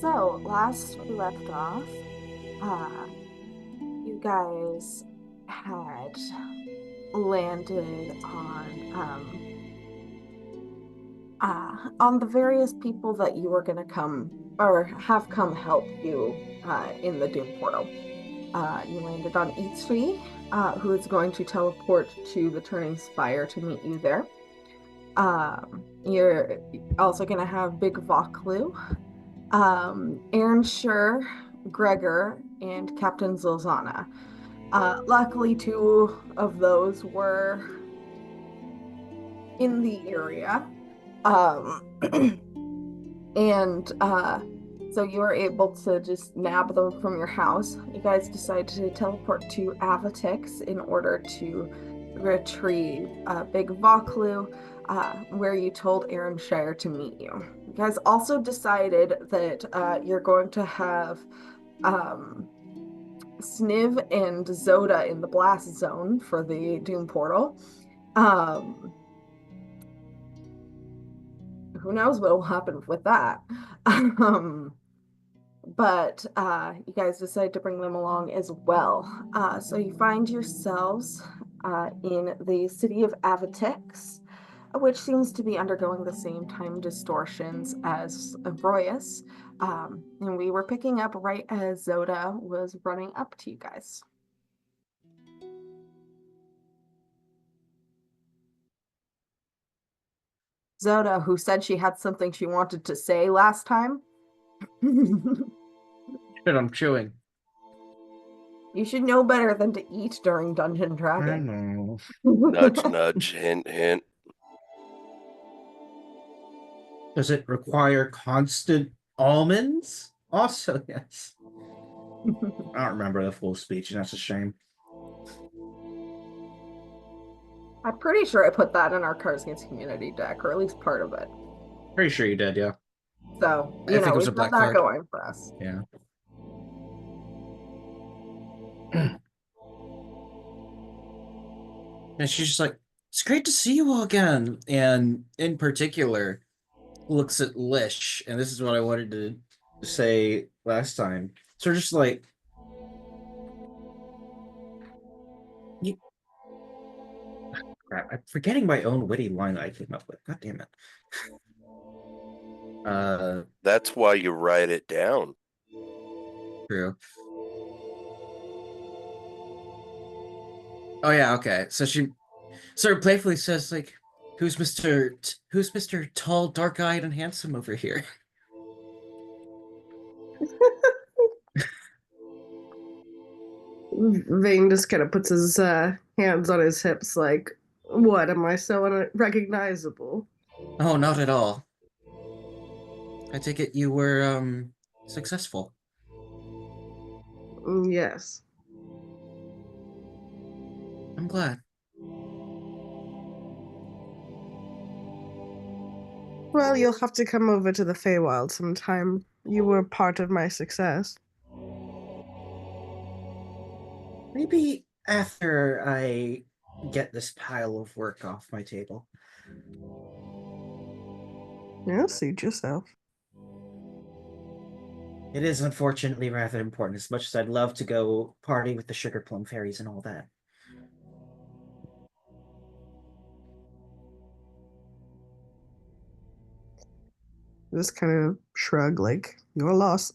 So last we left off, uh, you guys had landed on the various people that you were gonna come or have come help you in the Doom portal. You landed on Eatstree, who is going to teleport to the Turning Spire to meet you there. You're also gonna have Big Voklu, Aaron Schur, Gregor, and Captain Zilzana. Luckily, two of those were in the area. Um, and so you were able to just nab them from your house. You guys decided to teleport to Avotix in order to retrieve Big Voklu, where you told Aaron Shire to meet you. You guys also decided that you're going to have um, Sniv and Zoda in the blast zone for the Doom portal. Um, who knows what will happen with that? um, but you guys decide to bring them along as well. So you find yourselves in the city of Avitex, which seems to be undergoing the same time distortions as Abroyus. And we were picking up right as Zoda was running up to you guys. Zoda, who said she had something she wanted to say last time. Shit, I'm chewing. You should know better than to eat during Dungeon I Dragon. know. Nudge, nudge, hint, hint. Does it require constant almonds? Also, yes. I don't remember the full speech, and that's a shame. I'm pretty sure I put that in our Cards Against Humanity deck, or at least part of it. Pretty sure you did, yeah. So, I think it was we've a got black that card. going for us. Yeah. And she's just like, it's great to see you all again. And in particular, looks at Lish, and this is what I wanted to say last time. So just like, you, crap, I'm forgetting my own witty line that I came up with. God damn it. That's why you write it down. True. Oh yeah, okay. So she sort of playfully says, like, who's Mr. Tall, dark-eyed, and handsome over here? Vane just kind of puts his hands on his hips, like, what? Am I so unrecognizable? Oh, not at all. I take it you were successful. Yes. I'm glad. Well, you'll have to come over to the Feywild sometime. You were part of my success. Maybe after I get this pile of work off my table. Yeah, suit yourself. It is unfortunately rather important, as much as I'd love to go party with the sugar plum fairies and all that. Just kind of shrug, like, your loss.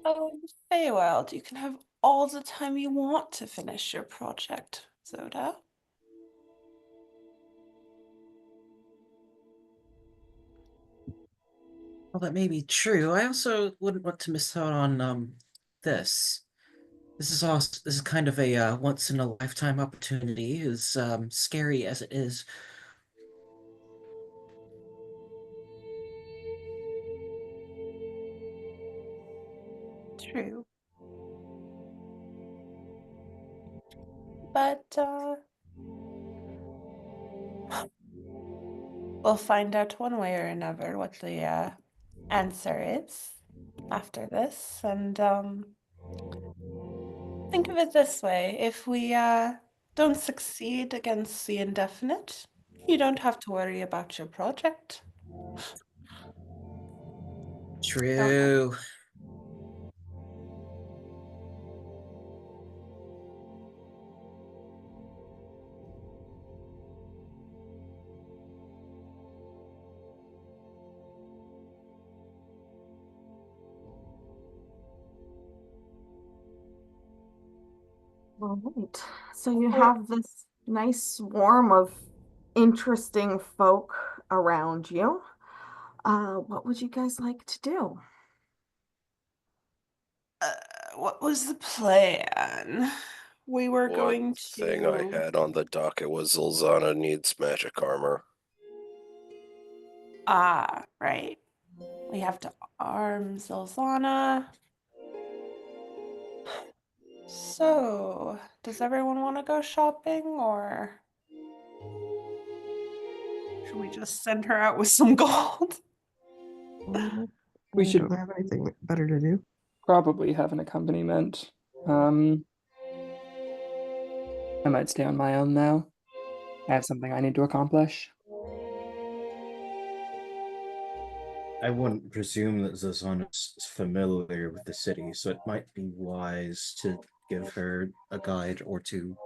Oh, in Feywild, you can have all the time you want to finish your project, Zoda. Well, that may be true. I also wouldn't want to miss out on this. This is kind of a once in a lifetime opportunity, as scary as it is. True. But we'll find out one way or another what the answer is after this. And think of it this way: if we don't succeed against the indefinite, You don't have to worry about your project. True. All right. So you have this nice swarm of interesting folk around you. What would you guys like to do? What was the plan? We were going One thing I to. had on the docket was Zolzana needs magic armor. Ah, right. We have to arm Zilzana. So, does everyone want to go shopping, or should we just send her out with some gold? We should- don't have anything better to do. Probably have an accompaniment. I might stay on my own though. I have something I need to accomplish. I wouldn't presume that Zazan is familiar with the city, so it might be wise to give her a guide or two.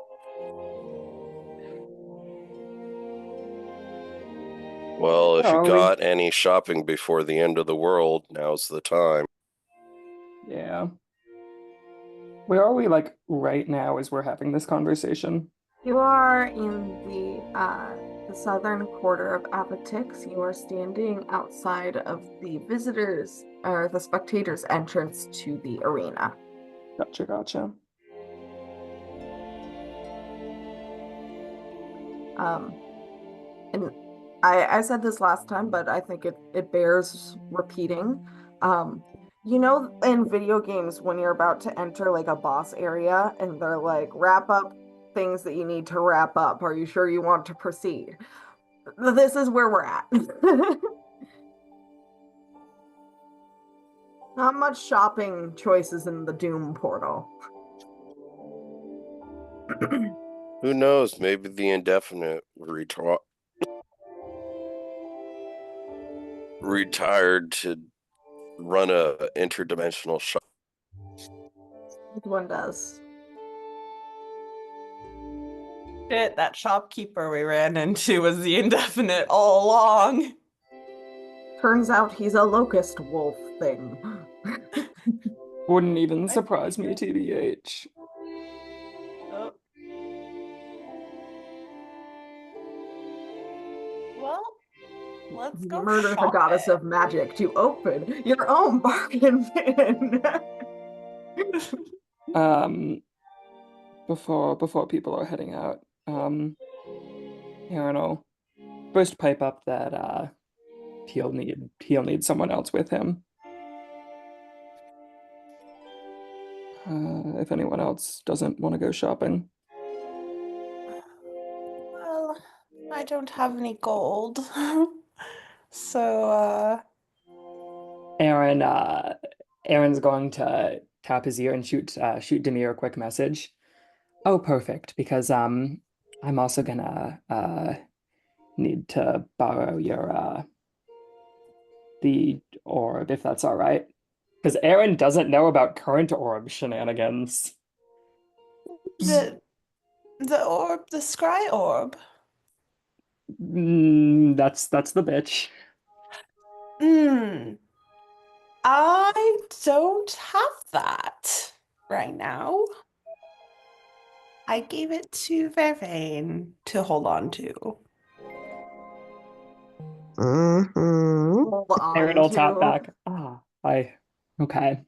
Well, if you Oh, got any shopping before the end of the world, now's the time. Yeah. Where are we like right now as we're having this conversation? You are in the southern quarter of Avatix. You are standing outside of the visitors or the spectators' entrance to the arena. Gotcha. And I said this last time, but I think it bears repeating. You know, in video games, when you're about to enter like a boss area and they're like, wrap up things that you need to wrap up. Are you sure you want to proceed? This is where we're at. Not much shopping choices in the Doom portal. Who knows? Maybe the indefinite retired to run a interdimensional shop. One does. Shit, that shopkeeper we ran into was the indefinite all along. Turns out he's a locust wolf thing. Wouldn't even surprise me, TBH. Oh. Well, let's go Murder the shopping. goddess of magic to open your own bargain bin. Before people are heading out, Aaron will first pipe up that he'll need someone else with him. If anyone else doesn't want to go shopping. Well, I don't have any gold. So, Aaron's going to tap his ear and shoot Demir a quick message. Oh, perfect, because I'm also gonna need to borrow your the orb, if that's all right. Because Aaron doesn't know about current orb shenanigans. the orb, the scry orb. That's the bitch. I don't have that right now. I gave it to Vervain to hold on to. Hold on Aaron will tap to. back. Okay.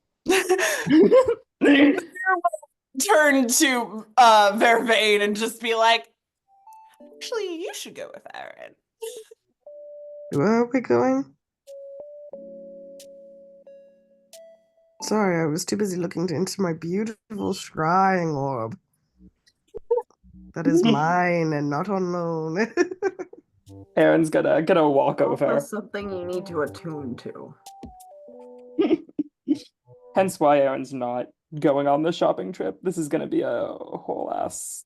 Turn to Vervain and just be like, actually, you should go with Aaron. Where are we going? Sorry, I was too busy looking into my beautiful scrying orb. That is mine and not on loan. Aaron's gonna walk Also over. something you need to attune to. Hence why Aaron's not going on the shopping trip. This is gonna be a whole ass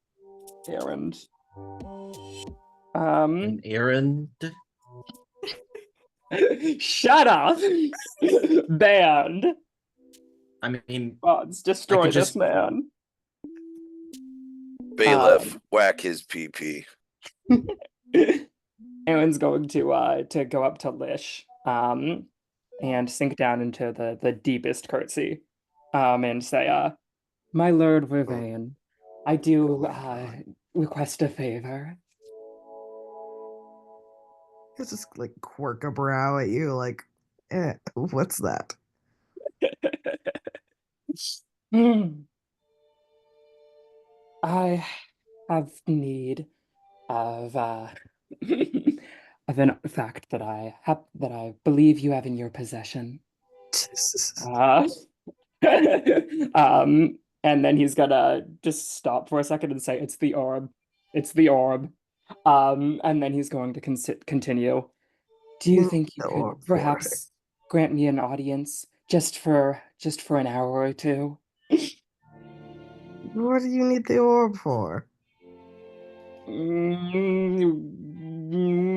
errand. An errand? Shut up! Banned. I mean, Gods, destroy this just- man. Bailiff, whack his PP. Aaron's going to go up to Lish, and sink down into the deepest curtsy, and say, "My Lord Vervain, I do request a favor." He'll just like quirk a brow at you, like, what's that? I have need of of an fact that I believe you have in your possession. Uh, and then he's gonna just stop for a second and say, "It's the orb. It's the orb." And then he's going to continue. Do you think you The could orb for perhaps grant me an audience just for an hour or two? What do you need the orb for?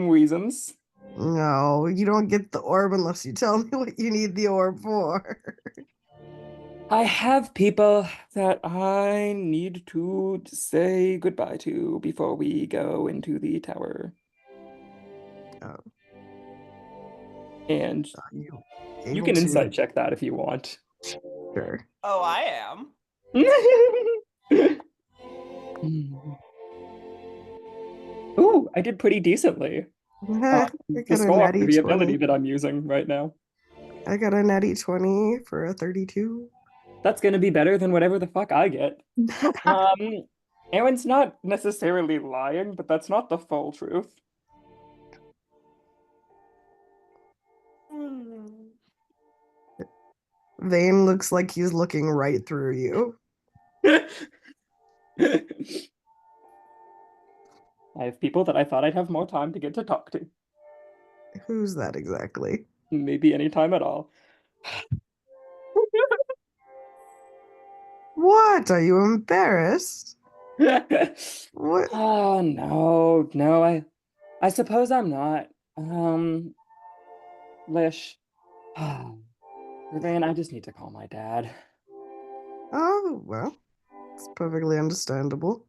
Reasons. No, you don't get the orb unless you tell me what you need the orb for. I have people that I need to say goodbye to before we go into the tower. Oh. And Are you you able can to? insight check that if you want. Sure. Oh, I am. Ooh, I did pretty decently. I The got a score for natty the 20. ability that I'm using right now. I got a natty 20 for a 32. That's gonna be better than whatever the fuck I get. Aaron's not necessarily lying, but that's not the full truth. Vane looks like he's looking right through you. I have people that I thought I'd have more time to get to talk to. Who's that exactly? Maybe any time at all. What? Are you embarrassed? What? Oh no, I suppose I'm not. Lish. Vervain, I just need to call my dad. Oh, well, it's perfectly understandable.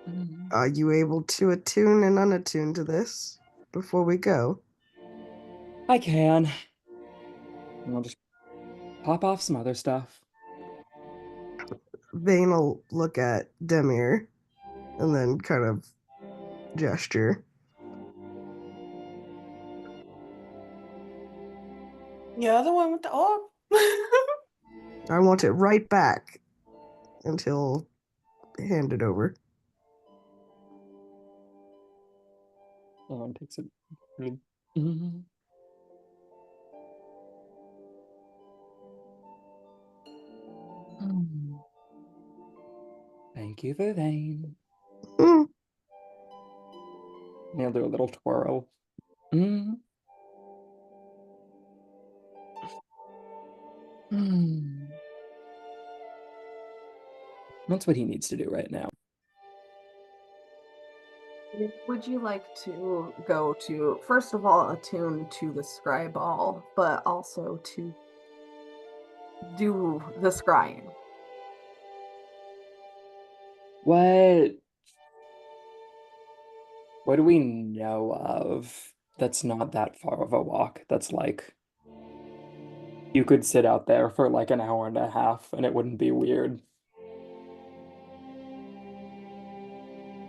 Mm. Are you able to attune and unattune to this before we go? I can. And I'll just pop off some other stuff. Vane will look at Demir and then kind of gesture. You're the one with the orb. I want it right back until handed over. Aaron takes it. Mhm. Thank you, Vervain. Mm. He'll do a little twirl. Mm. Mm. That's what he needs to do right now. Would you like to go to, first of all, attune to the scry ball, but also to do the scrying? What do we know of that's not that far of a walk? That's like you could sit out there for like an hour and a half and it wouldn't be weird.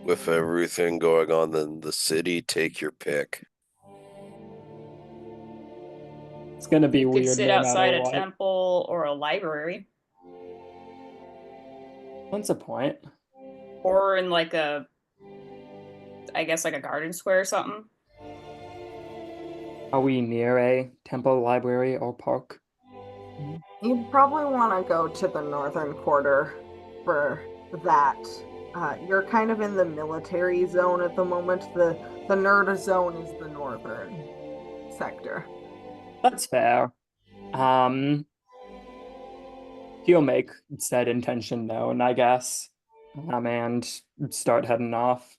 With everything going on in the city, take your pick. It's gonna be You could weird sit no outside matter a what. temple or a library, That's a point. or in like a, I guess like a garden square or something. Are we near a temple, library, or park? You probably want to go to the northern quarter for that. You're kind of in the military zone at the moment. The nerd zone is the northern sector. That's fair. He'll make said intention known, I guess. And start heading off.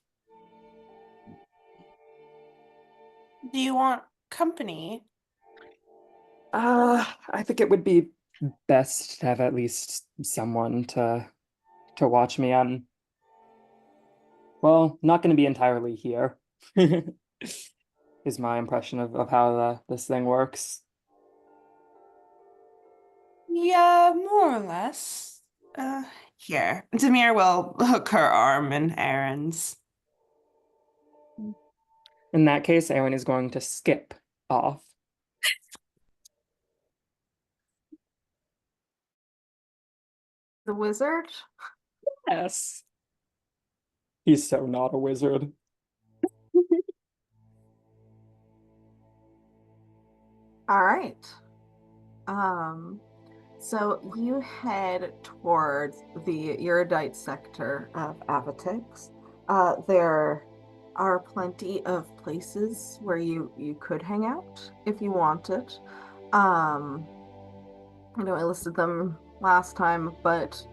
Do you want company? I think it would be best to have at least someone to watch me. I'm, well, not going to be entirely here. Is my impression of how this thing works. Yeah, more or less. Here. Demir will hook her arm in Aaron's. In that case, Aaron is going to skip off. The wizard? Yes. He's so not a wizard. All right. So you head towards the erudite sector of Avotix. There are plenty of places where you could hang out if you wanted. I know I listed them last time, but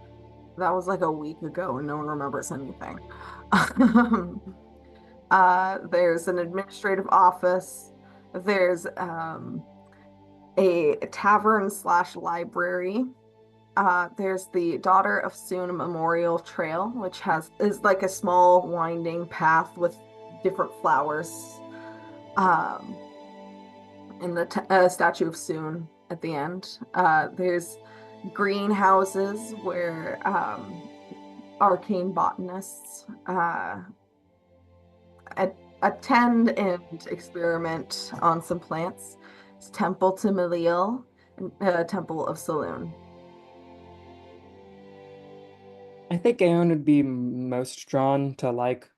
that was like a week ago and no one remembers anything. There's an administrative office. There's a tavern slash library. There's the Daughter of Soon Memorial Trail, which is like a small winding path with different flowers. And the statue of Soon at the end. There's greenhouses where arcane botanists attend and experiment on some plants. It's Temple to Meliel and Temple of Saloon. I think Aaron would be most drawn to like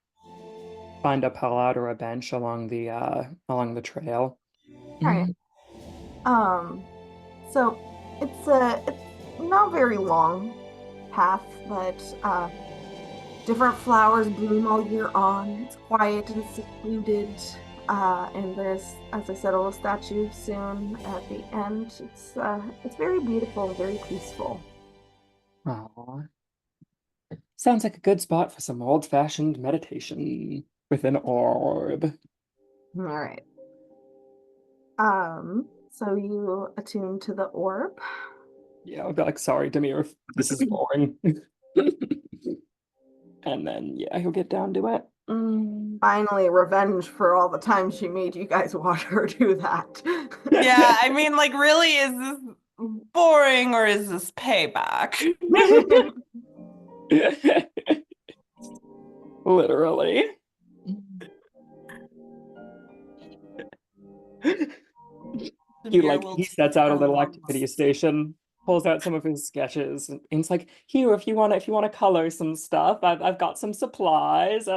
find a pullout or a bench along the trail. All right. So it's not very long path, but different flowers bloom all year on. It's quiet and secluded. And there's, as I said, a little statue soon at the end. It's very beautiful and very peaceful. Aww. Sounds like a good spot for some old-fashioned meditation with an orb. All right. So you attune to the orb. Yeah, I'll be like, sorry, Demir, if this is boring. And then, yeah, he'll get down to it. Finally, revenge for all the times she made you guys watch her do that. Yeah, I mean, like, really, is this boring or is this payback? Literally. He sets out a little activity station, pulls out some of his sketches, and it's like, here, if you want to color some stuff, I've got some supplies.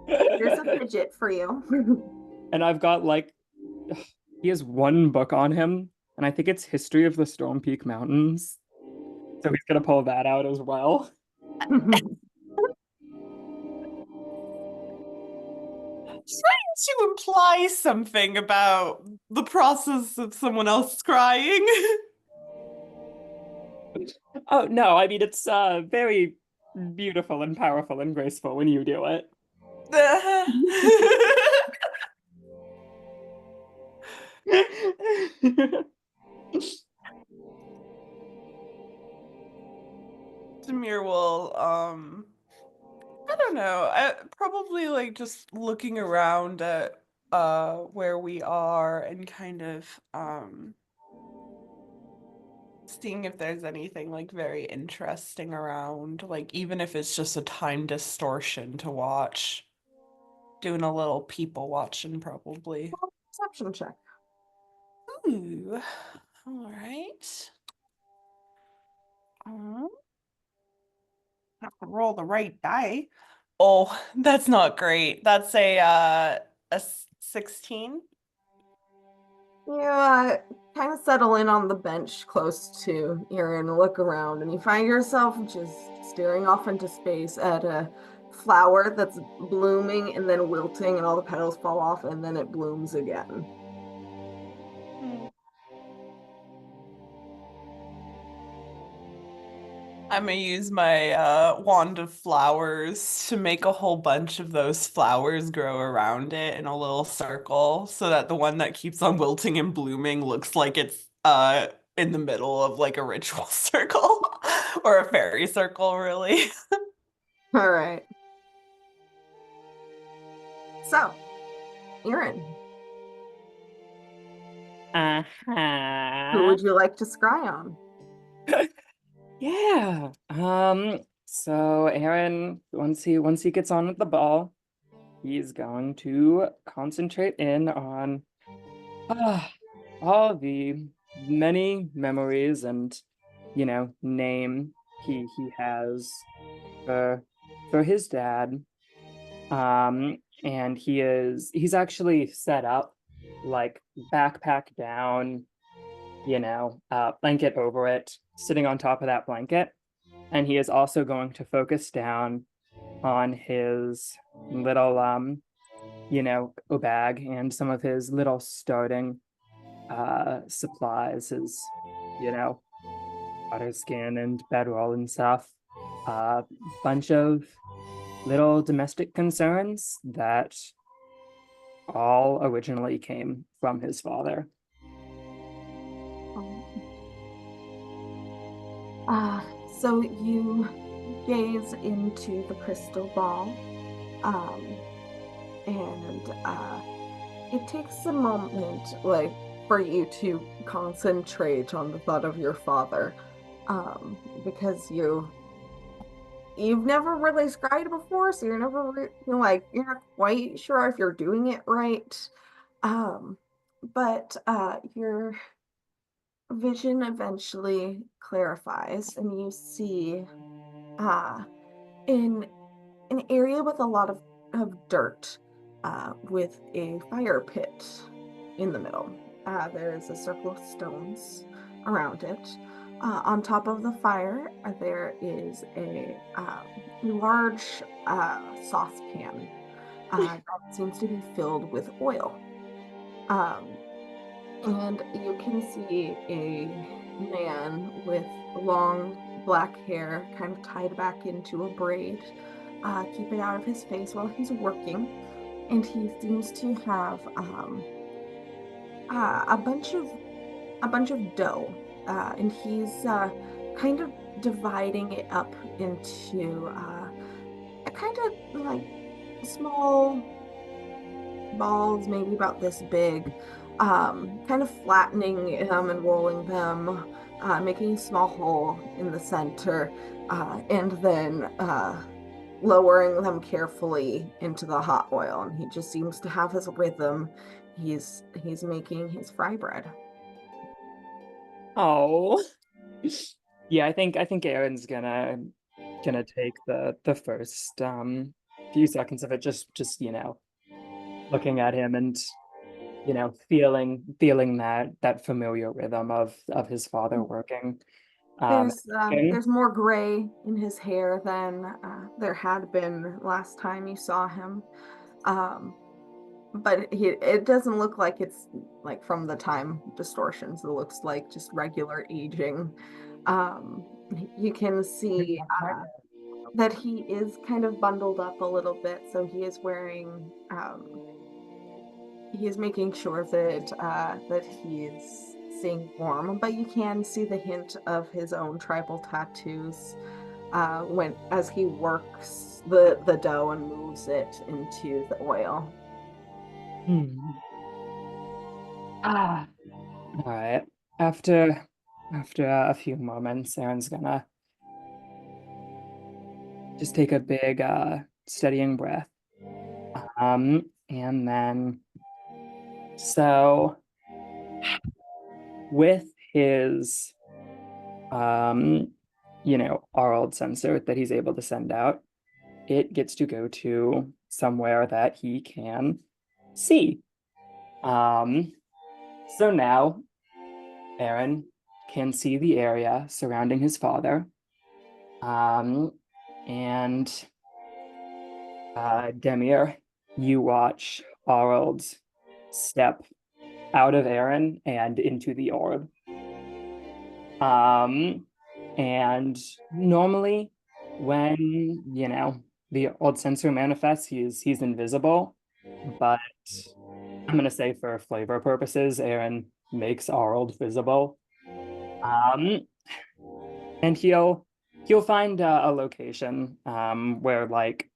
Here's a fidget for you. And I've got like, he has one book on him, and I think it's History of the Stone Peak Mountains. So he's gonna pull that out as well. Trying to imply something about the process of someone else crying. Oh no, I mean it's very beautiful and powerful and graceful when you do it. Demir will I don't know. Probably like just looking around at where we are and kind of seeing if there's anything like very interesting around, like even if it's just a time distortion to watch. Doing a little people watching probably. Perception check. Ooh. All right. Have to roll the right die. Oh, that's not great. That's a 16. You kind of settle in on the bench close to Erin, look around, and you find yourself just staring off into space at a flower that's blooming and then wilting, and all the petals fall off, and then it blooms again. I'm gonna use my wand of flowers to make a whole bunch of those flowers grow around it in a little circle so that the one that keeps on wilting and blooming looks like it's in the middle of like a ritual circle or a fairy circle, really. All right. So, Erin, who Uh-huh. would you like to scry on? Yeah. So Aaron, once he gets on with the ball, he's going to concentrate in on all the many memories and name he has for his dad. And he's actually set up like backpack down, blanket over it, sitting on top of that blanket. And he is also going to focus down on his little bag and some of his little starting supplies, his butter skin and bedroll and stuff. Bunch of little domestic concerns that all originally came from his father. So you gaze into the crystal ball, and it takes a moment, like, for you to concentrate on the thought of your father, because you've never really scryed before, so you're never you're not quite sure if you're doing it right. But your vision eventually clarifies, and you see in an area with a lot of dirt, with a fire pit in the middle. There is a circle of stones around it. On top of the fire, there is a large saucepan that seems to be filled with oil. And you can see a man with long black hair kind of tied back into a braid, keep it out of his face while he's working. And he seems to have a bunch of dough, and he's kind of dividing it up into a kind of like small balls, maybe about this big, kind of flattening them and rolling them, making a small hole in the center, and then lowering them carefully into the hot oil. And he just seems to have his rhythm. He's making his fry bread. Oh. Yeah, I think Aaron's gonna take the first few seconds of it, just looking at him and feeling that familiar rhythm of his father working. There's more gray in his hair than there had been last time you saw him. But it doesn't look like it's like from the time distortions. It looks like just regular aging. You can see that he is kind of bundled up a little bit, so he is wearing. He is making sure that he's staying warm, but you can see the hint of his own tribal tattoos as he works the dough and moves it into the oil. All right. After a few moments, Aaron's gonna just take a big steadying breath. And then so with his our old sensor that he's able to send out, it gets to go to somewhere that he can see. So now Aaron can see the area surrounding his father. And Demir, you watch Harold step out of Aaron and into the orb. And normally when, you know, the old censor manifests, he's invisible, but I'm gonna say for flavor purposes, Aaron makes Arnold visible. And he'll find a location where, like,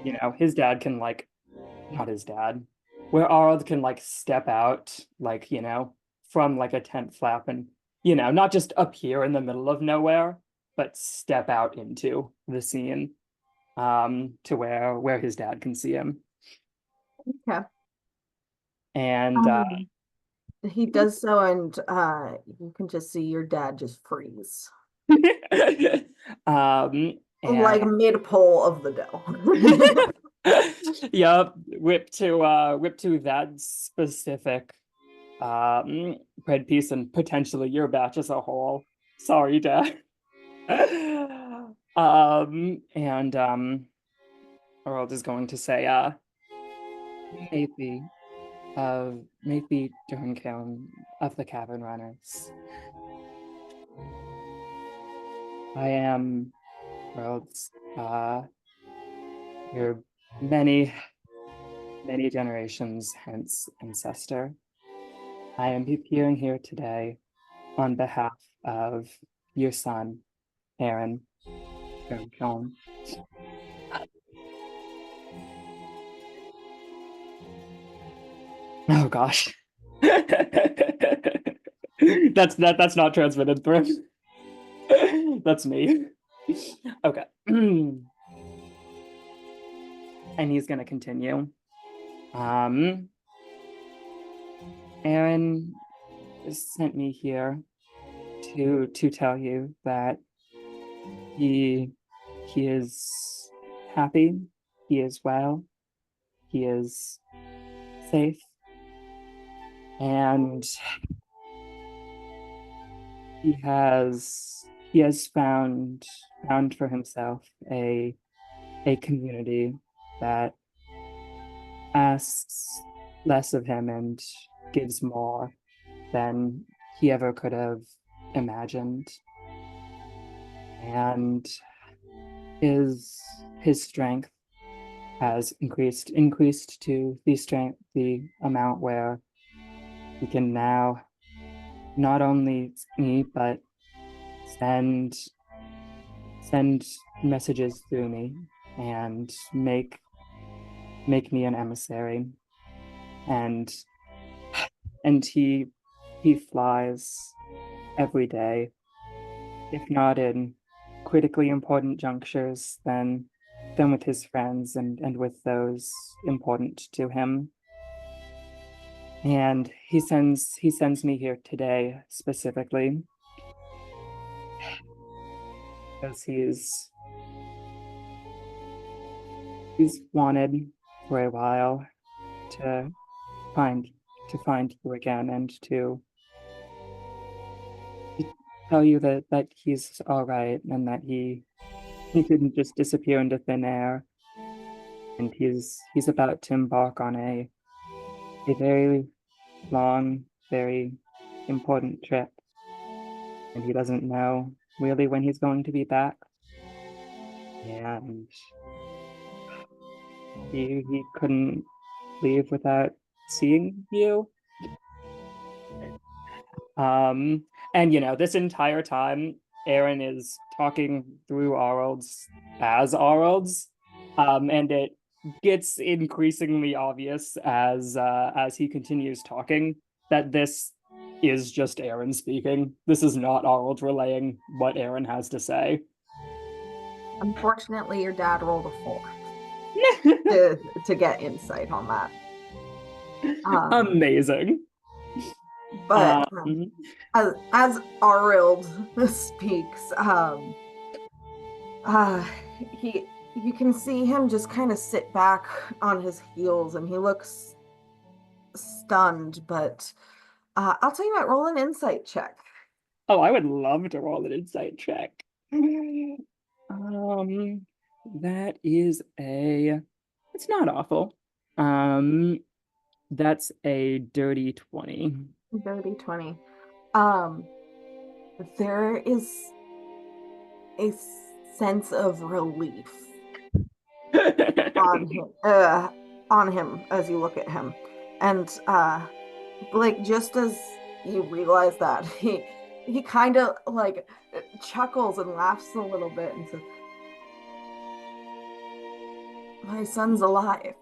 you know, his dad can, like, not his dad, where Arnold can, like, step out, like, you know, from like a tent flap and, you know, not just appear in the middle of nowhere, but step out into the scene to where his dad can see him. Okay. And He does so, and you can just see your dad just freeze. Like and mid-pull of the dough. yep, whip to that specific bread piece and potentially your batch as a whole. Sorry, Dad. And Earl is going to say, maybe during Kiln of the Cavern Runners. I am World's your many generations hence ancestor. I am appearing here today on behalf of your son, Aaron Kiln. Oh gosh. That's not transmitted through. That's me. Okay. And he's gonna continue. Aaron sent me here to tell you that he is happy, he is well, he is safe, and he has found for himself a community that asks less of him and gives more than he ever could have imagined. And his strength has increased to the amount where he can now not only me but send messages through me and make me an emissary. And he flies every day, if not in critically important junctures, then with his friends and with those important to him. And he sends me here today specifically because he's wanted for a while to find you again and to tell you that he's all right and that he didn't just disappear into thin air, and he's about to embark on a very long, very important trip, and he doesn't know really when he's going to be back, and he couldn't leave without seeing you. And you know, this entire time, Aaron is talking through Arald's as Arald's, and it gets increasingly obvious as he continues talking that this is just Aaron speaking. This is not Arald relaying what Aaron has to say. Unfortunately, your dad rolled a 4 to get insight on that. Amazing. But as Arild speaks, you can see him just kind of sit back on his heels, and he looks stunned. But I'll tell you what, roll an insight check. Oh, I would love to roll an insight check. That is it's not awful. That's a dirty 20. Dirty 20. There is a sense of relief on him as you look at him. And like just as you realize that, he kind of like chuckles and laughs a little bit and says, "My son's alive."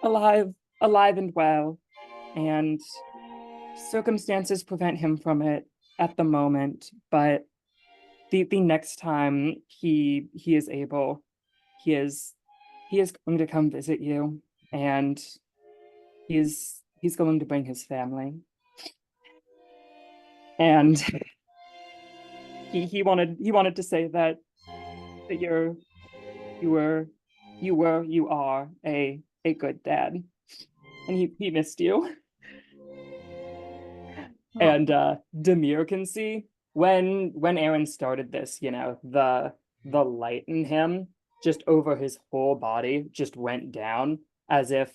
alive and well, and circumstances prevent him from it at the moment, but the next time he is able, he is going to come visit you, and he's going to bring his family. And he wanted to say that you are a good dad, and he missed you. And Demir can see when Aaron started this, the light in him just over his whole body just went down, as if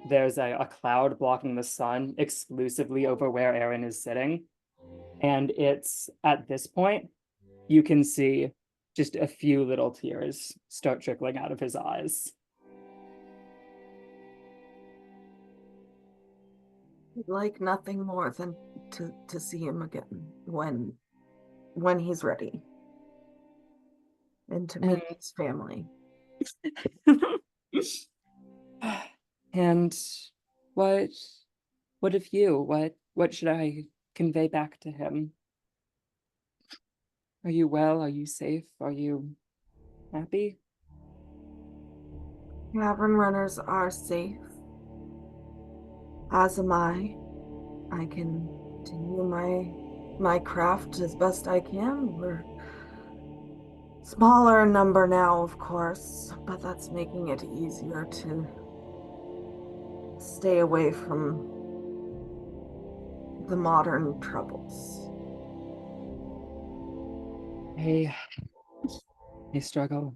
there's a cloud blocking the sun exclusively over where Aaron is sitting. And it's at this point you can see just a few little tears start trickling out of his eyes. I'd like nothing more than to see him again when he's ready, and to meet his family. And what of you? What should I convey back to him? Are you well? Are you safe? Are you happy? Tavern runners are safe, as am I. I can continue my craft as best I can. We're smaller in number now, of course, but that's making it easier to stay away from the modern troubles. Hey, struggle.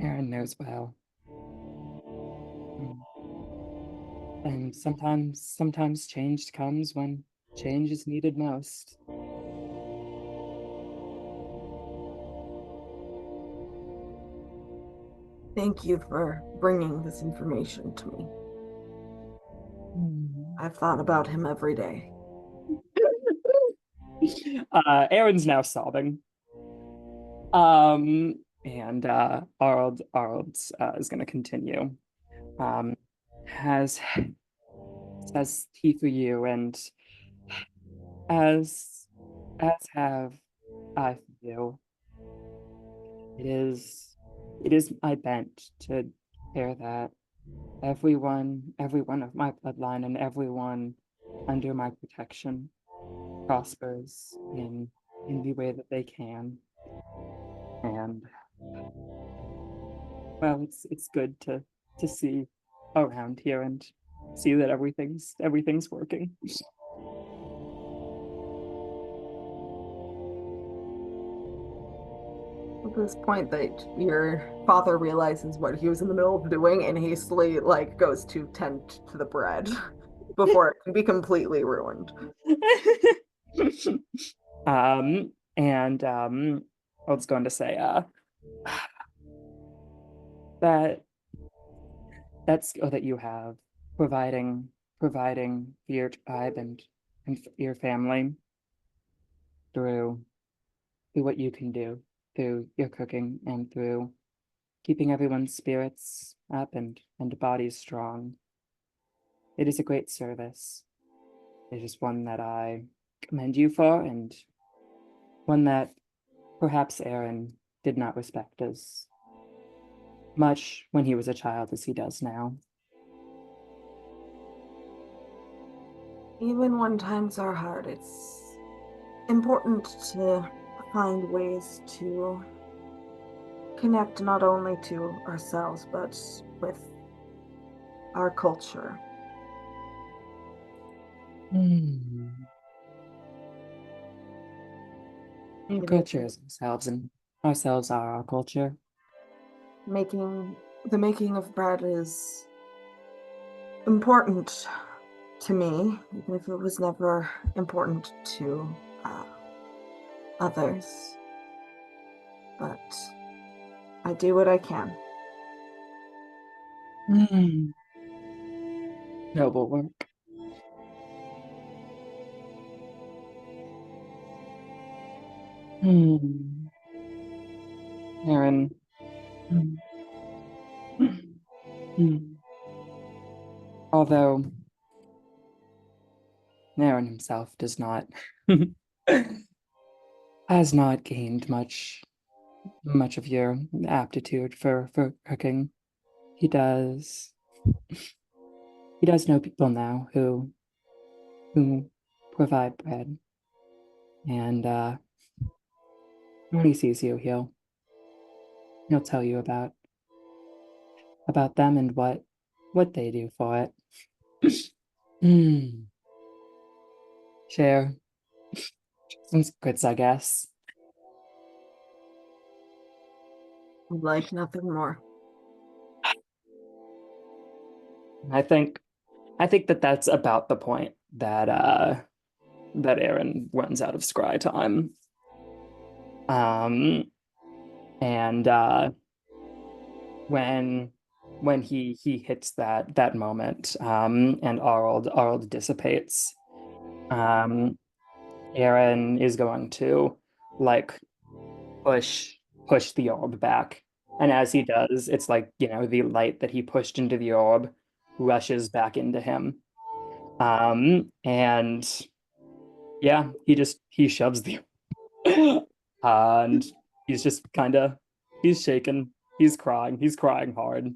Aaron knows well. And sometimes change comes when change is needed most. Thank you for bringing this information to me. I've thought about him every day. Aaron's now sobbing. And Arld is going to continue. Has tea for you, and as have I for you. It is my bent to care that everyone of my bloodline and everyone under my protection prospers in the way that they can. And well, it's good to see around here and see that everything's working. At this point that your father realizes what he was in the middle of doing and hastily like goes to tend to the bread before it can be completely ruined. And I was going to say that skill that you have providing for your tribe and for your family through what you can do through your cooking and through keeping everyone's spirits up and bodies strong. It is a great service. It is one that I commend you for, and one that perhaps Aaron did not respect as much when he was a child as he does now. Even when times are hard, it's important to find ways to connect not only to ourselves, but with our culture. Culture is ourselves, and ourselves are our culture. The making of bread is important to me, even if it was never important to others, but I do what I can. Noble work. Aaron. Although Aaron himself does not has not gained much of your aptitude for cooking. He does know people now who provide bread, and when he sees you, he'll tell you about them and what they do for it. Share some secrets, I guess. Would like nothing more. I think that that's about the point that Aaron runs out of scry time. And when he hits that moment, and Arld dissipates, Aaron is going to like push the orb back. And as he does, it's like, the light that he pushed into the orb rushes back into him. And yeah, he shoves the and he's just he's shaking, he's crying hard.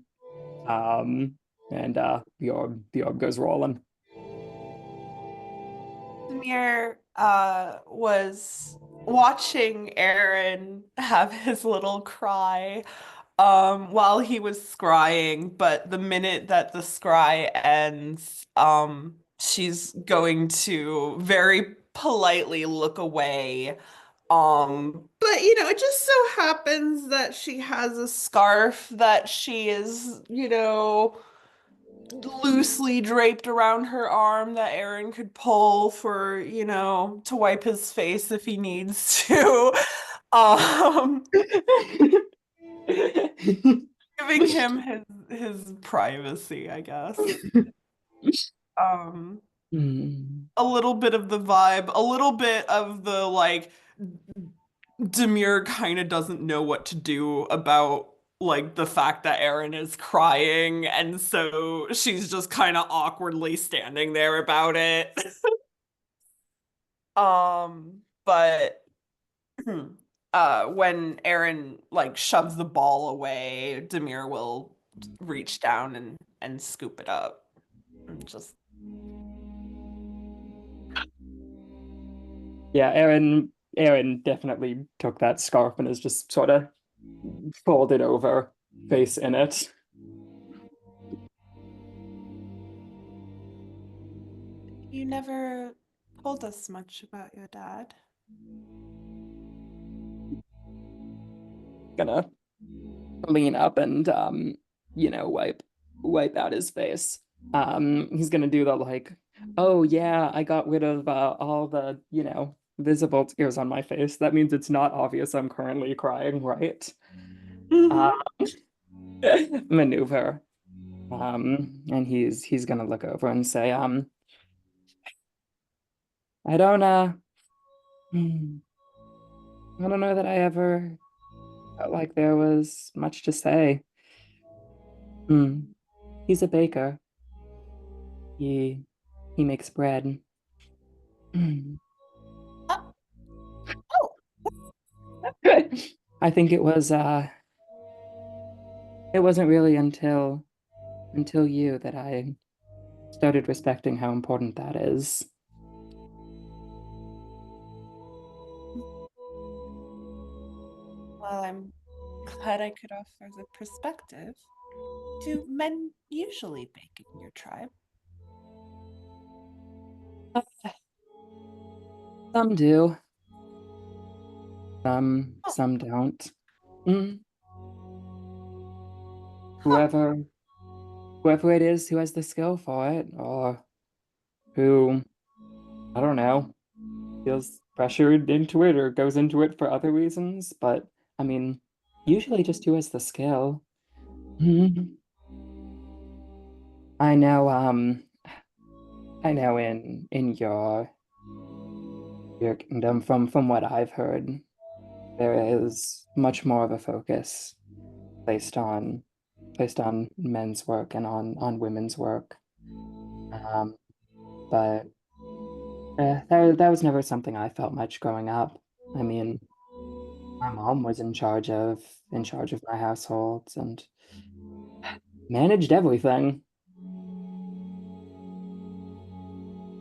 And the orb goes rolling. Demir was watching Aaron have his little cry while he was scrying, but the minute that the scry ends, she's going to very politely look away. But it just so happens that she has a scarf that she is, loosely draped around her arm that Aaron could pull for, to wipe his face if he needs to. Um, Giving him his privacy, I guess. Um, a little bit of the vibe, a little bit of the like Demir kind of doesn't know what to do about like the fact that Aaron is crying, and so she's just kind of awkwardly standing there about it. But when Aaron like shoves the ball away, Demir will reach down and scoop it up and just Yeah, Aaron definitely took that scarf and is just sort of folded over, face in it. You never told us much about your dad. Gonna lean up and wipe out his face. He's gonna do the like, oh yeah, I got rid of all the visible tears on my face. That means it's not obvious I'm currently crying, right? Maneuver. And he's gonna look over and say, I don't I don't know that I ever felt like there was much to say. He's a baker. He makes bread. I think it wasn't really until you that I started respecting how important that is. Well, I'm glad I could offer the perspective. Do men usually bake in your tribe? Some do. Some don't. Whoever it is who has the skill for it, or who, I don't know, pressured into it or goes into it for other reasons, but I mean, usually just who has the skill. Mhm. I know, in your kingdom, from what I've heard, there is much more of a focus placed on men's work and on women's work. Um, but that was never something I felt much growing up. I mean, my mom was in charge of my households and managed everything.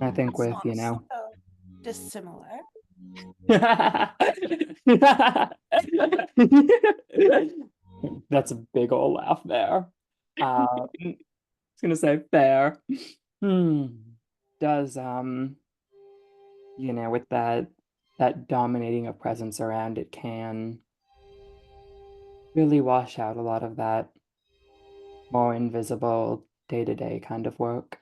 I think That's with, not so dissimilar. That's a big old laugh there. I was gonna say fair. Hmm. Does with that dominating a presence around it can really wash out a lot of that more invisible day-to-day kind of work.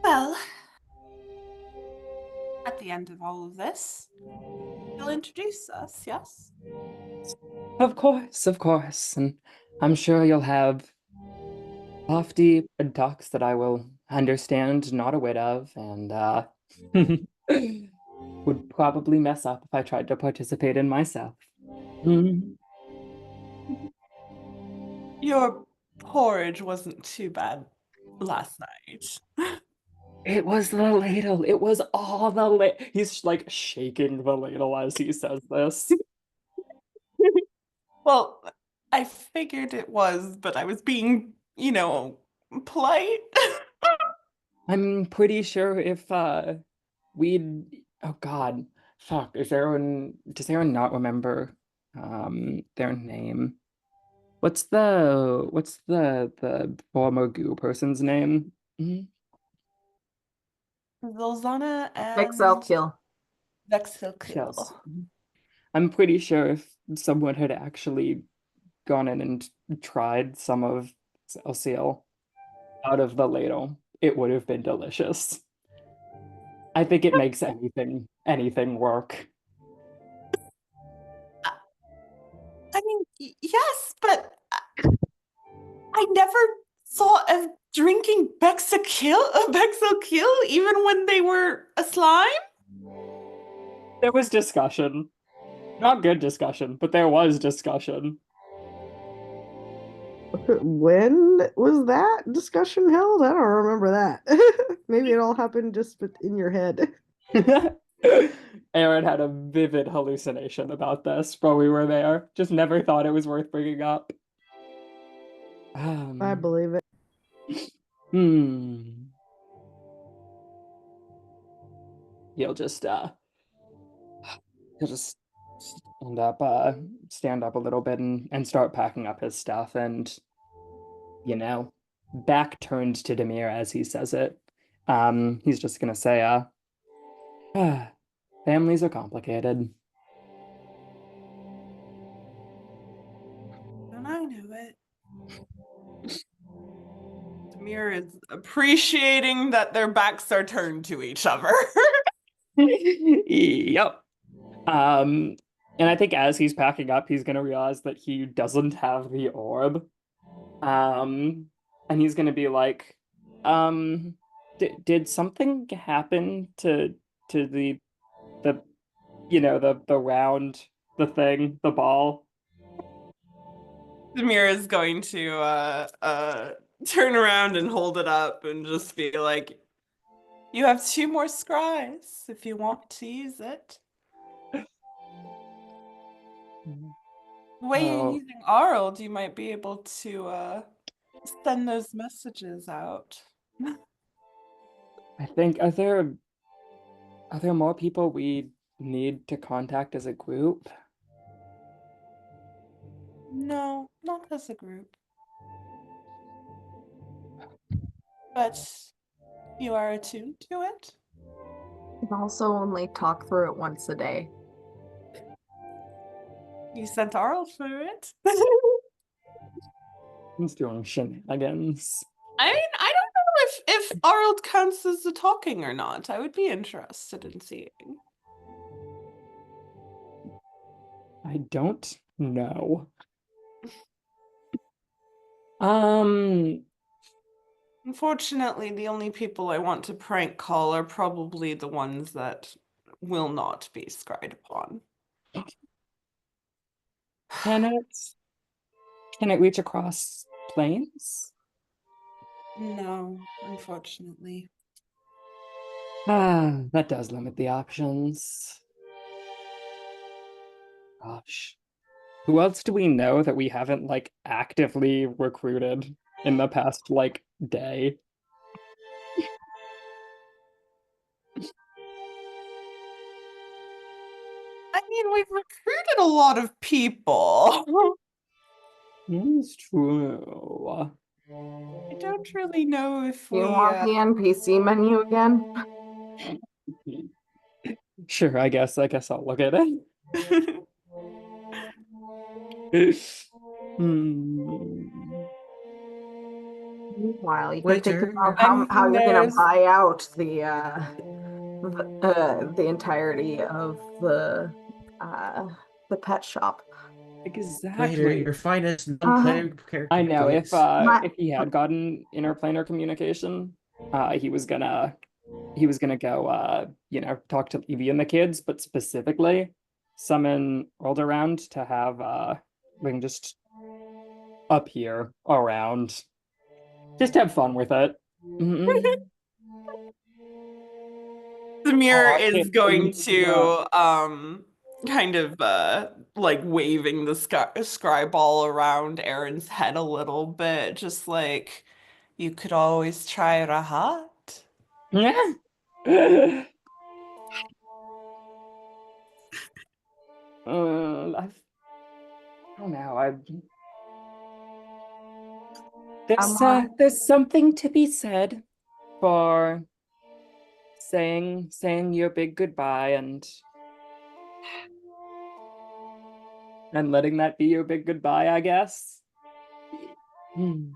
Well, at the end of all of this, you'll introduce us, yes? Of course. And I'm sure you'll have lofty talks that I will understand not a whit of, and would probably mess up if I tried to participate in myself. Mhm. Your porridge wasn't too bad last night. It was the ladle. It was all the ladle. He's like shaking the ladle as he says this. Well, I figured it was, but I was being, polite. I'm pretty sure if we'd oh God, fuck, does Aaron not remember their name? What's the former goo person's name? Mhm. Zolzana Excel and kill. Yes. Vexilkill. I'm pretty sure if someone had actually gone in and tried some of Celsial out of the ladle, it would have been delicious. I think it makes anything work. I mean, yes, but I never thought of drinking Bexilkill even when they were a slime. There was discussion. Not good discussion, but there was discussion. When was that discussion held? I don't remember that. Maybe it all happened just in your head. Aaron had a vivid hallucination about this while we were there. Just never thought it was worth bringing up. I believe it. Hmm. He'll just uh he'll just stand up a little bit and start packing up his stuff and back turned to Demir as he says it. He's just gonna say, families are complicated. Don't I know it? Demir is appreciating that their backs are turned to each other. Yep. And I think as he's packing up, he's gonna realize that he doesn't have the orb. And he's gonna be like, did something happen to the the round, the thing, the ball? Demir is going to turn around and hold it up and just be like, "You have 2 more scries if you want to use it." The way you're Oh, using Arld, you might be able to send those messages out. I think are there more people we need to contact as a group? No, not as a group. But you are attuned to it. You can also only talk through it once a day. You sent Arl for it. He's doing shenanigans. I mean, I don't know if Arld counts as the talking or not. I would be interested in seeing. I don't know. Um, Unfortunately, the only people I want to prank call are probably the ones that will not be scryed upon. can it reach across planes? No, unfortunately. Ah, that does limit the options. Gosh. Who else do we know that we haven't like actively recruited in the past like day? I mean, we've recruited a lot of people. It's true. I don't really know if You we. want the NPC menu again? Sure, I guess I'll look at it. Hmm. Meanwhile, you can think Waiter, about I how mean, you're gonna there's. buy out the entirety of the pet shop. waiter, Exactly. your finest Uh, non-player I character, know please. my if he had gotten interplanar communication, he was gonna go talk to Evie and the kids, but specifically summon World around to have we can just up here around. Just have fun with it. Mhm. Samir Aw, is can't going believe that. to kind of like waving the sky ball around Aaron's head a little bit, just like you could always try Rahat. I don't know. I'm on. There's something to be said for saying your big goodbye and letting that be your big goodbye, I guess. Hmm.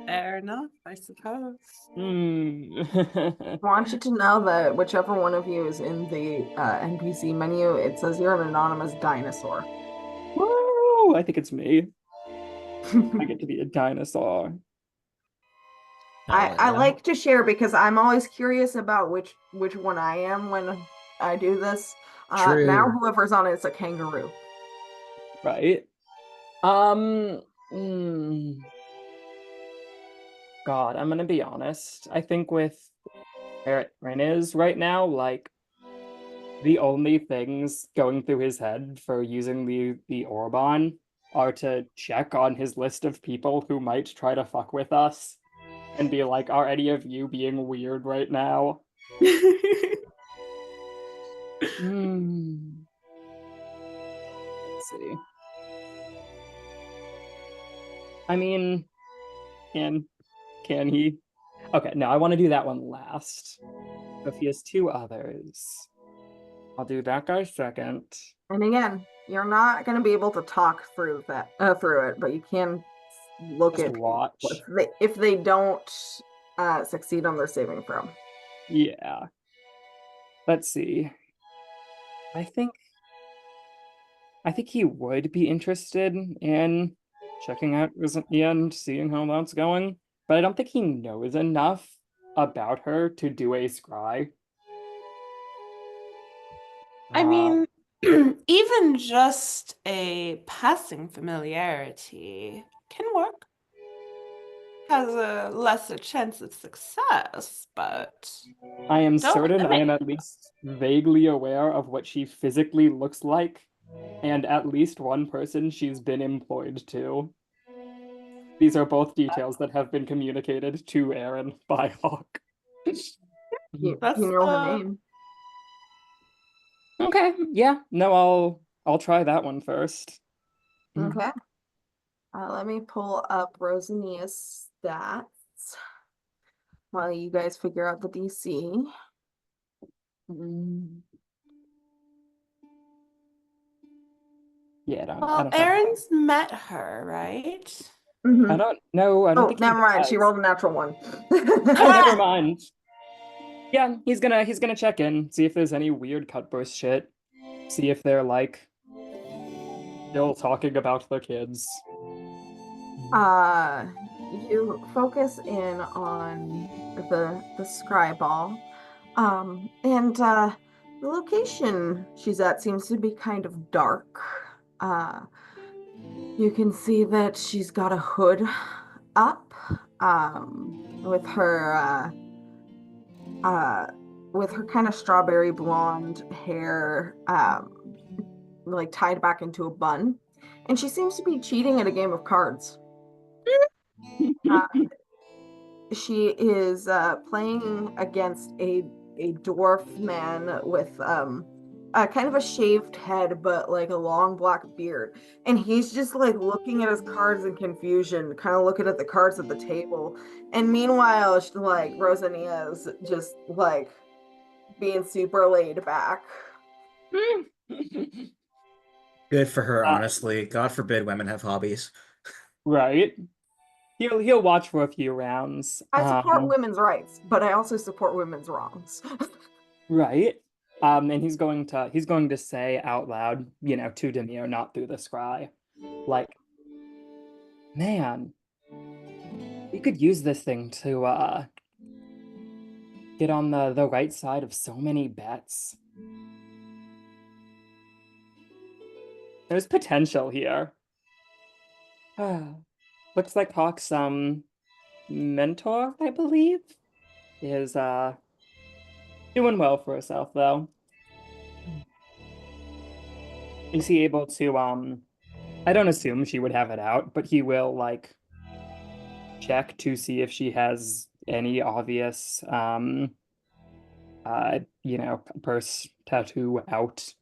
Fair enough, I suppose. Hmm. I want you to know that whichever one of you is in the NPC menu, it says you're an anonymous dinosaur. Woo! I think it's me. I get to be a dinosaur. Hell I yeah. like to share because I'm always curious about which one I am when I do this. Now True. whoever's on it's a kangaroo. Right? Hmm. God, I'm gonna be honest. I think with where Ren is right now, like the only things going through his head for using the Orban are to check on his list of people who might try to fuck with us and be like, are any of you being weird right now? Hmm. Let's see. I mean, can he? Okay, no, I want to do that one last. If he has two others, I'll do that guy second. And again, you're not going to be able to talk through it, but you can look Just at people watch. if they don't succeed on their saving throw. Yeah. Let's see. I think he would be interested in checking out and seeing how that's going, but I don't think he knows enough about her to do a scry. I mean, even just a passing familiarity can work. Has a lesser chance of success, but I am don't certain I limit. am at least vaguely aware of what she physically looks like, and at least one person she's been employed to. These are both details that have been communicated to Aaron by Hawk. That's You know her name. Okay, yeah, no, I'll try that one first. Okay. Let me pull up Rosania's stats while you guys figure out the DC. Yeah, Yeah, I don't Well, think Aaron's met her, right? I Mhm. don't know. I don't Oh, think he never mind. She does. rolled a natural one. Oh, never mind. Yeah, he's gonna check in, see if there's any weird cutburst shit. See if they're like still talking about their kids. You focus in on the scry ball. And the location she's at seems to be kind of dark. Uh, you can see that she's got a hood up, with uh, her kind of strawberry blonde hair, like tied back into a bun. And she seems to be cheating at a game of cards. Uh, she is playing against a dwarf man with kind of a shaved head, but like a long black beard. And he's just like looking at his cards in confusion, kind of looking at the cards at the table. And meanwhile, like Rosanna is just like being super laid back. Good for her, Uh, honestly. God forbid women have hobbies. right? He'll watch for a few rounds. I support women's rights, but I also support women's wrongs. Right. And he's going to say out loud, to Demir, not through the scry, like, man, we could use this thing to get on the right side of so many bets. There's potential here. Looks like Hawk's mentor, I believe, is doing well for herself though. Is he able to I don't assume she would have it out, but he will like check to see if she has any obvious purse tattoo out.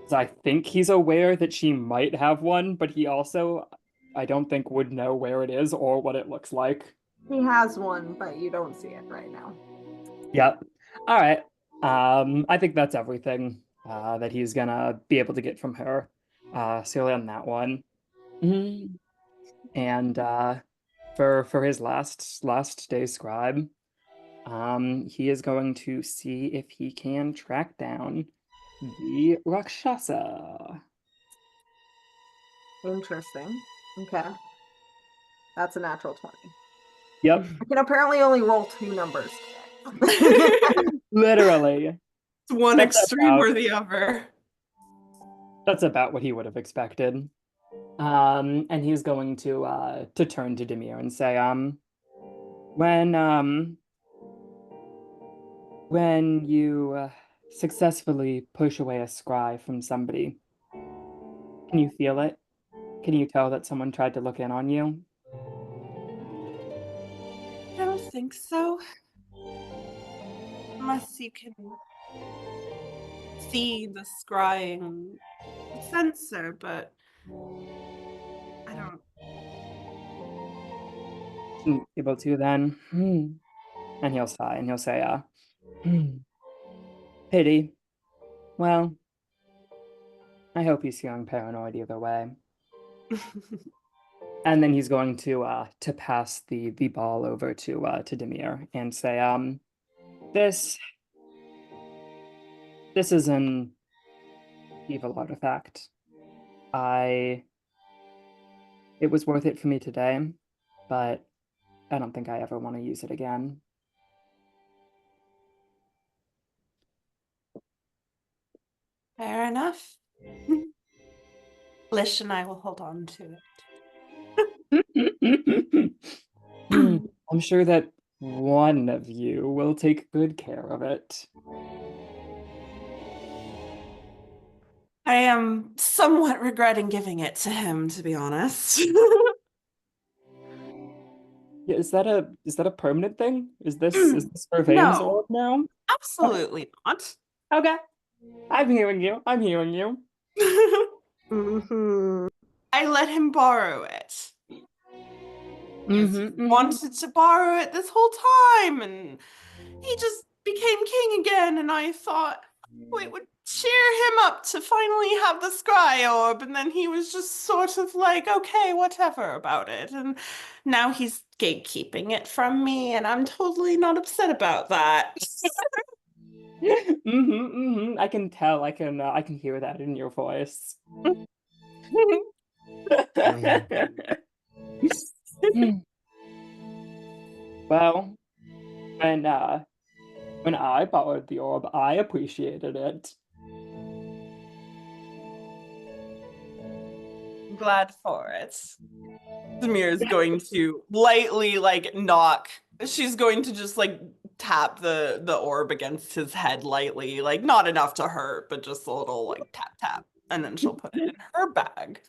So I think he's aware that she might have one, but he also I don't think would know where it is or what it looks like. He has one, but you don't see it right now. Yep. All right. I think that's everything that he's gonna be able to get from her. Solely on that one. Mhm. And for his last day scribe, he is going to see if he can track down the Rakshasa. Interesting. Okay. That's a natural 20. Yep, I can apparently only roll 2 numbers today. literally. It's one That's extreme about- or the other. That's about what he would have expected. And he's going to turn to Demir and say, when you successfully push away a scry from somebody, can you feel it? Can you tell that someone tried to look in on you? I don't think so. Unless you can see the scrying sensor, but I don't. Able to then. And he'll sigh and he'll say, pity. Well, I hope he's feeling paranoid either way. And then he's going to pass the ball over to Demir and say, this is an evil artifact. It was worth it for me today, but I don't think I ever want to use it again. Fair enough. Lish and I will hold on to it. I'm sure that one of you will take good care of it. I am somewhat regretting giving it to him, to be honest. Yeah, is that a permanent thing? Is this for Vane's No. orb now? Absolutely not. Okay. I'm hearing you. I'm hearing you. Mm-hmm. I let him borrow it. Mm-hmm, Wanted to borrow it this whole time, and he just became king again, and I thought, it would cheer him up to finally have the scry orb, and then he was just sort of like, okay, whatever about it. And now he's gatekeeping it from me, and I'm totally not upset about that. I can tell. I can hear that in your voice. Well, when I borrowed the orb, I appreciated it. I'm glad for it. Samir is going to lightly like knock. She's going to just like tap the orb against his head lightly, like not enough to hurt, but just a little like tap tap, and then she'll put it in her bag.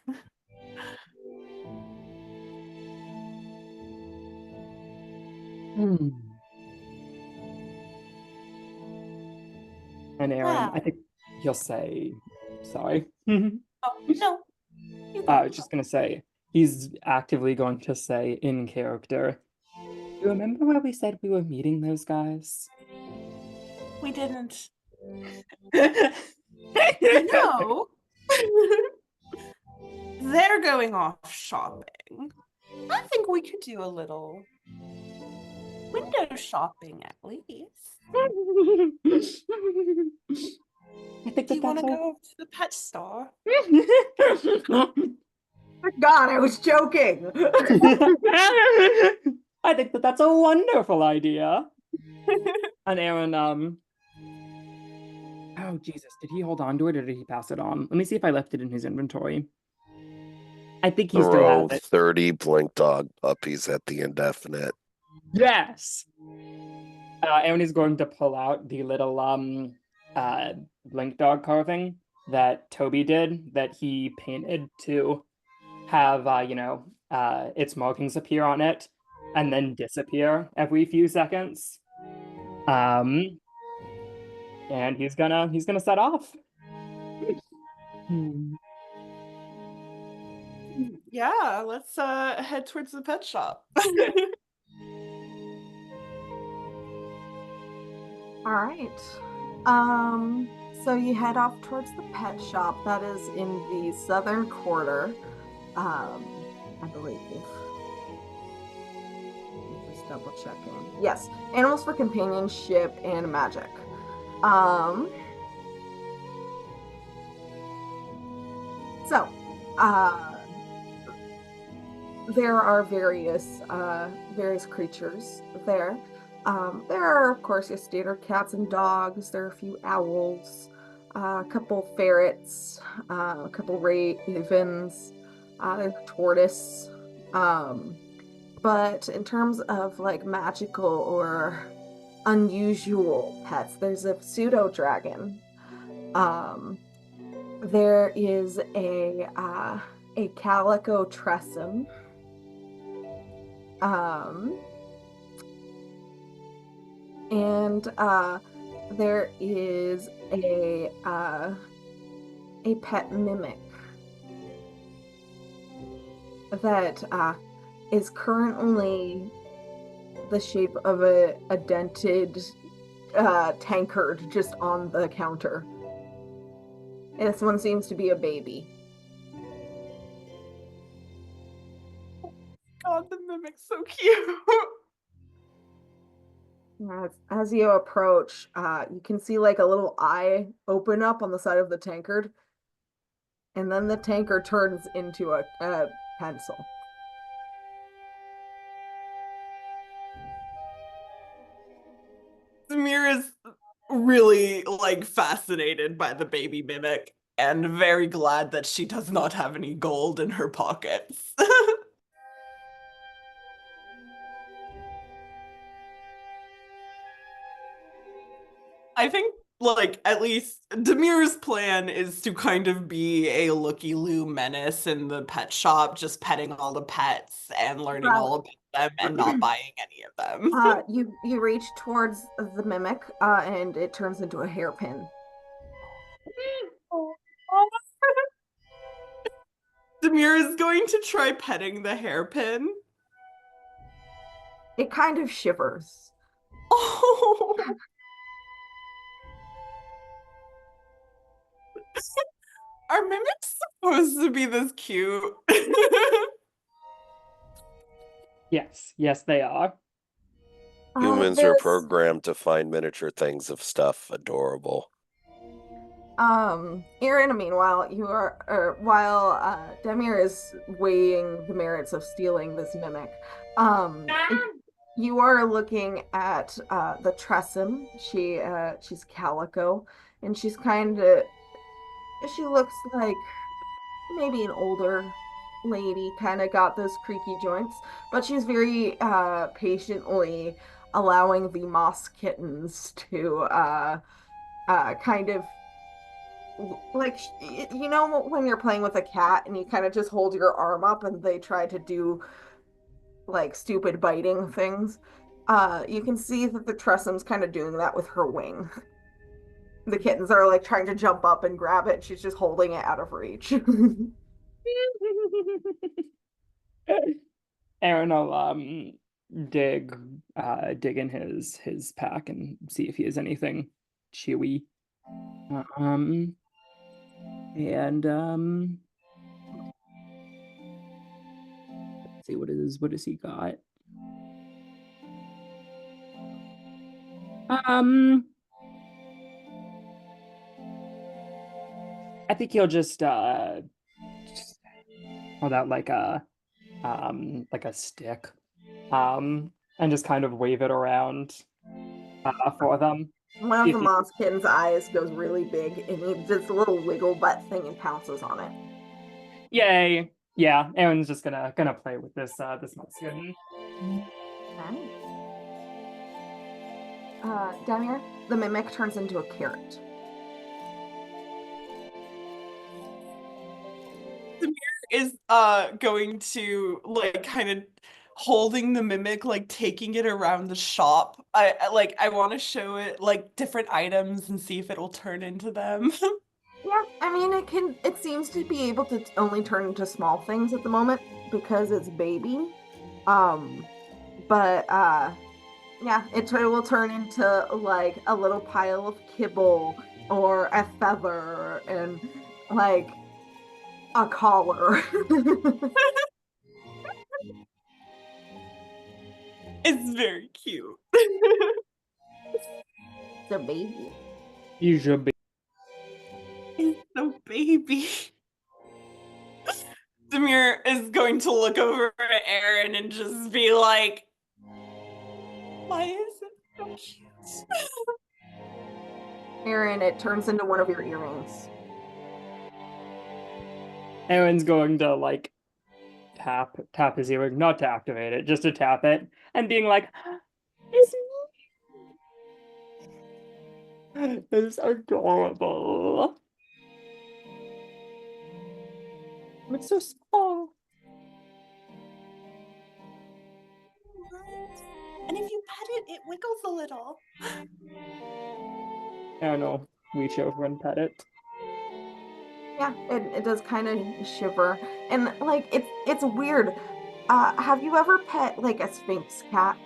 And Aaron, Wow. I think he'll say, sorry. Oh, no. I was just gonna say, he's actively going to say in character, you remember where we said we were meeting those guys? We didn't. No. They're going off shopping. I think we could do a little window shopping at least. I think Do you want that's to all. go to the pet store? God, I was joking. I think that's a wonderful idea. And Aaron, oh Jesus, did he hold on to it or did he pass it on? Let me see if I left it in his inventory. I think he still Throw has it. 30 blink dog puppies at the indefinite. Yes. Aaron is going to pull out the little blink dog carving that Toby did, that he painted to have its markings appear on it and then disappear every few seconds. And he's gonna set off. Yeah, let's head towards the pet shop. All right. So you head off towards the pet shop that is in the southern quarter, I believe. Just double checking. Yes, animals for companionship and magic. There are various creatures there. There are, of course, your standard cats and dogs. There are a few owls, a couple ferrets, a couple ravens, there's a tortoise. But in terms of like magical or unusual pets, there's a pseudo dragon. There is a calico tressum. And there is a pet mimic that is currently the shape of a dented tankard just on the counter. This one seems to be a baby. God, the mimic's so cute. As you approach, you can see like a little eye open up on the side of the tankard, and then the tankard turns into a pencil. Samir is really like fascinated by the baby mimic and very glad that she does not have any gold in her pockets. I think like at least Demir's plan is to kind of be a looky-loo menace in the pet shop, just petting all the pets and learning all about them and not buying any of them. You reach towards the mimic, and it turns into a hairpin. Demir is going to try petting the hairpin. It kind of shivers. Oh. Are mimics supposed to be this cute? Yes, they are. Humans are There's programmed to find miniature things of stuff adorable. Aaron, meanwhile, while Demir is weighing the merits of stealing this mimic, you are looking at the Tressum. She's calico, and she looks like maybe an older lady, kind of got those creaky joints, but she's very patiently allowing the moss kittens to kind of like you know when you're playing with a cat and you kind of just hold your arm up and they try to do like stupid biting things. You can see that the Tressum's kind of doing that with her wing. The kittens are like trying to jump up and grab it. She's just holding it out of reach. Aaron will dig in his pack and see if he has anything chewy. And let's see what has he got? I think he'll just hold out like a stick, and just kind of wave it around for them. One of If the he- moss kitten's eyes goes really big and he does a little wiggle butt thing and pounces on it. Yay! Yeah, Aaron's just gonna play with this mouse kitten. Okay. Demir, the mimic turns into a carrot. Is going to like kind of holding the mimic, like taking it around the shop. I want to show it like different items and see if it'll turn into them. Yeah, I mean it seems to be able to only turn into small things at the moment because it's baby. But yeah, it will turn into like a little pile of kibble or a feather and like a collar. It's very cute. The baby. You should be. It's so baby. Demir is going to look over at Aaron and just be like, why is it so cute? Aaron, it turns into one of your earrings. Aaron's going to like tap his earring, not to activate it, just to tap it, and being like, "It's me." It's adorable. It's so small. And if you pet it, it wiggles a little. I don't know. Reach over and pet it. Yeah, it does kind of shiver. And like it's weird. Have you ever pet like a Sphinx cat?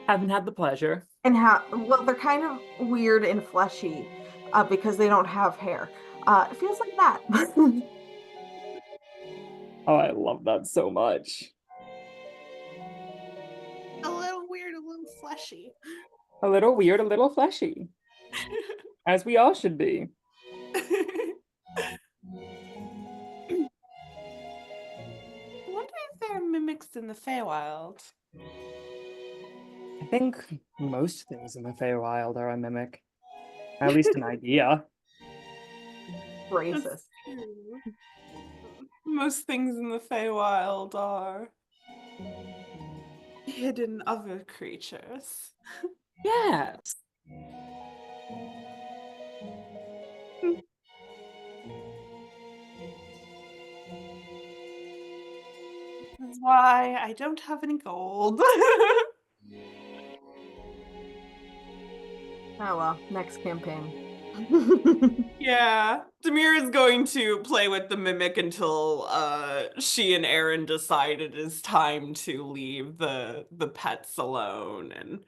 Haven't had the pleasure. And well, they're kind of weird and fleshy because they don't have hair. It feels like that. Oh, I love that so much. A little weird, a little fleshy. A little weird, a little fleshy. As we all should be. I wonder if there are mimics in the Feywild. I think most things in the Feywild are a mimic. At least an idea. Racist. Most things in the Feywild are hidden other creatures. Yes. That's why I don't have any gold. Oh well, next campaign. Yeah, Demir is going to play with the mimic until she and Aaron decide it is time to leave the pets alone, and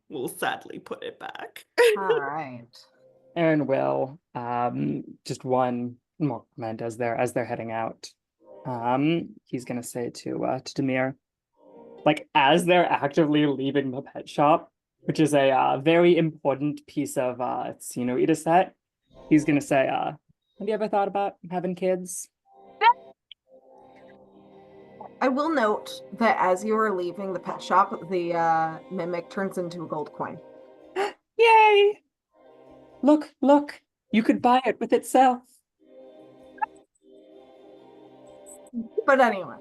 we'll sadly put it back. All right. Aaron will just one more comment as they're heading out. He's gonna say to Demir, like as they're actively leaving the pet shop, which is a very important piece of scenery to set. He's gonna say, "Have you ever thought about having kids?" I will note that as you are leaving the pet shop, the mimic turns into a gold coin. Yay! Look, you could buy it with itself. But anyway,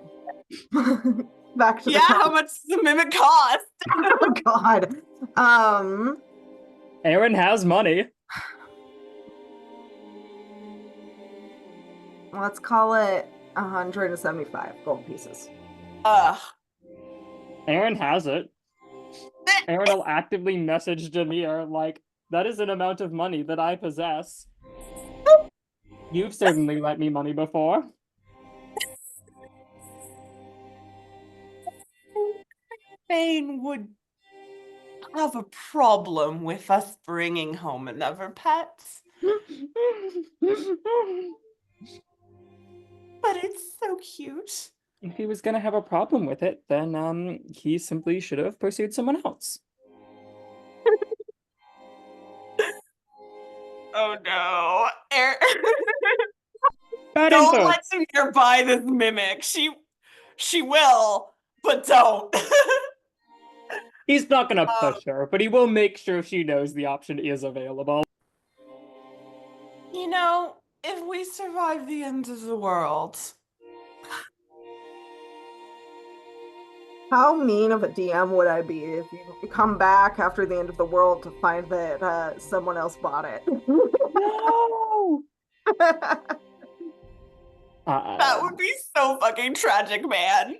back to the how much does the mimic cost? Oh God. Aaron has money. Let's call it 175 gold pieces. Aaron has it. Aaron will actively message Demir like, that is an amount of money that I possess. You've certainly lent me money before. Bane would have a problem with us bringing home another pet. But it's so cute. If he was gonna have a problem with it, then he simply should have pursued someone else. Oh no. Bad Don't info. let Samir buy this mimic. She will, but don't. He's not gonna push her, but he will make sure she knows the option is available. You know, if we survive the end of the world. How mean of a DM would I be if you come back after the end of the world to find that someone else bought it? No! That would be so fucking tragic, man.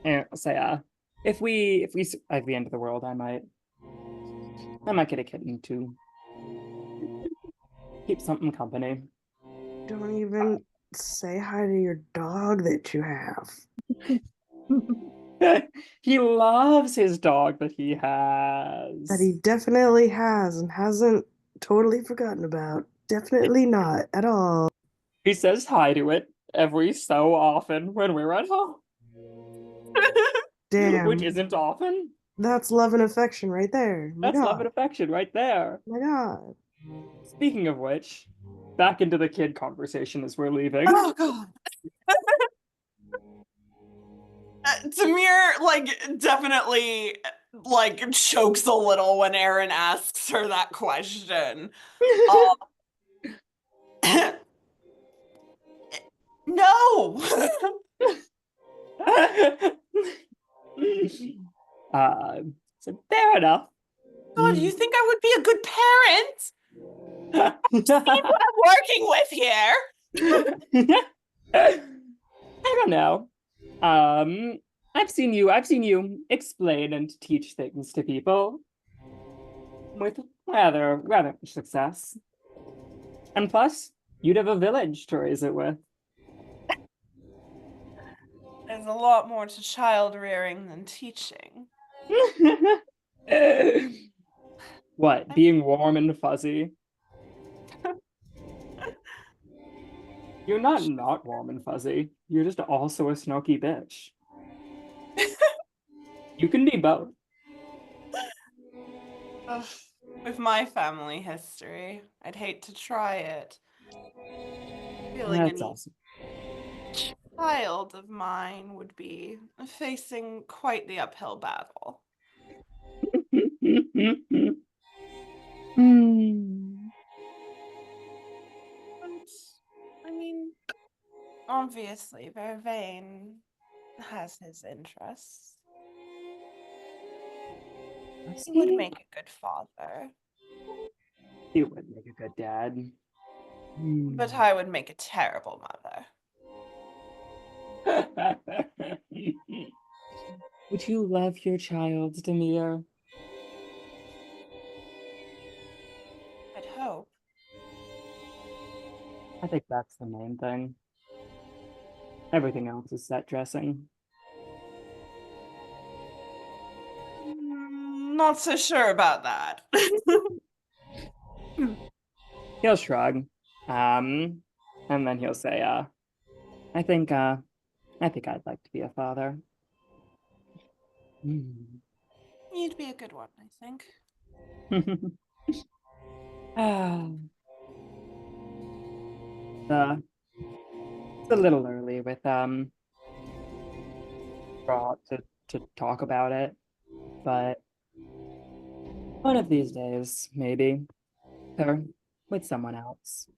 And I'll say, if we survive the end of the world, I might get a kitten to keep something company. Don't even say hi to your dog that you have. He loves his dog that he has. That he definitely has and hasn't totally forgotten about. Definitely not at all. He says hi to it every so often when we're at home. Damn. Which isn't often. That's love and affection right there. That's love and affection right there. My God. Speaking of which, back into the kid conversation as we're leaving. Oh God. Tamir, definitely, chokes a little when Aaron asks her that question. No! So fair enough. God, you think I would be a good parent? See what I'm working with here? I don't know. I've seen you explain and teach things to people with rather much success. And plus, you'd have a village to raise it with. There's a lot more to child rearing than teaching. What, being warm and fuzzy? You're not warm and fuzzy. You're just also a snarky bitch. You can be both. Ugh, with my family history, I'd hate to try it. Feeling That's awesome. Child of mine would be facing quite the uphill battle. I mean, obviously, Vervain has his interests. He would make a good father. He would make a good dad. But I would make a terrible mother. Would you love your child, Demir? I'd hope. I think that's the main thing. Everything else is set dressing. Not so sure about that. he'll shrug. And then he'll say, I think I'd like to be a father. Hmm. You'd be a good one, I think. It's a little early with to talk about it, but one of these days, maybe, or with someone else.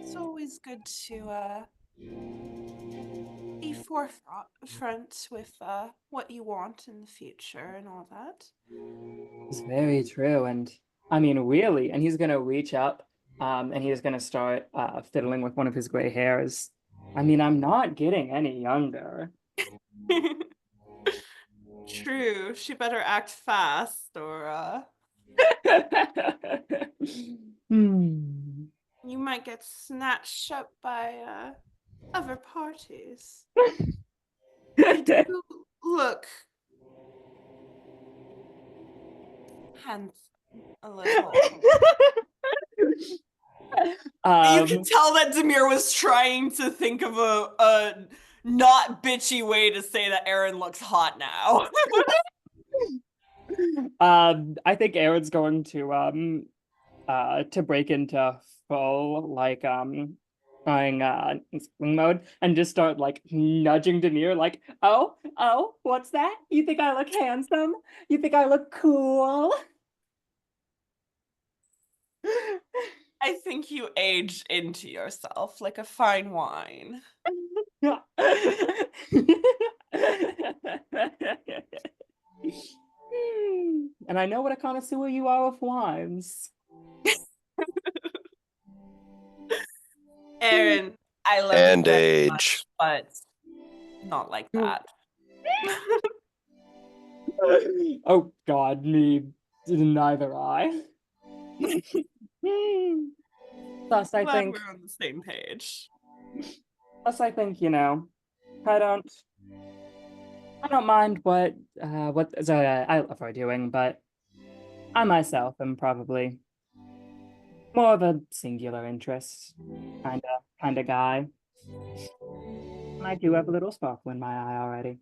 It's always good to be forefront with what you want in the future and all that. It's very true, and I mean, really. And he's gonna reach up, and he's gonna start fiddling with one of his gray hairs. I mean, I'm not getting any younger. True. She better act fast or Hmm. you might get snatched up by other parties. You look handsome a little. You can tell that Demir was trying to think of a not bitchy way to say that Aaron looks hot now. I think Aaron's going to break into full going in swing mode and just start like nudging Demir like, oh, what's that? You think I look handsome? You think I look cool? I think you aged into yourself like a fine wine. And I know what a connoisseur you are of wines. Aaron, I love And you very age. much, but not like that. Oh God, me neither I. Thus, I Glad think. we're on the same page. Thus, I think I don't mind what Isles are doing, but I myself am probably more of a singular interest kind of guy. And I do have a little sparkle in my eye already.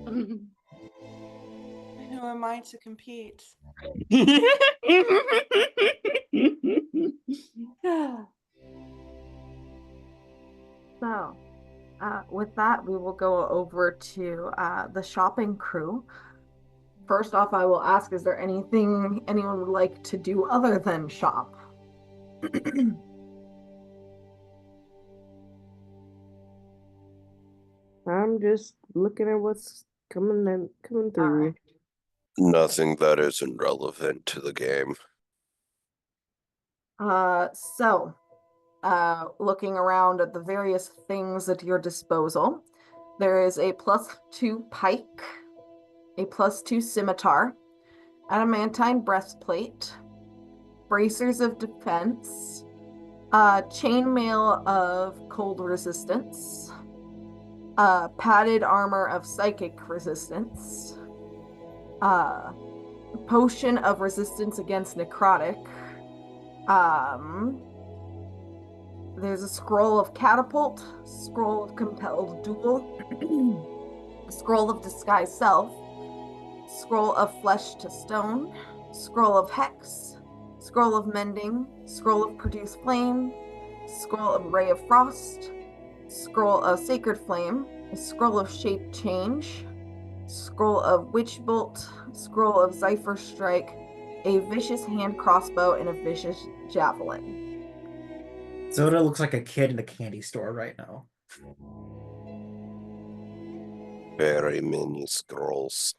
Who am I to compete? So, with that, we will go over to the shopping crew. First off, I will ask, is there anything anyone would like to do other than shop? I'm just looking at what's coming through. right. Nothing that isn't relevant to the game. Looking around at the various things at your disposal, there is a +2 pike, a +2 scimitar, adamantine breastplate, bracers of defense, chainmail of cold resistance, padded armor of psychic resistance, potion of resistance against necrotic. There's a scroll of catapult, scroll of compelled duel, scroll of disguise self, scroll of flesh to stone, scroll of hex, scroll of mending, scroll of produce flame, scroll of ray of frost, scroll of sacred flame, a scroll of shape change, scroll of witch bolt, scroll of zephyr strike, a vicious hand crossbow, and a vicious javelin. Zoda looks like a kid in a candy store right now. Very many scrolls.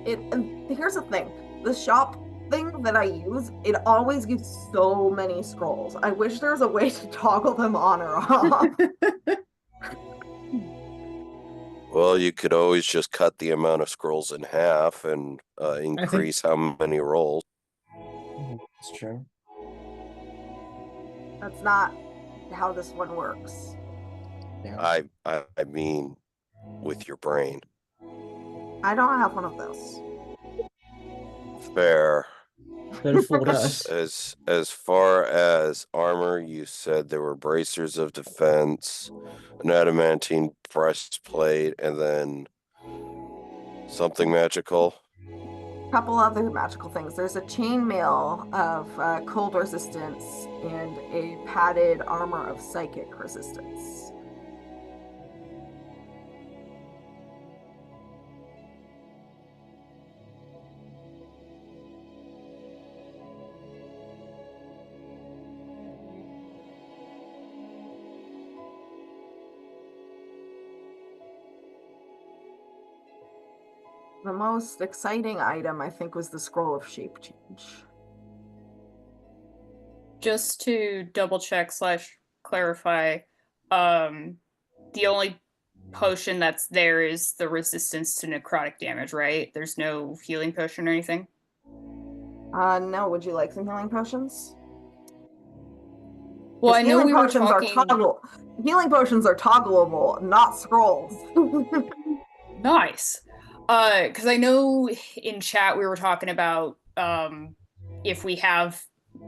Here's the thing, the shop thing that I use, it always gives so many scrolls. I wish there was a way to toggle them on or off. Well, you could always just cut the amount of scrolls in half and increase how many rolls. That's true. That's not how this one works. Yeah. I mean, with your brain. I don't have one of those. Fair. Then fooled us. As far as armor, you said there were bracers of defense, an adamantine breastplate, and then something magical. Couple other magical things. There's a chainmail of cold resistance and a padded armor of psychic resistance. The most exciting item, I think, was the scroll of shape change. Just to double check / clarify, the only potion that's there is the resistance to necrotic damage, right? There's no healing potion or anything? No, would you like some healing potions? Well, I know Healing we were potions talking. Healing potions are toggleable, not scrolls. Nice. Because I know in chat we were talking about if we have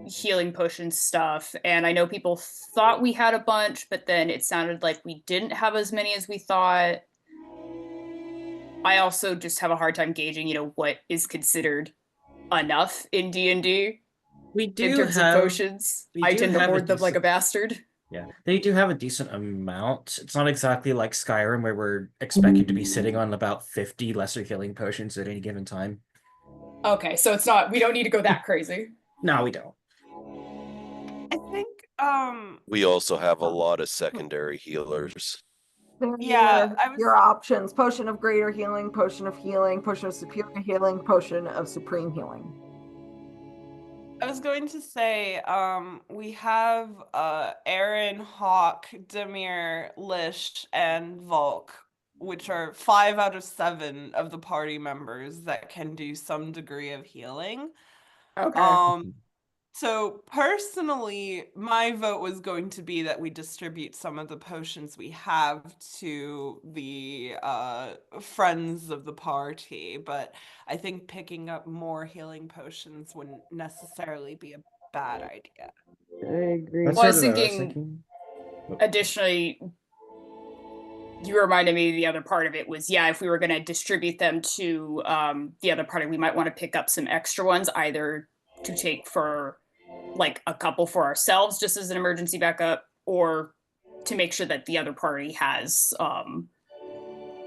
healing potion stuff, and I know people thought we had a bunch, but then it sounded like we didn't have as many as we thought. I also just have a hard time gauging, what is considered enough in D&D We do in terms have of potions. we I do tend to have a hoard them like a decent- bastard. Yeah, they do have a decent amount. It's not exactly like Skyrim where we're expected to be sitting on about 50 lesser healing potions at any given time. Okay, so we don't need to go that crazy. No, we don't. I think We also have a lot of secondary healers. Yeah, your options: potion of greater healing, potion of superior healing, potion of supreme healing. I was going to say, we have Aaron, Hawk, Demir, Lish, and Volk, which are 5 out of 7 of the party members that can do some degree of healing. Okay. So personally, my vote was going to be that we distribute some of the potions we have to the friends of the party, but I think picking up more healing potions wouldn't necessarily be a bad idea. I agree. That's Well, I sort was of what I was thinking- thinking. Additionally, you reminded me the other part of it was, if we were going to distribute them to the other party, we might want to pick up some extra ones, either to take for like a couple for ourselves just as an emergency backup, or to make sure that the other party has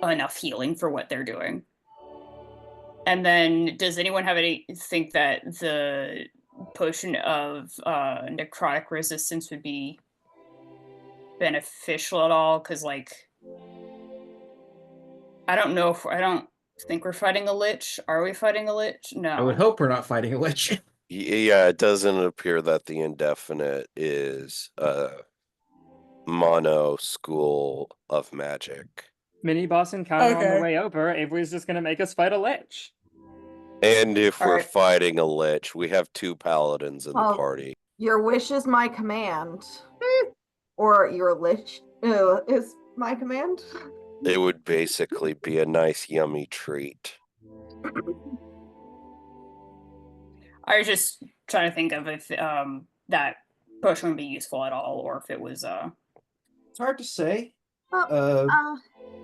enough healing for what they're doing. And then does anyone have think that the potion of necrotic resistance would be beneficial at all? Because I don't think we're fighting a lich. Are we fighting a lich? No. I would hope we're not fighting a witch. Yeah, it doesn't appear that the indefinite is mono school of magic. Mini boss encounter on the Okay. way over. Avery's just gonna make us fight a lich. And if All we're right. fighting a lich, we have 2 paladins in the Oh. party. Your wish is my command. Or your lich is my command. It would basically be a nice, yummy treat. I was just trying to think of if that potion would be useful at all, or if it was It's hard to say.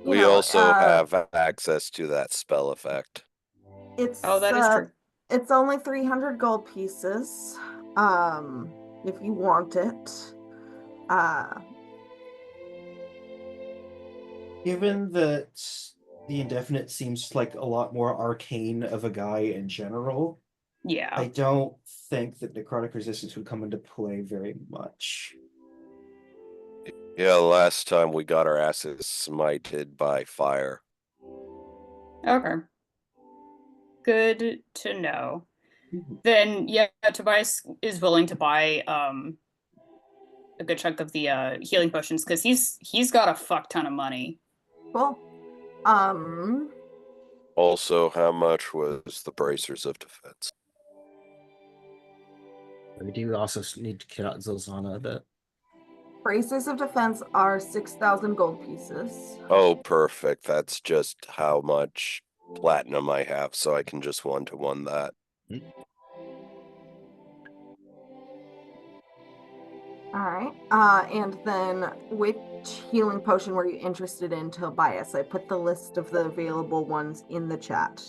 We also have access to that spell effect. It's that is true. It's only 300 gold pieces. If you want it. Given that the indefinite seems like a lot more arcane of a guy in general, Yeah. I don't think that necrotic resistance would come into play very much. Yeah, last time we got our asses smited by fire. Okay. Good to know. Mhm. Then Tobias is willing to buy a good chunk of the healing potions because he's got a fuck ton of money. Cool. Also, how much was the bracers of defense? We do also need to get out Zilzana a bit. Braces of defense are 6,000 gold pieces. Oh, perfect. That's just how much platinum I have, so I can just 1-to-1 that. All right. And then which healing potion were you interested in, Tobias? I put the list of the available ones in the chat.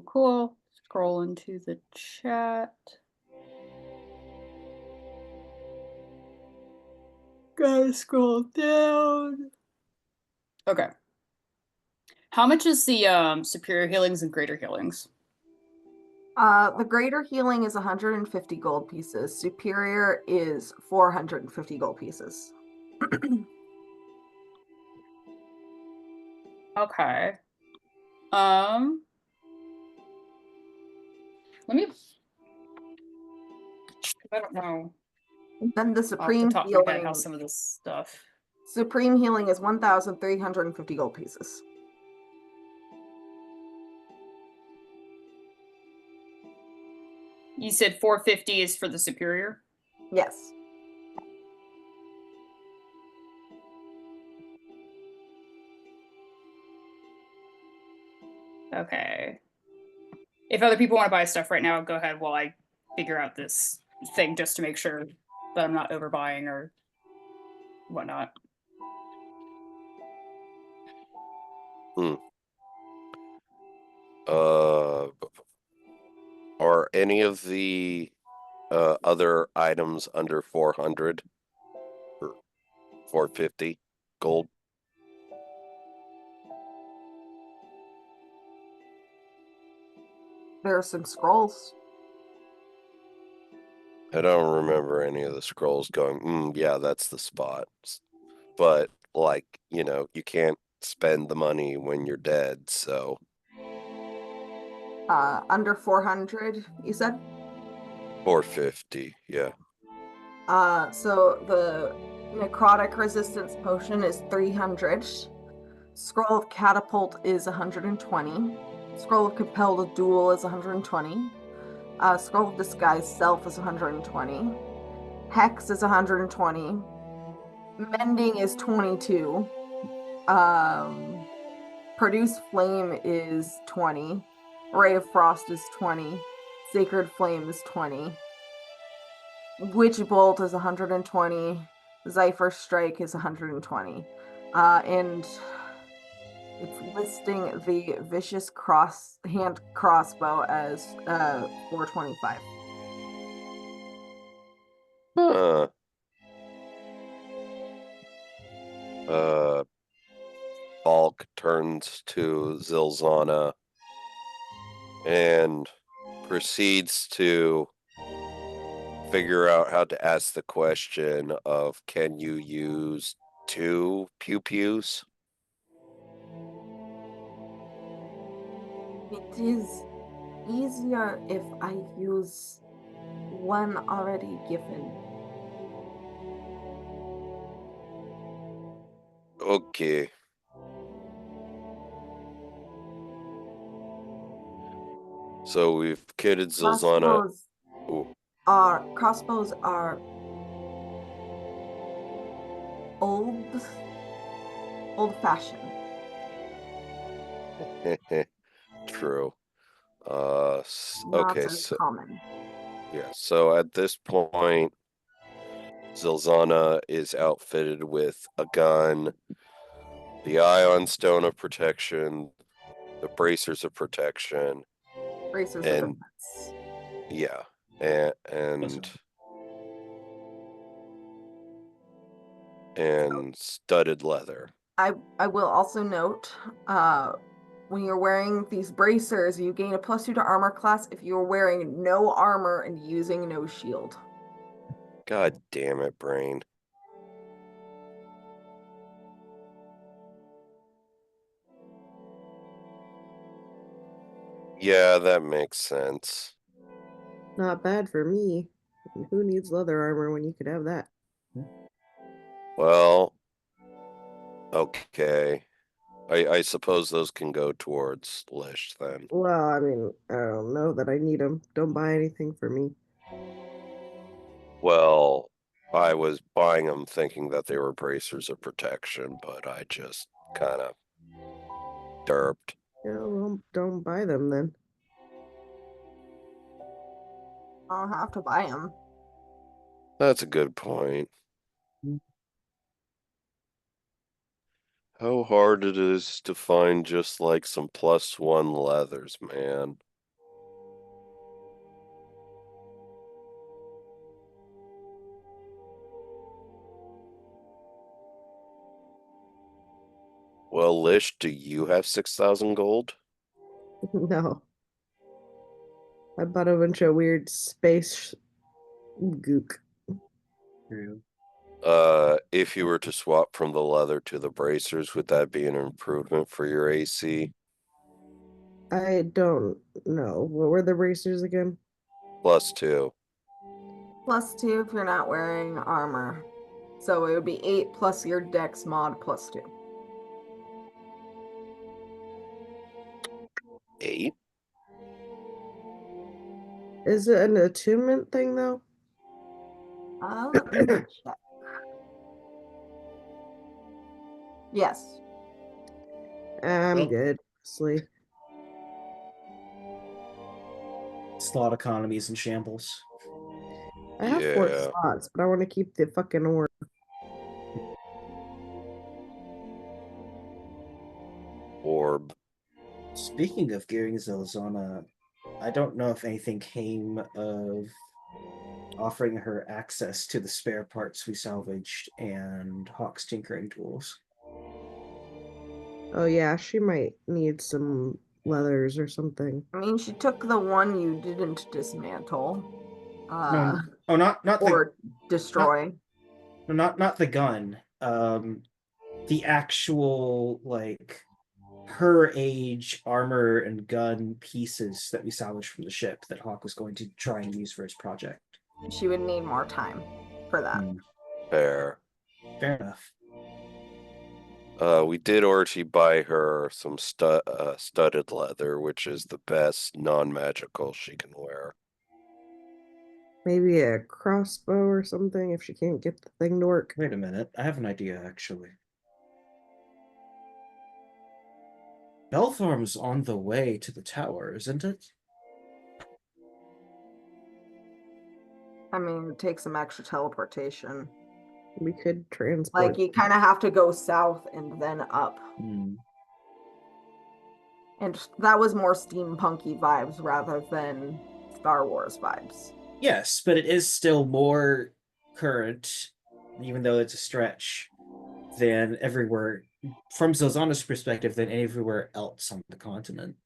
Cool. Scroll into the chat. Gotta scroll down. Okay. How much is the superior healings and greater healings? The greater healing is 150 gold pieces. Superior is 450 gold pieces. Okay. Let me. I don't know Then the off the supreme top of my head how healing. some of this stuff. Supreme healing is 1,350 gold pieces. You said 450 is for the superior? Yes. Okay. If other people want to buy stuff right now, go ahead while I figure out this thing just to make sure that I'm not overbuying or whatnot. Are any of the other items under 400 or 450 gold? There are some scrolls. I don't remember any of the scrolls going, yeah, that's the spot. But, like, you know, you can't spend the money when you're dead, so. Under 400, you said? 450, yeah. So the necrotic resistance potion is 300. Scroll of catapult is 120. Scroll of compelled duel is 120. Scroll of disguise self is 120. Hex is 120. Mending is 22. Produce flame is 20. Ray of frost is 20. Sacred flame is 20. Witch bolt is 120. Zephyr strike is 120. And it's listing the vicious hand crossbow as 425. Huh. Balk turns to Zilzana and proceeds to figure out how to ask the question of, can you use 2 pew-pews? It is easier if I use one already given. Okay. So we've kitted Zilzana. Crossbows are old-fashioned. True. Not Okay, as so common. yeah, so at this point, Zilzana is outfitted with a gun, the Ion Stone of Protection, the Bracers of Protection, Bracers of and defense. yeah, and studded leather. I will also note, when you're wearing these bracers, you gain a +2 to armor class if you're wearing no armor and using no shield. God damn it, brain. Yeah, that makes sense. Not bad for me. Who needs leather armor when you could have that? Well, okay. I suppose those can go towards Lish then. Well, I mean, I don't know that I need them. Don't buy anything for me. Well, I was buying them thinking that they were bracers of protection, but I just kind of derped. Yeah, well, don't buy them then. I'll have to buy them. That's a good point. How hard it is to find just like some +1 leathers, man. Well, Lish, do you have 6,000 gold? No. I bought a bunch of weird space gook. True. If you were to swap from the leather to the bracers, would that be an improvement for your AC? I don't know. What were the bracers again? +2. +2 if you're not wearing armor. So it would be 8 plus your dex mod +2. 8? Is it an attunement thing though? Let me check. Yes. I'm Well- good, honestly. Slot economies in shambles. I have 4 Yeah. slots, but I want to keep the fucking orb. Orb. Speaking of gearing Zelzana, I don't know if anything came of offering her access to the spare parts we salvaged and Hawk's tinkering tools. Oh yeah, she might need some leathers or something. I mean, she took the one you didn't dismantle. No, oh, not the Or destroy. not the gun. The actual like her age armor and gun pieces that we salvaged from the ship that Hawk was going to try and use for his project. She would need more time for that. Fair. Fair enough. We did already buy her some studded leather, which is the best non-magical she can wear. Maybe a crossbow or something if she can't get the thing to work. Wait a minute, I have an idea actually. Belthorm's on the way to the tower, isn't it? I mean, it takes some extra teleportation. We could transport. Like, you kind of have to go south and then up. And that was more steampunky vibes rather than Star Wars vibes. Yes, but it is still more current, even though it's a stretch, than everywhere, from Zelzana's perspective, than everywhere else on the continent.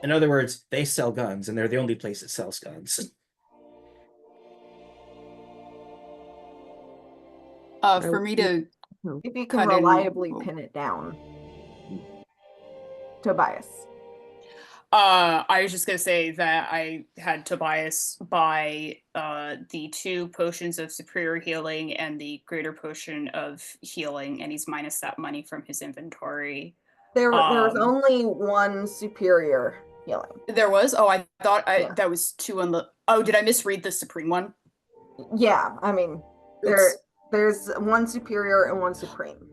In other words, they sell guns, and they're the only place that sells guns. For me to If you can cut in- reliably pin it down. Tobias. I was just gonna say that I had Tobias buy the 2 potions of superior healing and the greater potion of healing, and he's minus that money from his inventory. There's only 1 superior healing. There was? Oh, I thought Yeah. that was 2 on the. Oh, did I misread the supreme one? Yeah, I mean, there's 1 superior and 1 supreme.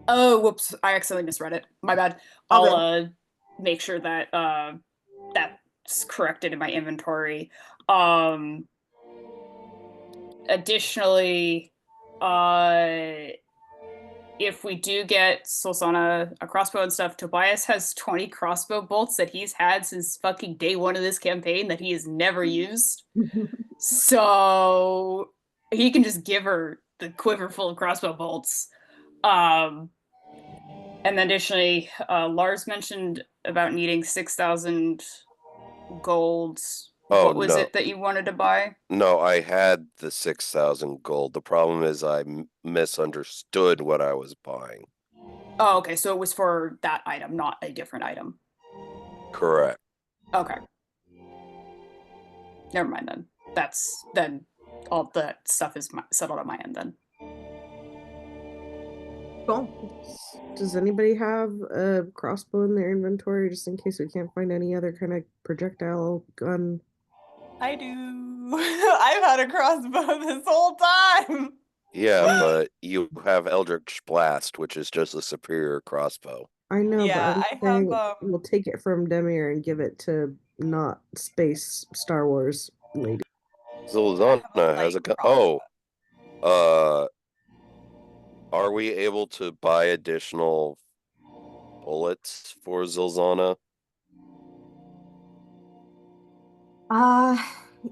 Oh, whoops! I accidentally misread it. My bad. I'll make sure that that's corrected in my inventory. Additionally, if we do get Solsana a crossbow and stuff, Tobias has 20 crossbow bolts that he's had since fucking day 1 of this campaign that he has never used. So he can just give her the quiver full of crossbow bolts. And then additionally, Lars mentioned about needing 6,000 gold. Oh, what was no. it that you wanted to buy? No, I had the 6,000 gold. The problem is I misunderstood what I was buying. Oh, okay. So it was for that item, not a different item. Correct. Okay. Never mind then. Then all that stuff is settled on my end then. Cool. Does anybody have a crossbow in their inventory just in case we can't find any other kind of projectile gun? I do. I've had a crossbow this whole time. Yeah, but you have Eldritch Blast, which is just a superior crossbow. I know, Yeah, but I I'm saying have, we'll take it from Demir and give it to not space Star Wars lady. Zolzana light has a gun. crossbow. Oh, are we able to buy additional bullets for Zolzana?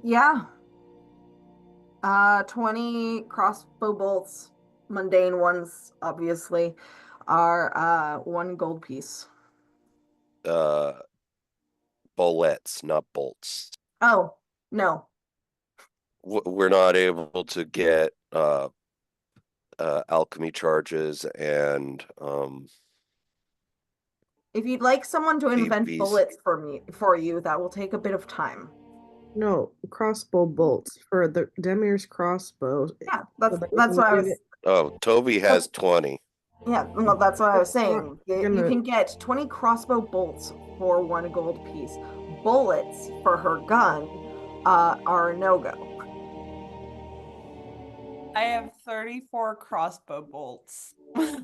Yeah. 20 crossbow bolts, mundane ones, obviously, are 1 gold piece. Bullets, not bolts. Oh, no. We're not able to get alchemy charges and If you'd like someone to invent BBs. bullets for you, that will take a bit of time. No, crossbow bolts for the Demir's crossbow. Yeah, So that we that's can what I give was. it- Oh, Toby has 20. Yeah, well, that's what I was That's not saying. You gonna- can get 20 crossbow bolts for 1 gold piece. Bullets for her gun are a no-go. I have 34 crossbow bolts to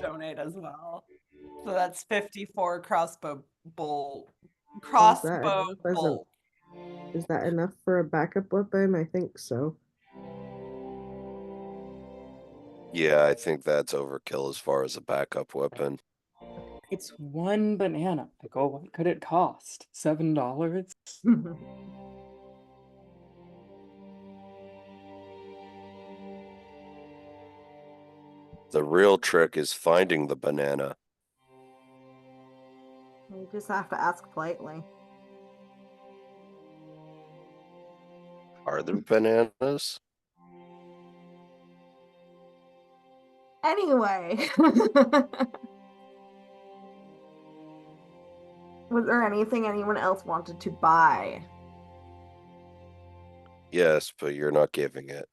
donate as well. So that's 54 crossbow bolt. Crossbow bolt. Is that enough for a backup weapon? I think so. Yeah, I think that's overkill as far as a backup weapon. It's 1 banana. Like, oh, what could it cost? $7? The real trick is finding the banana. You just have to ask politely. Are there bananas? Anyway. Was there anything anyone else wanted to buy? Yes, but you're not giving it.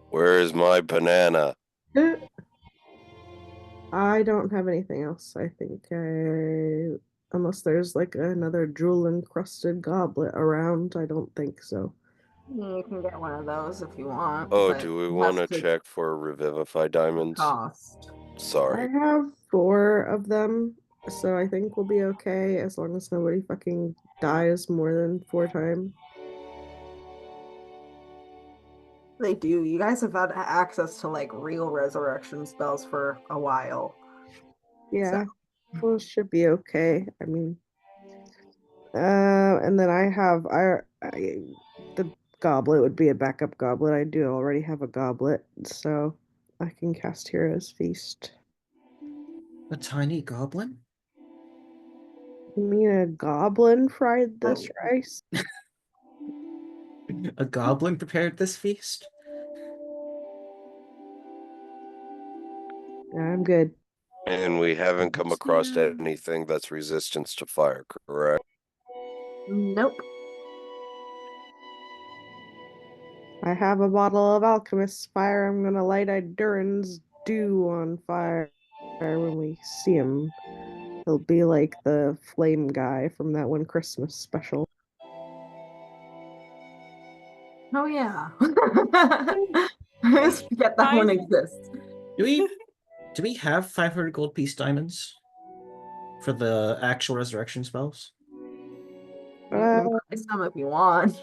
Where is my banana? I don't have anything else. I think unless there's like another jewel encrusted goblet around, I don't think so. You can get one of those if you want. Oh, but do we it want has to check for Revivify diamonds? cost. I Sorry. have 4 of them, so I think we'll be okay as long as nobody fucking dies more than 4 times. They do. You guys have had access to like real resurrection spells for a while. Yeah, well, should be okay. I mean, and then the goblet would be a backup goblet. I do already have a goblet, so I can cast Hero's Feast. A tiny goblin? You mean a goblin fried this rice? A goblin prepared this feast? I'm good. And we haven't come across anything that's resistance to fire, correct? Nope. I have a bottle of Alchemist's fire. I'm gonna light Durin's dew on fire when we see him. He'll be like the flame guy from that one Christmas special. Oh yeah. I always forget that one exists. Do we have 500 gold piece diamonds for the actual resurrection spells? You can buy some if you want.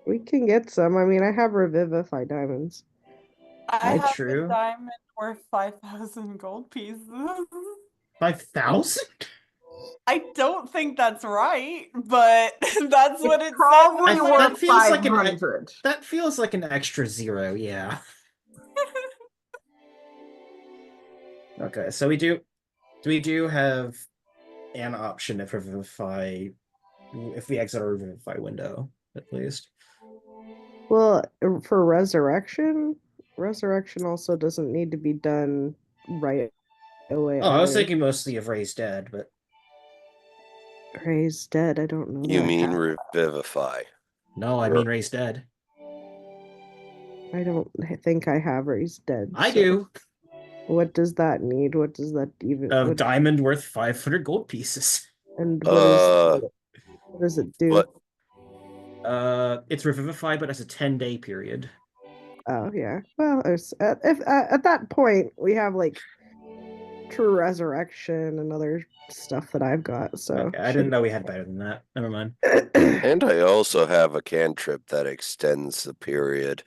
We can get some. I mean, I have Revivify diamonds. I have true. a diamond worth 5,000 gold pieces. 5,000? I don't think that's right, but that's what it Probably says. worth That feels like 500. that feels like an extra 0, yeah. Okay, so we do have an option if we exit our Revivify window, at least. Well, for resurrection also doesn't need to be done right away. Oh, I was either. thinking mostly of Raised Dead, but Raised Dead. I don't know. You that. mean Revivify? no, I mean Raised Dead. I don't think I have Raised Dead. I so do. What does that need? What does that even? A what, diamond worth 500 gold pieces. and Uh, what does it do? What? It's Revivify, but as a 10-day period. Oh yeah. Well, if at that point we have like True Resurrection and other stuff that I've got. So Okay, I didn't know we had better than that. Never mind. And I also have a cantrip that extends the period.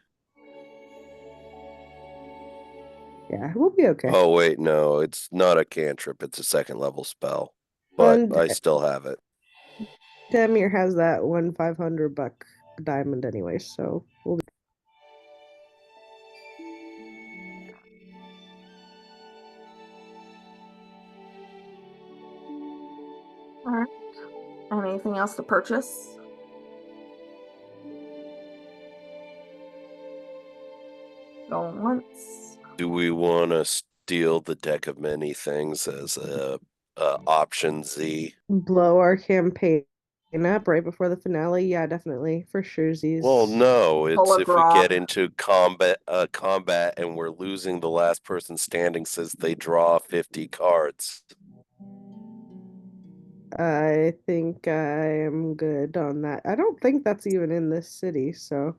Yeah, we'll be okay. Oh, wait, no, it's not a cantrip. It's a second level spell. But And I still have it. Demir has that one $500 diamond anyway, so we'll be All right. Anything else to purchase? Going once. Do we want to steal the deck of many things as a option Z? blow our campaign up right before the finale. Yeah, definitely. For sure, Z's. Well, no, Full it's of if we get grog. into combat and we're losing, the last person standing says they draw 50 cards. I think I am good on that. I don't think that's even in this city, so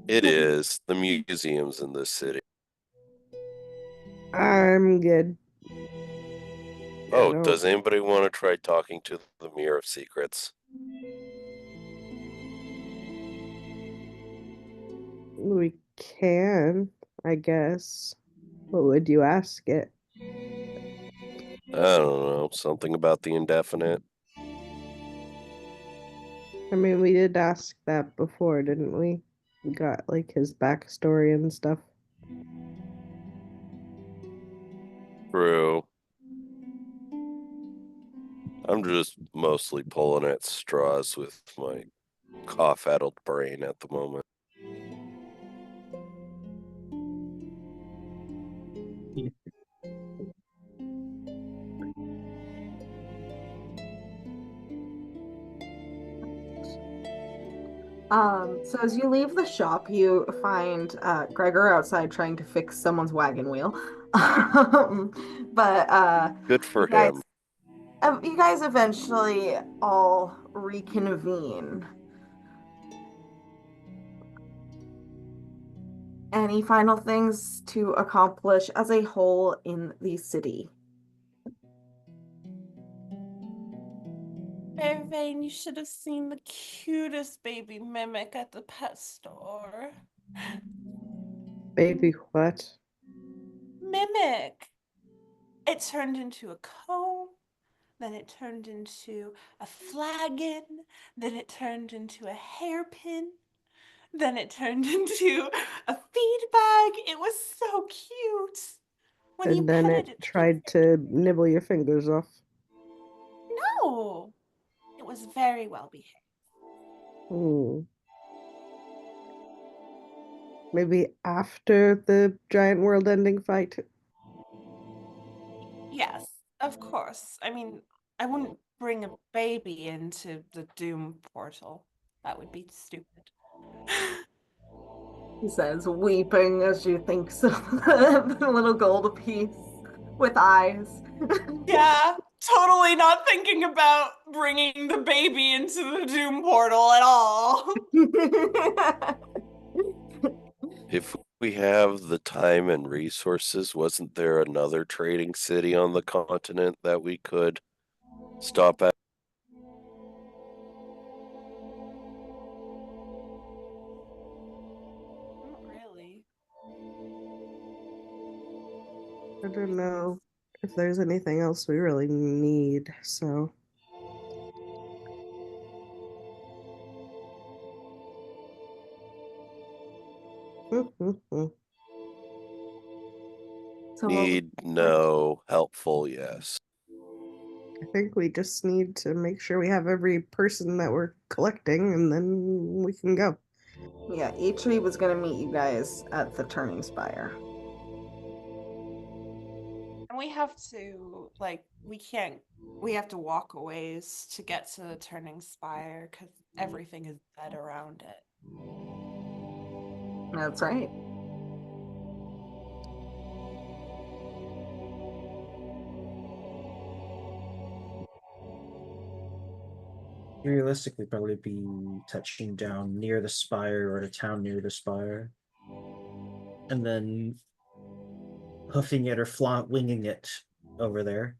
It is. The museum's in this city. I'm good. Oh, No, does anybody want to try talking to the Mirror of Secrets? we can, I guess. What would you ask it? I don't know. Something about the indefinite. I mean, we did ask that before, didn't we? We got like his backstory and stuff. True. I'm just mostly pulling at straws with my cough-addled brain at the moment. So as you leave the shop, you find Gregor outside trying to fix someone's wagon wheel. But Good for you guys, him. you guys eventually all reconvene. Any final things to accomplish as a whole in the city? Fairvane, you should have seen the cutest baby mimic at the pet store. Baby, what? Mimic! It turned into a comb, then it turned into a flagon, then it turned into a hairpin, then it turned into a feed bag. It was so cute. When you And then pet it it, it thinks tried to nibble your fingers off. no. It was very well behaved. Hmm. Maybe after the giant world-ending fight. Yes, of course. I mean, I wouldn't bring a baby into the Doom portal. That would be stupid. He says, weeping as you think of the little gold piece with eyes. Yeah, totally not thinking about bringing the baby into the Doom portal at all. If we have the time and resources, wasn't there another trading city on the continent that we could stop at? Not really. I don't know if there's anything else we really need, so. So Need, no. Helpful, yes. I think we just need to make sure we have every person that we're collecting, and then we can go. yeah, Eitri was gonna meet you guys at the Turning Spire. And we have to, like, we have to walk a ways to get to the Turning Spire because everything is dead around it. That's right. Realistically, probably be touching down near the spire or a town near the spire, and then hoofing it or winging it over there.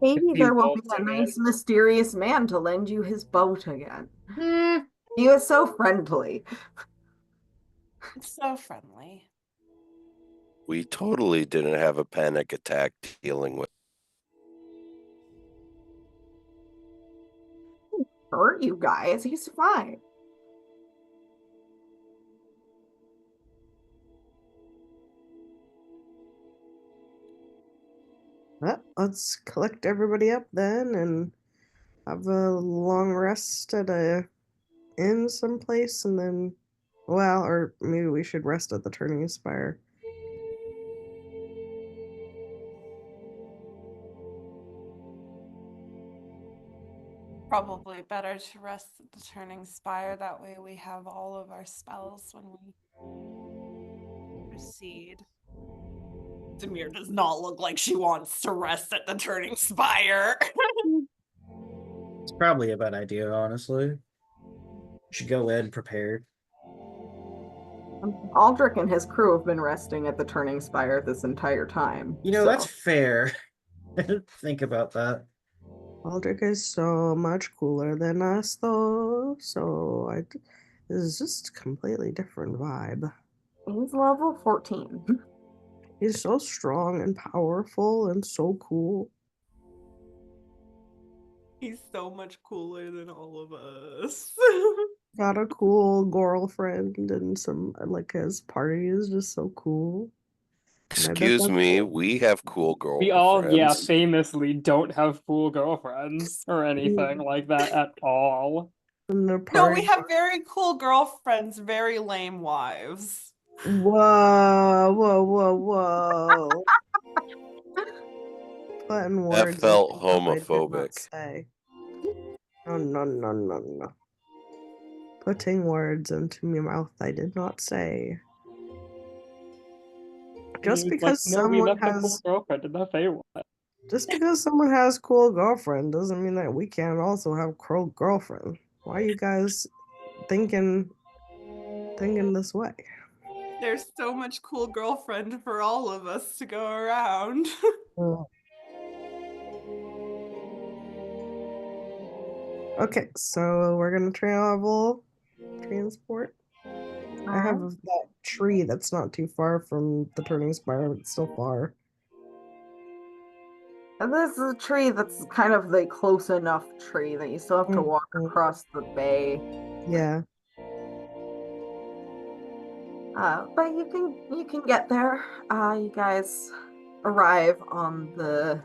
Maybe These there will be boats a again. nice mysterious man to lend you his boat again. Hmm. He was so friendly. It's so friendly. We totally didn't have a panic attack dealing with. Hurt you guys. He's fine. Well, let's collect everybody up then and have a long rest at a inn someplace, and then, well, or maybe we should rest at the Turning Spire. Probably better to rest at the Turning Spire. That way we have all of our spells when we proceed. Demir does not look like she wants to rest at the Turning Spire. It's probably a bad idea, honestly. You should go in prepared. Aldrich and his crew have been resting at the Turning Spire this entire time. You know, so. that's fair. I didn't think about that. Aldrich is so much cooler than us, though, so it's just a completely different vibe. He's level 14. He's so strong and powerful and so cool. He's so much cooler than all of us. Got a cool girlfriend, and some, like, his party is just so cool. And I bet Excuse that's me, we have cool We all, girlfriends. famously don't have cool girlfriends or anything like that at all. in the No, party. we have very cool girlfriends, very lame wives. Whoa, whoa, whoa, whoa. Putting That words felt into mouth I did not homophobic. say. No, no, no, no, no. Putting words into my mouth I did not say. Just He was like, because no, we someone left a cool has girlfriend in the Feywild. just because someone has cool girlfriend doesn't mean that we can't also have cool girlfriend. Why are you guys thinking this way? There's so much cool girlfriend for all of us to go around. Okay, so we're gonna travel transport. I have that tree that's not too far from the Turning Spire, but it's still far. And this is a tree that's kind of the close enough tree that you still have to walk Mhm. across the bay. Yeah. But you can get there. You guys arrive on the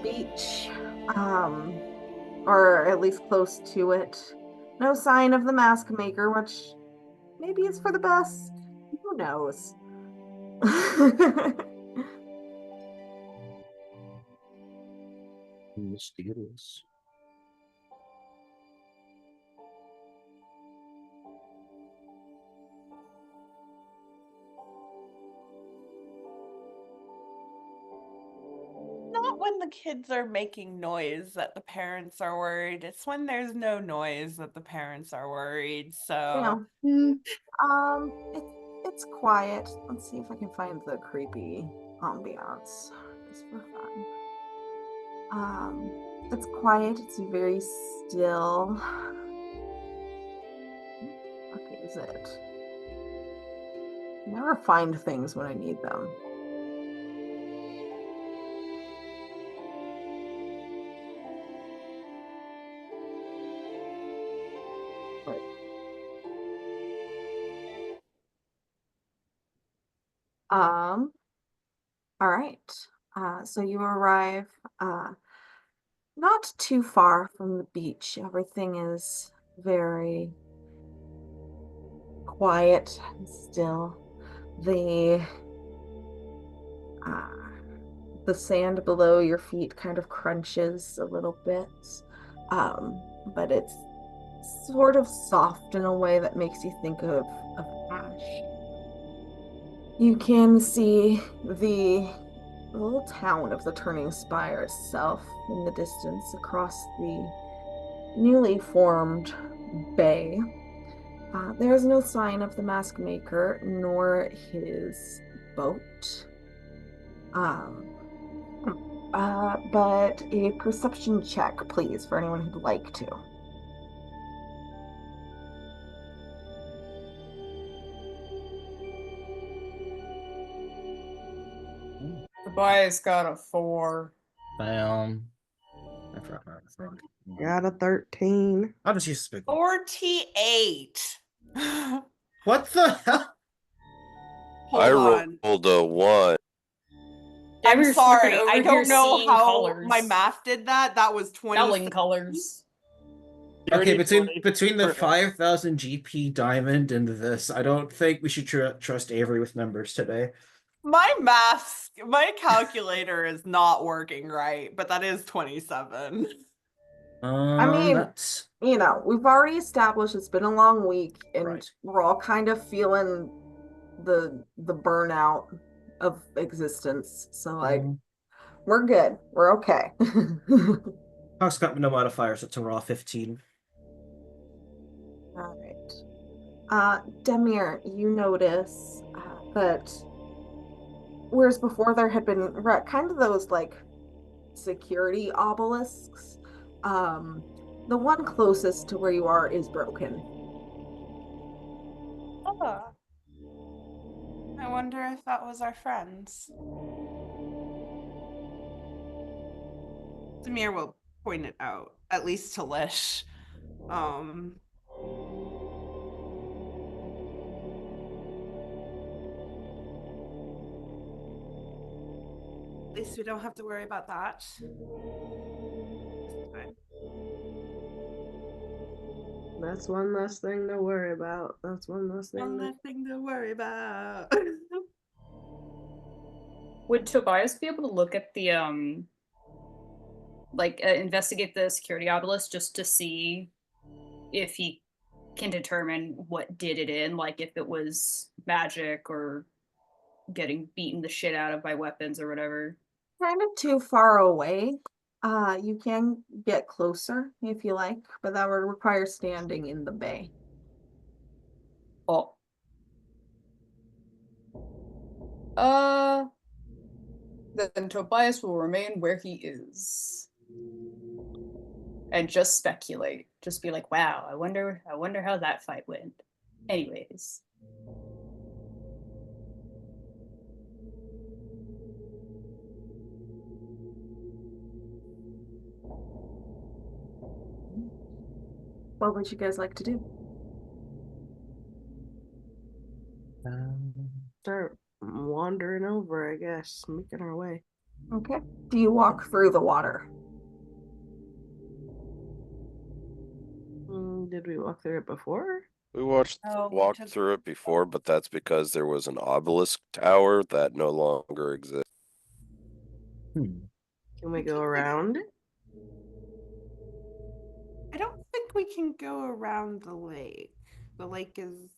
beach, or at least close to it. No sign of the mask maker, which maybe is for the best. Who knows? Mysterious. Not when the kids are making noise that the parents are worried. It's when there's no noise that the parents are worried. So Yeah. It's quiet. Let's see if I can find the creepy ambiance just for fun. It's quiet. It's very still. Okay, is it? Never find things when I need them. All right. So you arrive not too far from the beach. Everything is very quiet and still. Uh, the sand below your feet kind of crunches a little bit, but it's sort of soft in a way that makes you think of ash. You can see the little town of the Turning Spire itself in the distance across the newly formed bay. There's no sign of the mask maker nor his boat. But a perception check, please, for anyone who'd like to. Tobias got a 4. I Got a 13. I'll just use this big one. 48. What the hell? I Hold on. rolled a 1. I'm We're sorry. flipping over I here don't know seeing how colors. my math did that. That was 20. Smelling colors. Okay, Dirty between the for- 5,000 GP diamond and this, I don't think we should trust Avery with numbers today. My calculator is not working right, but that is 27. I mean, That's we've already established it's been a long week, and Right. we're all kind of feeling the burnout of existence. So like, we're good. We're okay. Hawk's got no modifiers. It's a raw 15. All right. Demir, you notice that whereas before there had been kind of those like security obelisks, the one closest to where you are is broken. I wonder if that was our friends. Demir will point it out, at least to Lish. At least we don't have to worry about that. That's one less thing to worry about. That's one less thing. One less thing to worry about. Would Tobias be able to look at the investigate the security obelisk just to see if he can determine what did it in, like if it was magic or getting beaten the shit out of by weapons or whatever? Kind of too far away. You can get closer if you like, but that would require standing in the bay. Oh. Then Tobias will remain where he is. And just speculate. Just be like, wow, I wonder how that fight went. Anyways. What would you guys like to do? Start wandering over, I guess, making our way. Okay. Do you walk through the water? Did we walk through it before? We we walked took- through it before, but that's because there was an obelisk tower that no longer exists. Can we go around it? I don't think we can go around the lake. The lake is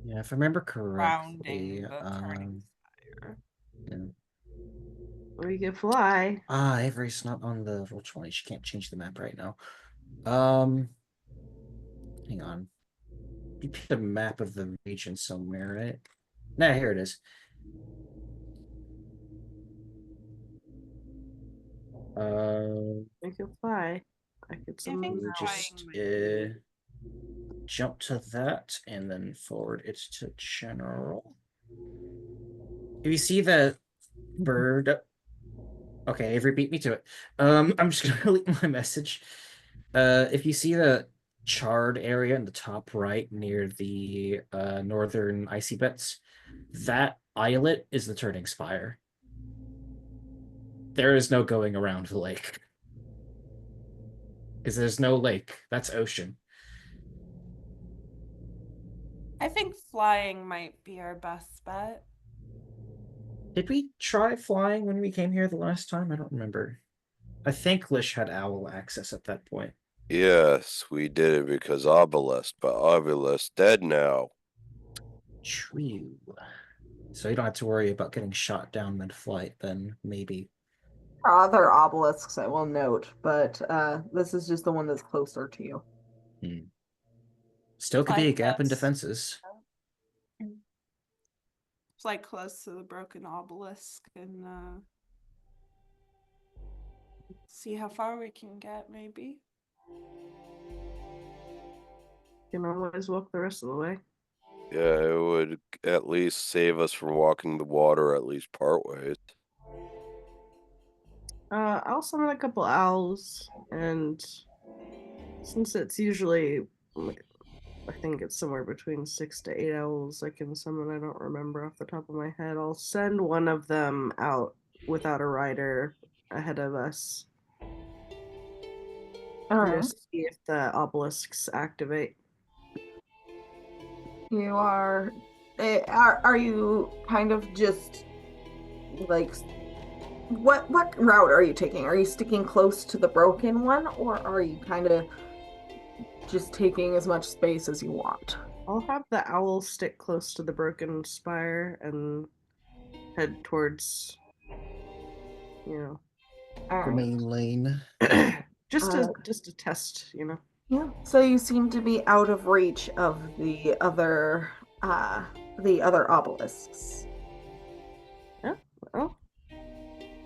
Yeah, if I remember surrounding correctly. the Turning Spire. Yeah. We could fly. Avery's not on the Roll20. She can't change the map right now. Hang on. You picked a map of the region somewhere, right? Nah, here it is. We could fly. I could I think Just flying might jump to that and then forward it to general. If you see the bird, okay, Avery beat me to it. I'm just gonna delete my message. If you see the charred area in the top right near the northern icy bits, that islet is the Turning Spire. There is no going around the lake. Because there's no lake. That's ocean. I think flying might be our best bet. Did we try flying when we came here the last time? I don't remember. I think Lish had owl access at that point. Yes, we did it because obelisk, but obelisk dead now. True. So you don't have to worry about getting shot down mid-flight, then maybe. There are other obelisks, I will note, but this is just the one that's closer to you. Still could be a Like gap in this. defenses. It's like close to the broken obelisk and see how far we can get, maybe. Can always walk the rest of the way. Yeah, it would at least save us from walking the water at least part ways. I'll summon a couple owls, and since it's usually, I think it's somewhere between 6 to 8 owls I can summon. I don't remember off the top of my head. I'll send one of them out without a rider ahead of us. All right. Just see if the obelisks activate. You are you kind of just like what route are you taking? Are you sticking close to the broken one, or are you kind of just taking as much space as you want? I'll have the owl stick close to the broken spire and head towards, you All The right. main lane. know, just a test, you know. Yeah. So you seem to be out of reach of the other obelisks. Yeah, well,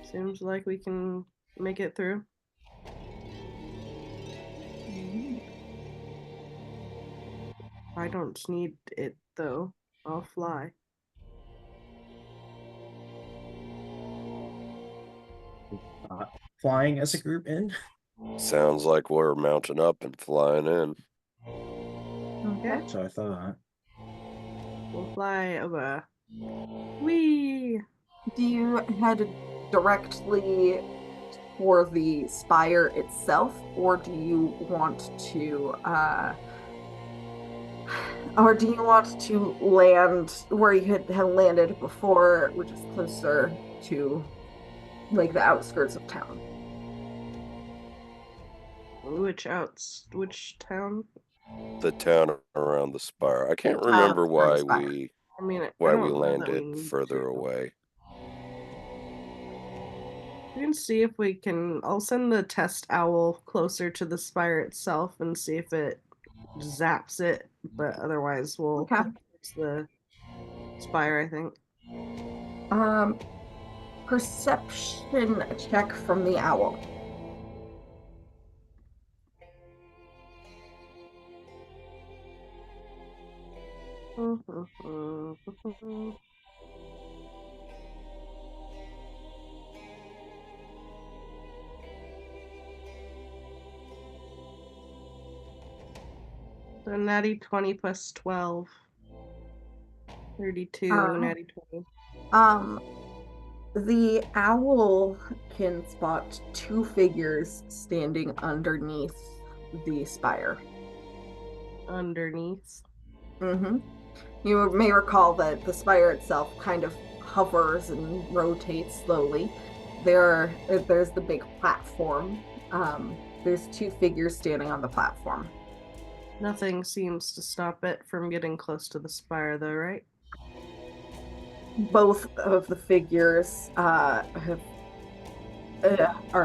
seems like we can make it through. I don't need it though. I'll fly. Flying as a group in. Sounds like we're mounting up and flying in. Okay. So I thought. We'll fly over. Whee! Do you head directly for the spire itself, or do you want to land where you had landed before, which is closer to like the outskirts of town? Which town? The town around the spire. I can't remember why Spire. we I mean, I why don't we know that landed need further to. away. We can see if we can. I'll send the test owl closer to the spire itself and see if it zaps it. But otherwise, we'll Okay. head towards the spire, I think. Perception check from the owl. So natty 20 plus 12. 32, natty 20. The owl can spot two figures standing underneath the spire. Underneath. Mm-hmm. You may recall that the spire itself kind of hovers and rotates slowly. There's the big platform. There's two figures standing on the platform. Nothing seems to stop it from getting close to the spire, though, right? Both of the figures are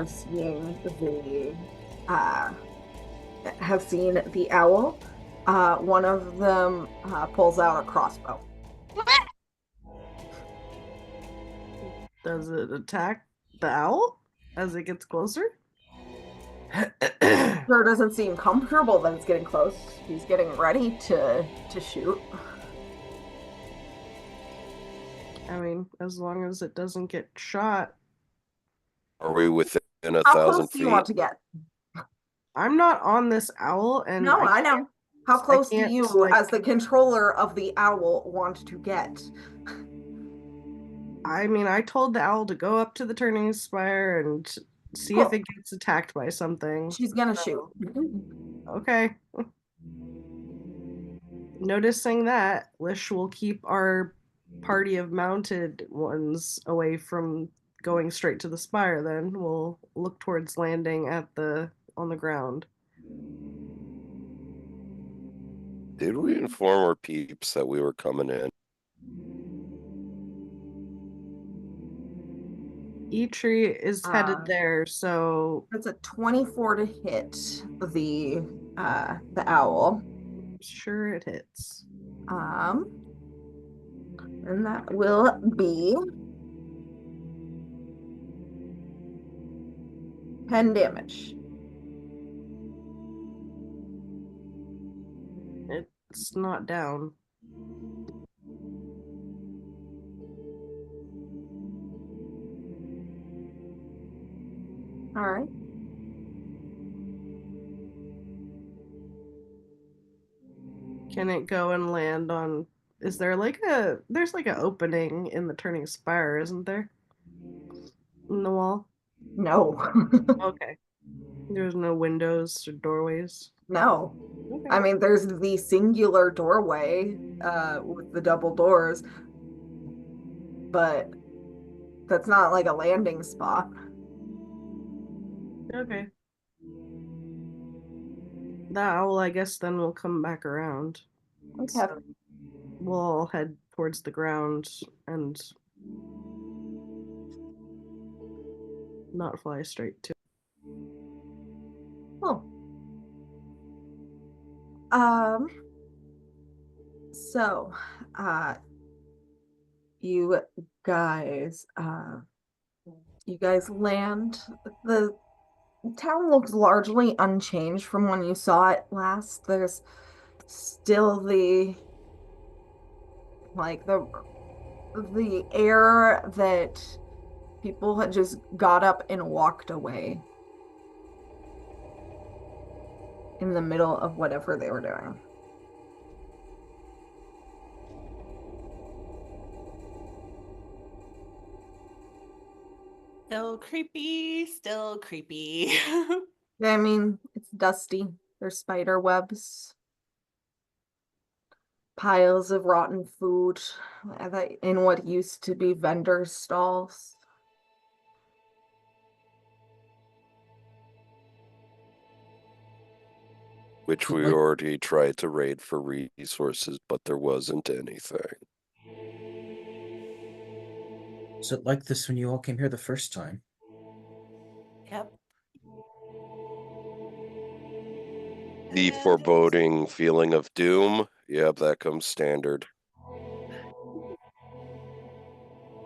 seeing have seen the owl. One of them pulls out a crossbow. Does it attack the owl as it gets closer? Sure doesn't seem comfortable that it's getting close. He's getting ready to shoot. I mean, as long as it doesn't get shot. Are we within a How 1,000 close do you feet? want to get? I'm not on this owl, and No, I know. How close do can't, you, like- as the controller of the owl, want to get? I mean, I told the owl to go up to the Turning Spire and see if it gets attacked by something. She's gonna shoot. Okay. Noticing that, Lish will keep our party of mounted ones away from going straight to the spire. Then we'll look towards landing on the ground. Did we inform our peeps that we were coming in? Eitri is headed there, so It's a 24 to hit the owl. Sure it hits. And that will be 10 damage. It's not down. All right. Can it go and land on? Is there like there's like an opening in the Turning Spire, isn't there? In the wall? No. Okay. There's no windows or doorways. No. Okay. I mean, there's the singular doorway with the double doors, but that's not like a landing spot. Okay. That owl, I guess, then will come back around. Okay. So we'll all head towards the ground and not fly straight to. Oh. Um. So, you guys, you guys land. The town looks largely unchanged from when you saw it last. There's still the air that people had just got up and walked away in the middle of whatever they were doing. Still creepy, still creepy. I mean, it's dusty. There's spider webs, piles of rotten food in what used to be vendors' stalls. Which we Like- already tried to raid for resources, but there wasn't anything. Was it like this when you all came here the first time? Yep. The foreboding feeling of doom, yep, that comes standard.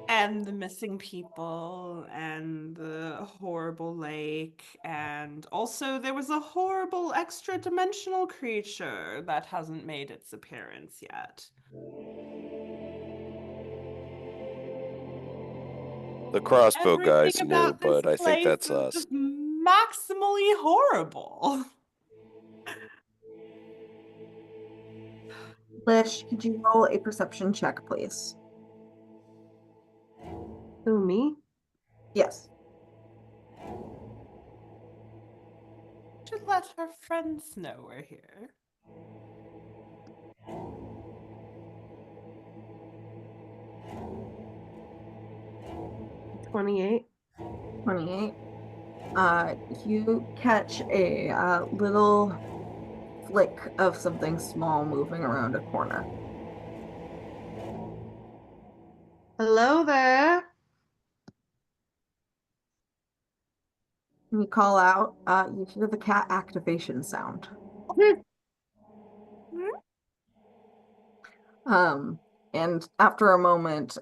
And the missing people, and the horrible lake, and also there was a horrible extra dimensional creature that hasn't made its appearance yet. The crossbow guys Everything knew, about this but I think place that's is us. just maximally horrible. Lish, could you roll a perception check, please? Who, me? Yes. Should let her friends know we're here. 28. 28. You catch a little flick of something small moving around a corner. Hello there. When you call out, you hear the cat activation sound. And after a moment,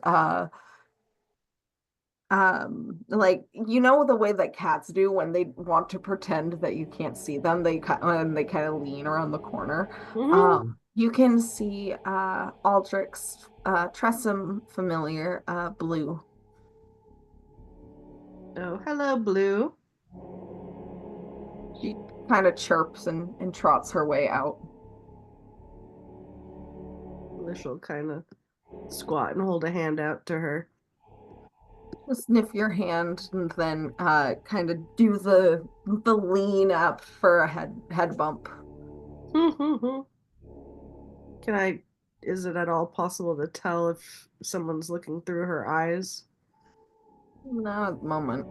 like you know the way that cats do when they want to pretend that you can't see them, they kind of lean around the corner. You can see Aldrich's Tressum familiar, Blue. Oh, hello, Blue. She kind of chirps and trots her way out. Lish will kind of squat and hold a hand out to her. Sniff your hand and then kind of do the lean up for a head bump. Can I? Is it at all possible to tell if someone's looking through her eyes? No, at the moment.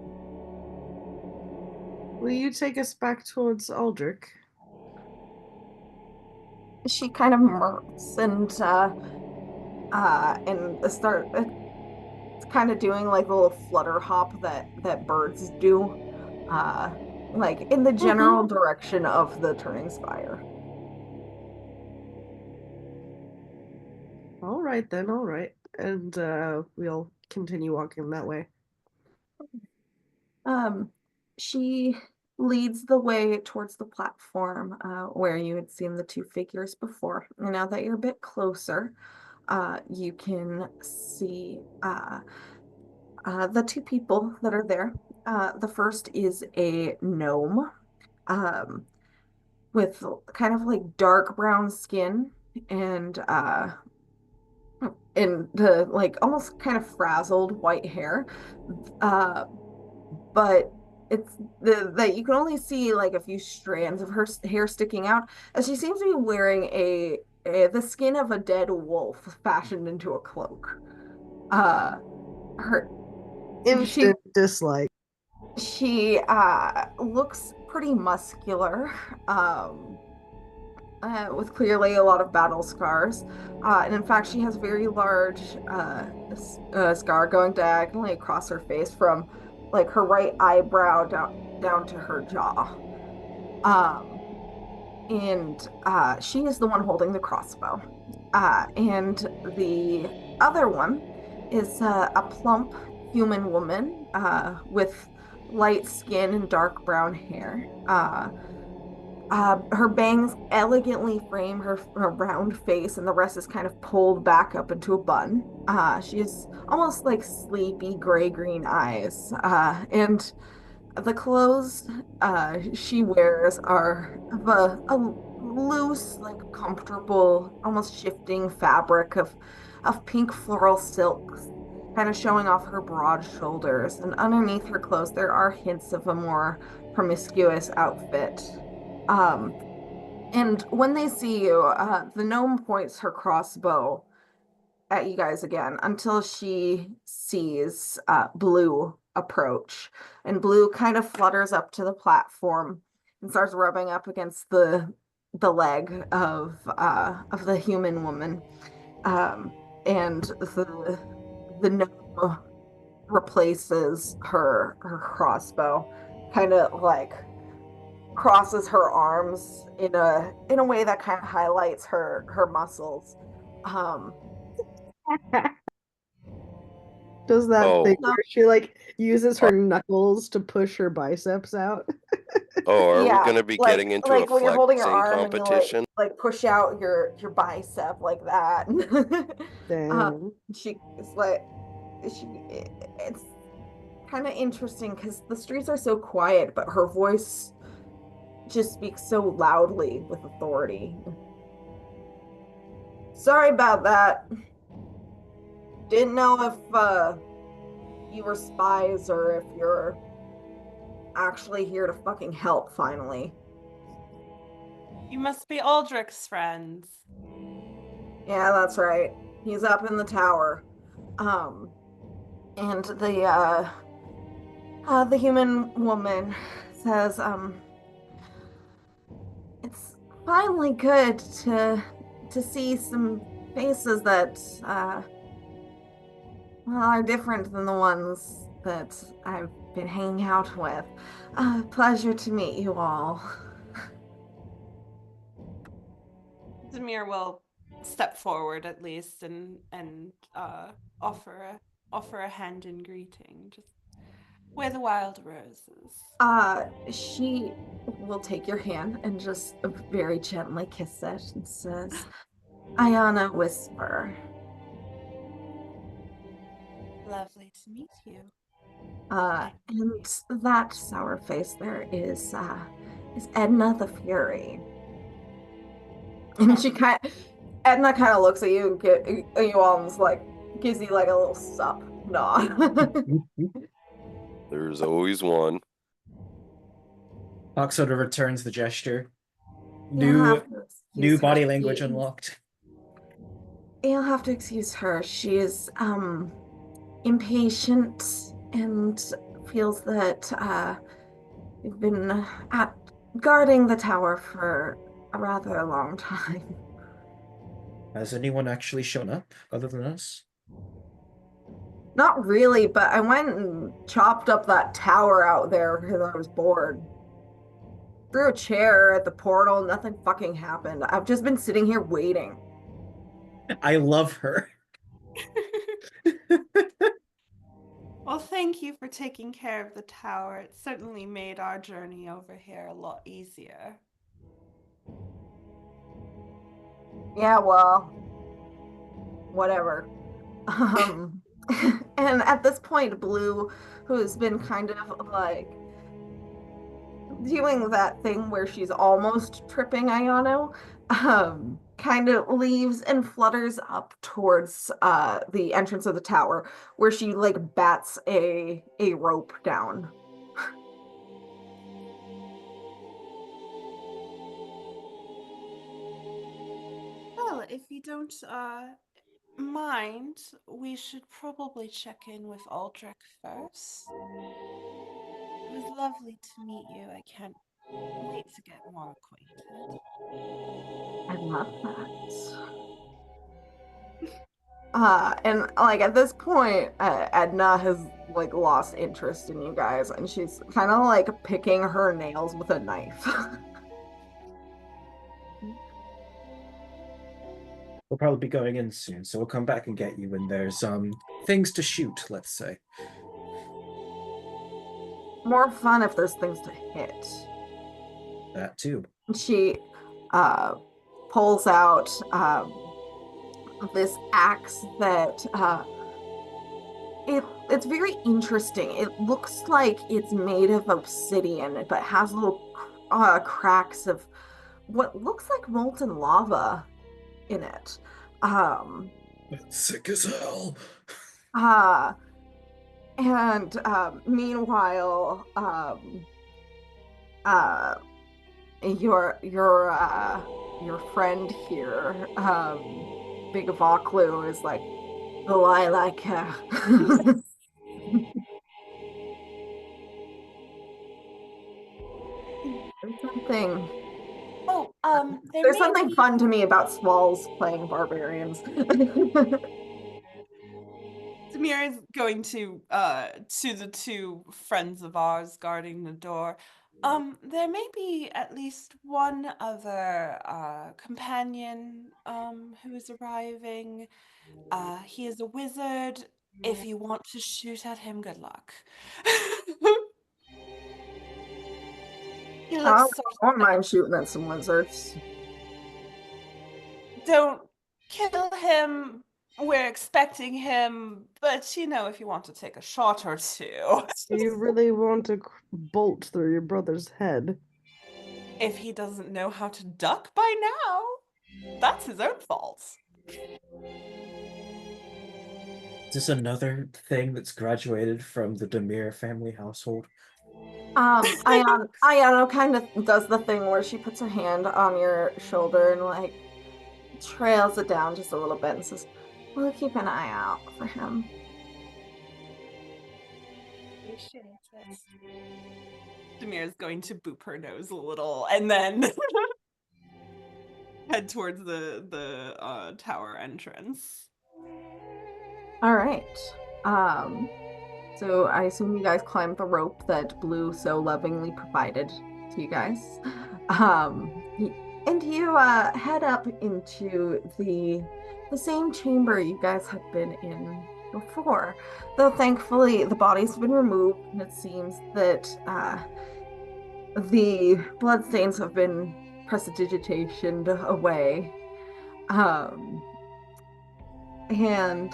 Will you take us back towards Aldrich? She kind of murks and start it's kind of doing like a little flutter hop that birds do, like in the general direction of the Turning Spire. right then, all right. And we'll continue walking that way. She leads the way towards the platform where you had seen the two figures before. And now that you're a bit closer, you can see the two people that are there. The first is a gnome with kind of like dark brown skin and the like almost kind of frazzled white hair. But it's that you can only see like a few strands of her hair sticking out, as she seems to be wearing the skin of a dead wolf fashioned into a cloak. Her Instant dislike. she looks pretty muscular, with clearly a lot of battle scars. And in fact, she has very large scar going diagonally across her face from like her right eyebrow down to her jaw. And she is the one holding the crossbow. And the other one is a plump human woman with light skin and dark brown hair. Her bangs elegantly frame her round face, and the rest is kind of pulled back up into a bun. She has almost like sleepy gray-green eyes. And the clothes she wears are of a loose, like comfortable, almost shifting fabric of pink floral silks, kind of showing off her broad shoulders. And underneath her clothes, there are hints of a more promiscuous outfit. And when they see you, the gnome points her crossbow at you guys again until she sees Blue approach. And Blue kind of flutters up to the platform and starts rubbing up against the leg of the human woman. And the gnome replaces her crossbow, kind of like crosses her arms in a way that kind of highlights her muscles. Does that Oh. thing where she like uses her knuckles to push her biceps out? Oh, are Yeah, we going to be like getting into like a when you're holding your flexing arm and you competition? like push out your bicep like that. Damn. She is like it's kind of interesting because the streets are so quiet, but her voice just speaks so loudly with authority. Sorry about that. Didn't know if you were spies or if you're actually here to fucking help finally. You must be Aldrich's friends. Yeah, that's right. He's up in the tower. And the human woman says, it's finally good to see some faces that well, are different than the ones that I've been hanging out with. Pleasure to meet you all. Demir will step forward at least and offer a hand in greeting, just with wild roses. She will take your hand and just very gently kiss it and says, Ayana Whisper. Lovely to meet you. And that sour face there is Edna the Fury. And Edna kind of looks at you and you all and like gives you like a little sup nod. There's always one. Hawk sort of returns the gesture. You'll New body language unlocked. You'll have to excuse her. She is impatient and feels that you've been guarding the tower for a rather long time. Has anyone actually shown up other than us? Not really, but I went and chopped up that tower out there because I was bored. Threw a chair at the portal, nothing fucking happened. I've just been sitting here waiting. I love her. Well, thank you for taking care of the tower. It certainly made our journey over here a lot easier. Yeah, well, whatever. Um, and at this point, Blue, who's been kind of like doing that thing where she's almost tripping Ayano, kind of leaves and flutters up towards the entrance of the tower, where she like bats a rope down. Well, if you don't mind, we should probably check in with Aldrich first. It was lovely to meet you. I can't wait to get more acquainted. I love that. And like at this point, Edna has like lost interest in you guys, and she's kind of like picking her nails with a knife. We'll probably be going in soon, so we'll come back and get you when there's things to shoot, let's say. More fun if there's things to hit. That too. She pulls out this axe that it's very interesting. It looks like it's made of obsidian, but has little cracks of what looks like molten lava in it. That's sick as hell. Uh, and meanwhile, your friend here, Big Voklu, is like, oh, I like her. There's something. Oh, There's something fun to me about Swalls playing barbarians. Samir is going to the two friends of ours guarding the door. There may be at least one other companion who is arriving. He is a wizard. If you want to shoot at him, good luck. He I looks sort don't mind shooting at some lizards. Don't kill him. We're expecting him, but you know, if you want to take a shot or two. Do you really want to bolt through your brother's head? If he doesn't know how to duck by now, that's his own fault. Is this another thing that's graduated from the Demir family household? Ayano kind of does the thing where she puts her hand on your shoulder and like trails it down just a little bit and says, we'll keep an eye out for him. Appreciate it. Demir's going to boop her nose a little and then head towards the tower entrance. All right. So I assume you guys climbed the rope that Blue so lovingly provided to you guys. And you head up into the same chamber you guys had been in before. Though thankfully the body's been removed, and it seems that the bloodstains have been prestidigitationed away. And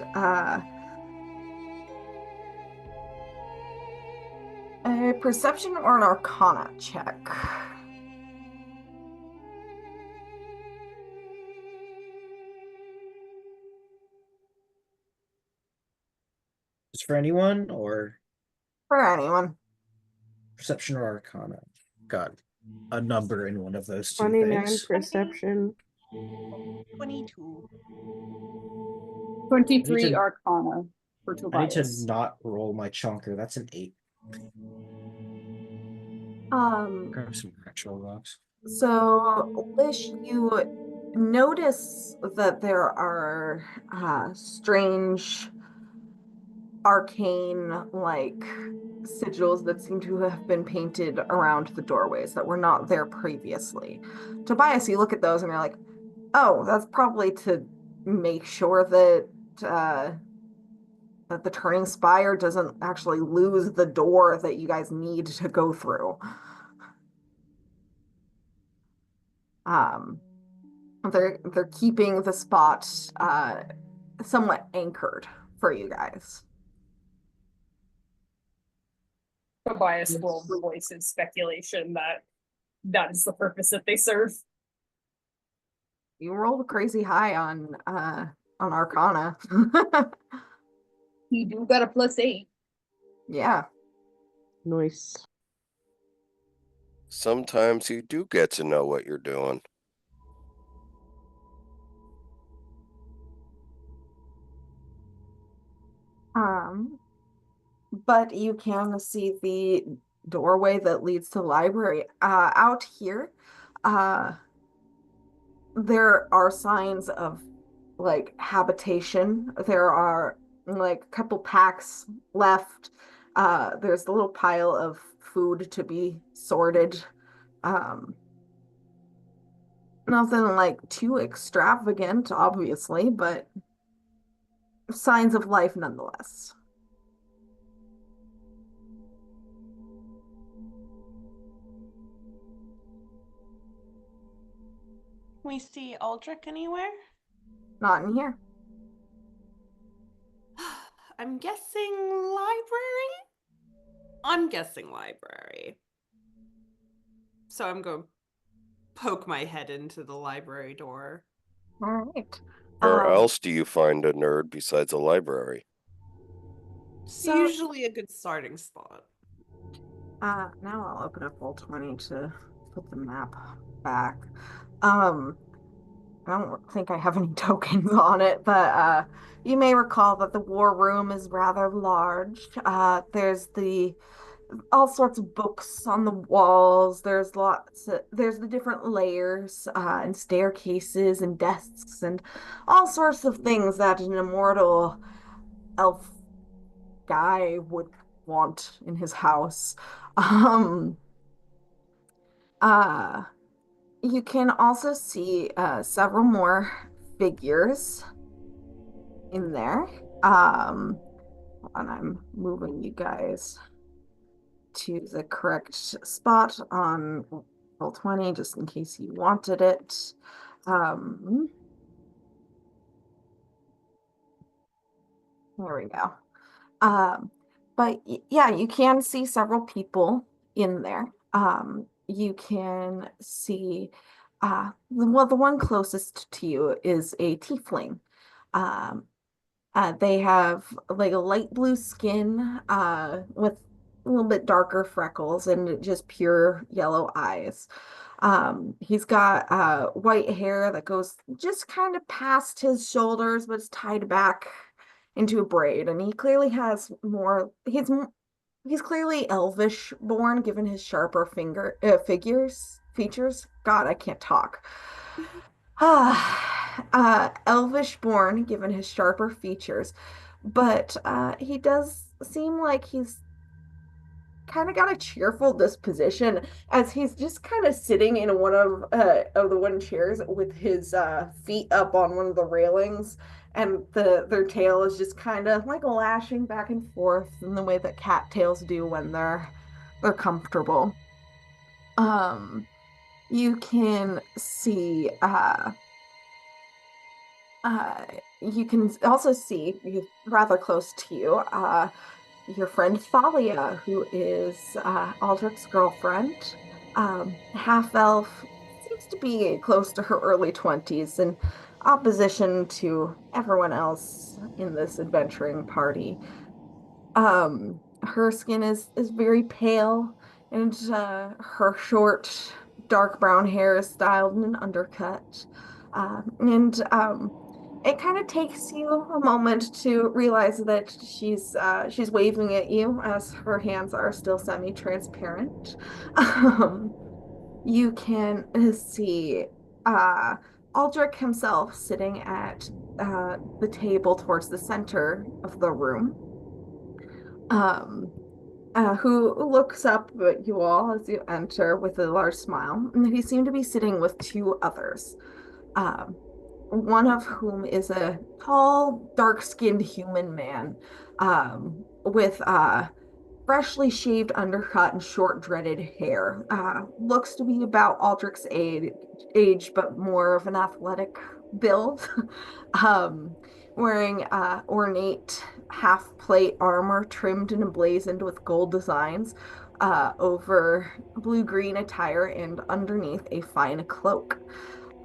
a perception or an arcana check. Just for anyone, or For anyone. perception or arcana? Got a number in one of those two 29 things. perception. 22. 23 to- Arcana for I need to Tobias. not roll my chunker. That's an 8. Grab some actual rocks. So Lish, you notice that there are strange arcane like sigils that seem to have been painted around the doorways that were not there previously. Tobias, you look at those and you're like, oh, that's probably to make sure that that the Turning Spire doesn't actually lose the door that you guys need to go through. Um, they're keeping the spot somewhat anchored for you guys. Tobias will voice his speculation that that is the purpose that they serve. You rolled crazy high on Arcana. You do got a +8. Yeah. Nice. Sometimes you do get to know what you're doing. But you can see the doorway that leads to the library. Out here, there are signs of like habitation. There are like a couple packs left. There's a little pile of food to be sorted. Um, Nothing like too extravagant, obviously, but signs of life nonetheless. Can we see Aldrich anywhere? Not in here. I'm guessing library? I'm guessing library. So I'm going to poke my head into the library door. All right. Where else do you find a nerd besides a library? So Usually a good starting spot. now I'll open up Roll20 to put the map back. I don't think I have any tokens on it, but you may recall that the war room is rather large. There's all sorts of books on the walls. There's the different layers and staircases and desks and all sorts of things that an immortal elf guy would want in his house. Um, uh, you can also see several more figures in there. And I'm moving you guys to the correct spot on Roll20 just in case you wanted it. There we go. But yeah, you can see several people in there. You can see, the one closest to you is a tiefling. They have like a light blue skin, with a little bit darker freckles and just pure yellow eyes. He's got white hair that goes just kind of past his shoulders, but it's tied back into a braid, and he clearly has more. He's clearly elvish born, given his sharper features. God, I can't talk. Elvish born, given his sharper features, but he does seem like he's kind of got a cheerful disposition as he's just kind of sitting in one of the wooden chairs with his feet up on one of the railings, and their tail is just kind of like lashing back and forth in the way that cattails do when they're comfortable. You can see you can also see rather close to you your friend Thalia, who is Aldrich's girlfriend, half elf, seems to be close to her early 20s, in opposition to everyone else in this adventuring party. Her skin is very pale, and her short, dark brown hair is styled in an undercut. And it kind of takes you a moment to realize that she's waving at you as her hands are still semi-transparent. Um, you can see Aldrich himself sitting at the table towards the center of the room, who looks up at you all as you enter with a large smile. And he seemed to be sitting with two others. one of whom is a tall, dark-skinned human man with freshly shaved undercut and short dreaded hair. Looks to be about Aldrich's age, but more of an athletic build. um, Wearing ornate half plate armor trimmed and emblazoned with gold designs over blue-green attire and underneath a fine cloak.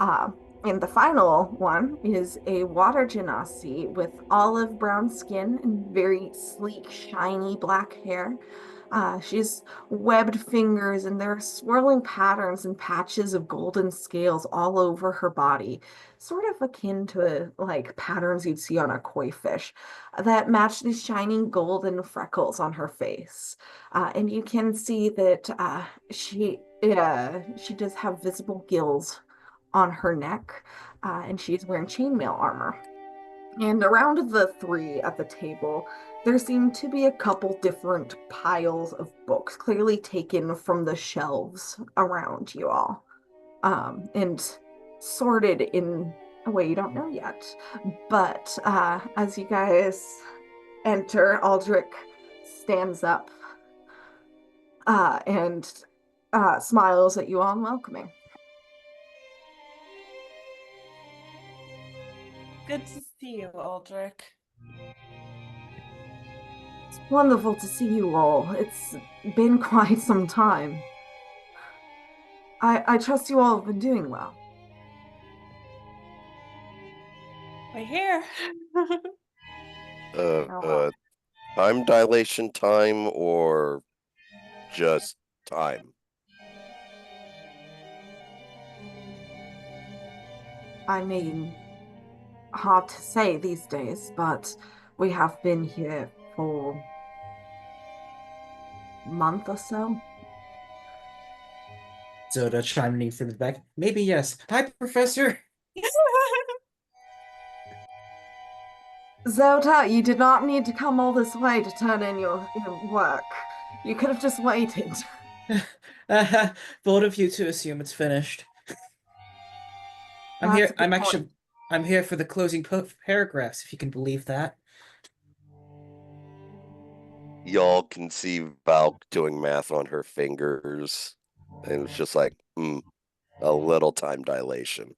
Uh, and the final one is a water genasi with olive brown skin and very sleek, shiny black hair. She's webbed fingers, and there are swirling patterns and patches of golden scales all over her body, sort of akin to like patterns you'd see on a koi fish that match these shining golden freckles on her face. And you can see that she does have visible gills on her neck, and she's wearing chainmail armor. And around the three at the table, there seem to be a couple different piles of books, clearly taken from the shelves around you all, and sorted in a way you don't know yet. But as you guys enter, Aldrich stands up and smiles at you all, welcoming. Good to see you, Aldrich. It's wonderful to see you all. It's been quite some time. I trust you all have been doing well. We're here. Time dilation time or just time? I mean, hard to say these days, but we have been here for a month or so. Zoda chiming in from the back. Maybe yes. Hi, Professor. Zelda, you did not need to come all this way to turn in your work. You could have just waited. Bold of you to assume it's finished. I'm That's here. a good point. I'm here for the closing paragraphs, if you can believe that. Y'all can see Valk doing math on her fingers, and it's just like, a little time dilation.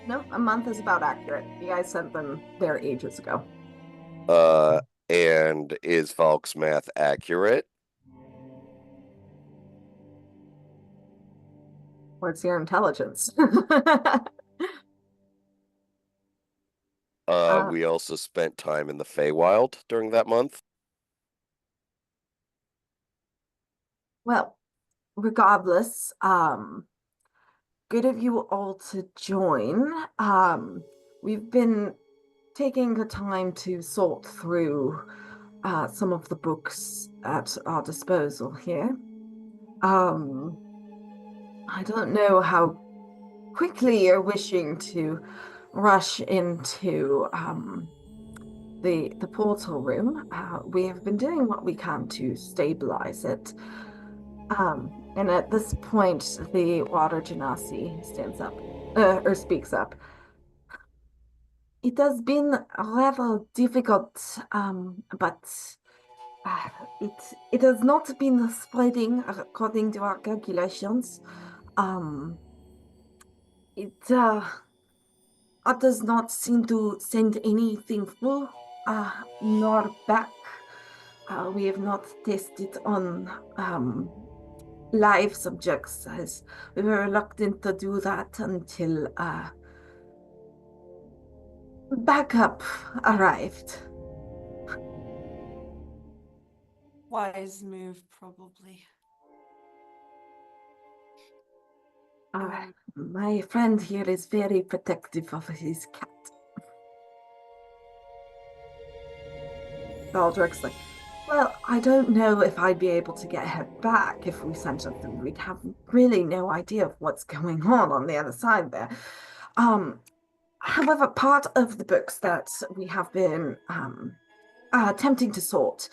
No, a month is about accurate. You guys sent them there ages ago. And is Valk's math accurate? What's your intelligence? We also spent time in the Feywild during that month. Well, regardless, good of you all to join. We've been taking the time to sort through some of the books at our disposal here. I don't know how quickly you're wishing to rush into the portal room. We have been doing what we can to stabilize it. And at this point, the water genasi stands up, or speaks up. It has been rather difficult, but it has not been spreading according to our calculations. It does not seem to send anything through, nor back. We have not tested on live subjects, as we were reluctant to do that until backup arrived. Wise move, probably. My friend here is very protective of his cat. Baldrick's like, well, I don't know if I'd be able to get her back if we sent her through. We'd have really no idea of what's going on the other side there. However, part of the books that we have been attempting to sort,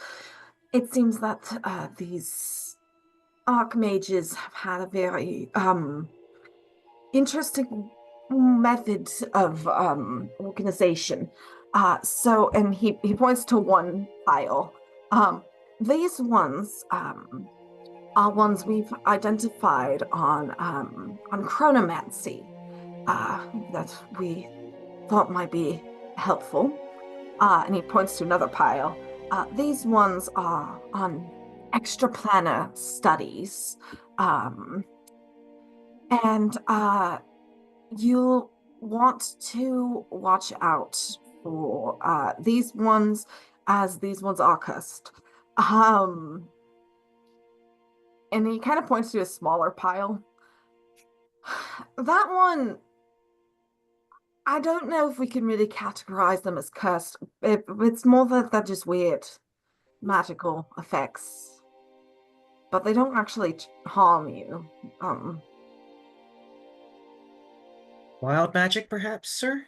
it seems that these archmages have had a very interesting methods of organization. And he points to one pile. These ones are ones we've identified on chronomancy that we thought might be helpful. And he points to another pile. These ones are on extraplanar studies. And you'll want to watch out for these ones, as these ones are cursed. And he kind of points to a smaller pile. That one, I don't know if we can really categorize them as cursed. It's more that they're just weird magical effects, but they don't actually harm you. Wild magic, perhaps, sir?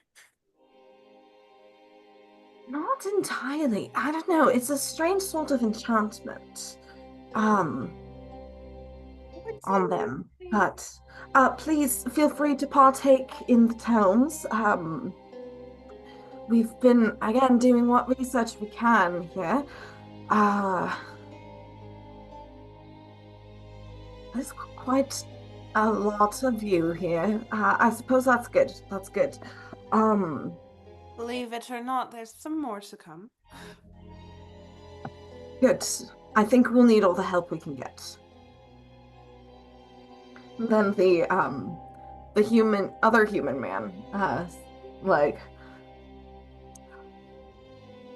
Not entirely. I don't know. It's a strange sort of enchantment. On them. But please feel free to partake in the tomes. We've been again doing what research we can here. There's quite a lot of you here. I suppose that's good. That's good. Believe it or not, there's some more to come. Good. I think we'll need all the help we can get. Then the other human man, like,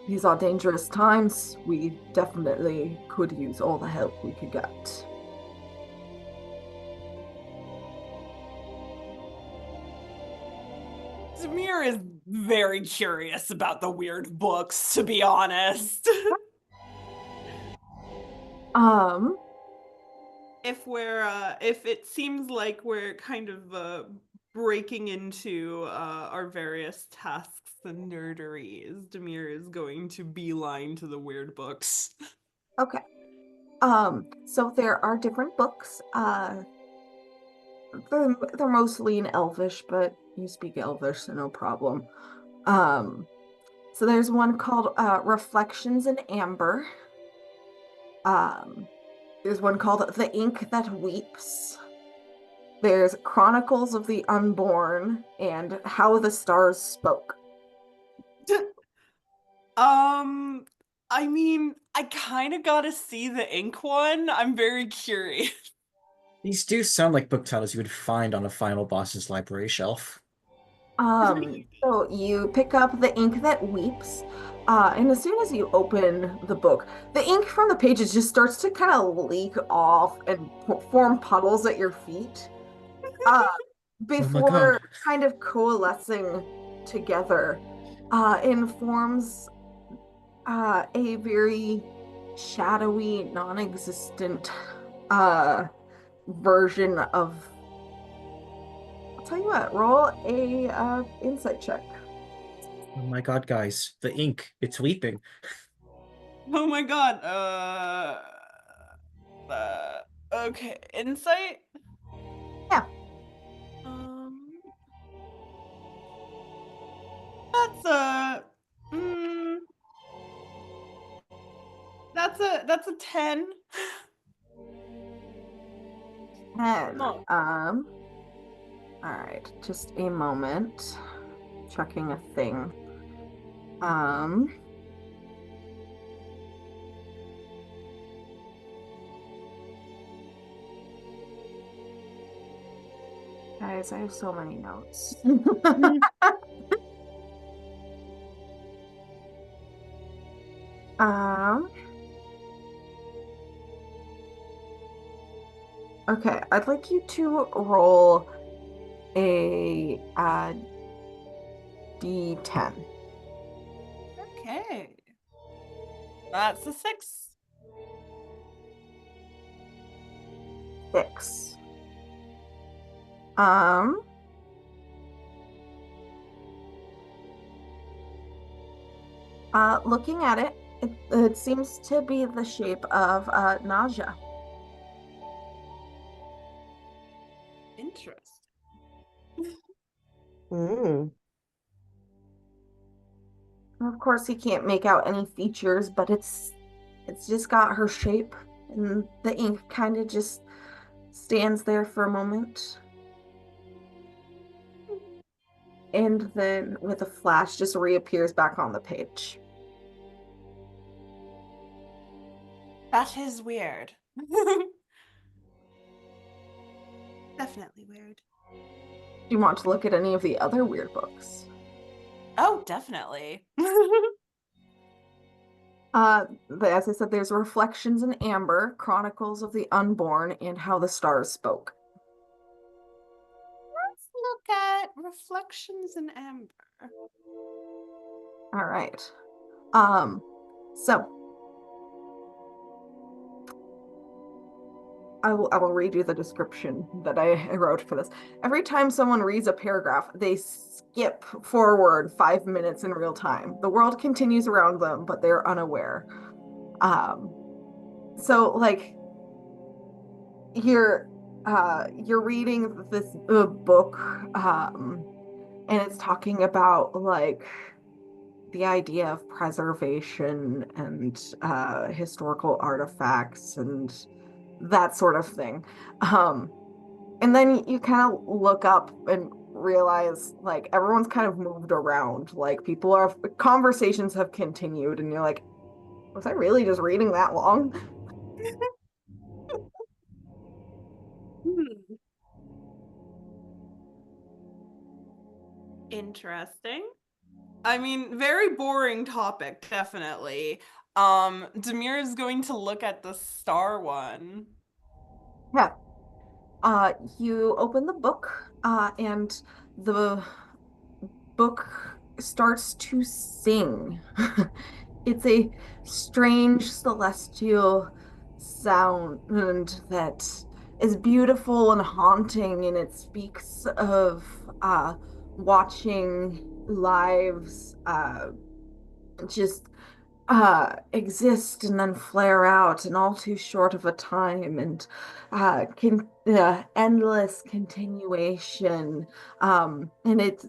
these are dangerous times. We definitely could use all the help we could get. Demir is very curious about the weird books, to be honest. If it seems like we're kind of breaking into our various tasks and nerderies, Demir is going to beeline to the weird books. Okay. So there are different books. They're mostly in Elvish, but you speak Elvish, so no problem. So there's one called Reflections in Amber. There's one called The Ink That Weeps. There's Chronicles of the Unborn and How the Stars Spoke. I mean, I kind of gotta see the ink one. I'm very curious. These do sound like book titles you would find on a final boss's library shelf. So you pick up The Ink That Weeps, and as soon as you open the book, the ink from the pages just starts to kind of leak off and form puddles at your feet, before kind of coalescing together, and forms a very shadowy, non-existent version of. I'll tell you what, roll a insight check. Oh my god, guys, the ink, it's weeping. Oh my god. Okay, insight? Yeah. That's a 10. 10. Oh. All right, just a moment. Checking a thing. Guys, I have so many notes. Okay, I'd like you to roll a D10. Okay. That's a 6. 6. Looking at it, it seems to be the shape of nausea. Interesting. Mm. Of course, he can't make out any features, but it's just got her shape, and the ink kind of just stands there for a moment. And then with a flash just reappears back on the page. That is weird. Definitely weird. Do you want to look at any of the other weird books? Oh, definitely. As I said, there's Reflections in Amber, Chronicles of the Unborn, and How the Stars Spoke. Let's look at Reflections in Amber. All right. So I will read you the description that I wrote for this. Every time someone reads a paragraph, they skip forward 5 minutes in real time. The world continues around them, but they're unaware. So like you're reading this book, and it's talking about like the idea of preservation and historical artifacts and that sort of thing. And then you kind of look up and realize like everyone's kind of moved around. Like people are conversations have continued, and you're like, was I really just reading that long? Interesting. I mean, very boring topic, definitely. Demir is going to look at the star one. Yeah. You open the book, and the book starts to sing. It's a strange celestial sound that is beautiful and haunting, and it speaks of watching lives just exist and then flare out in all too short of a time, and endless continuation. And it's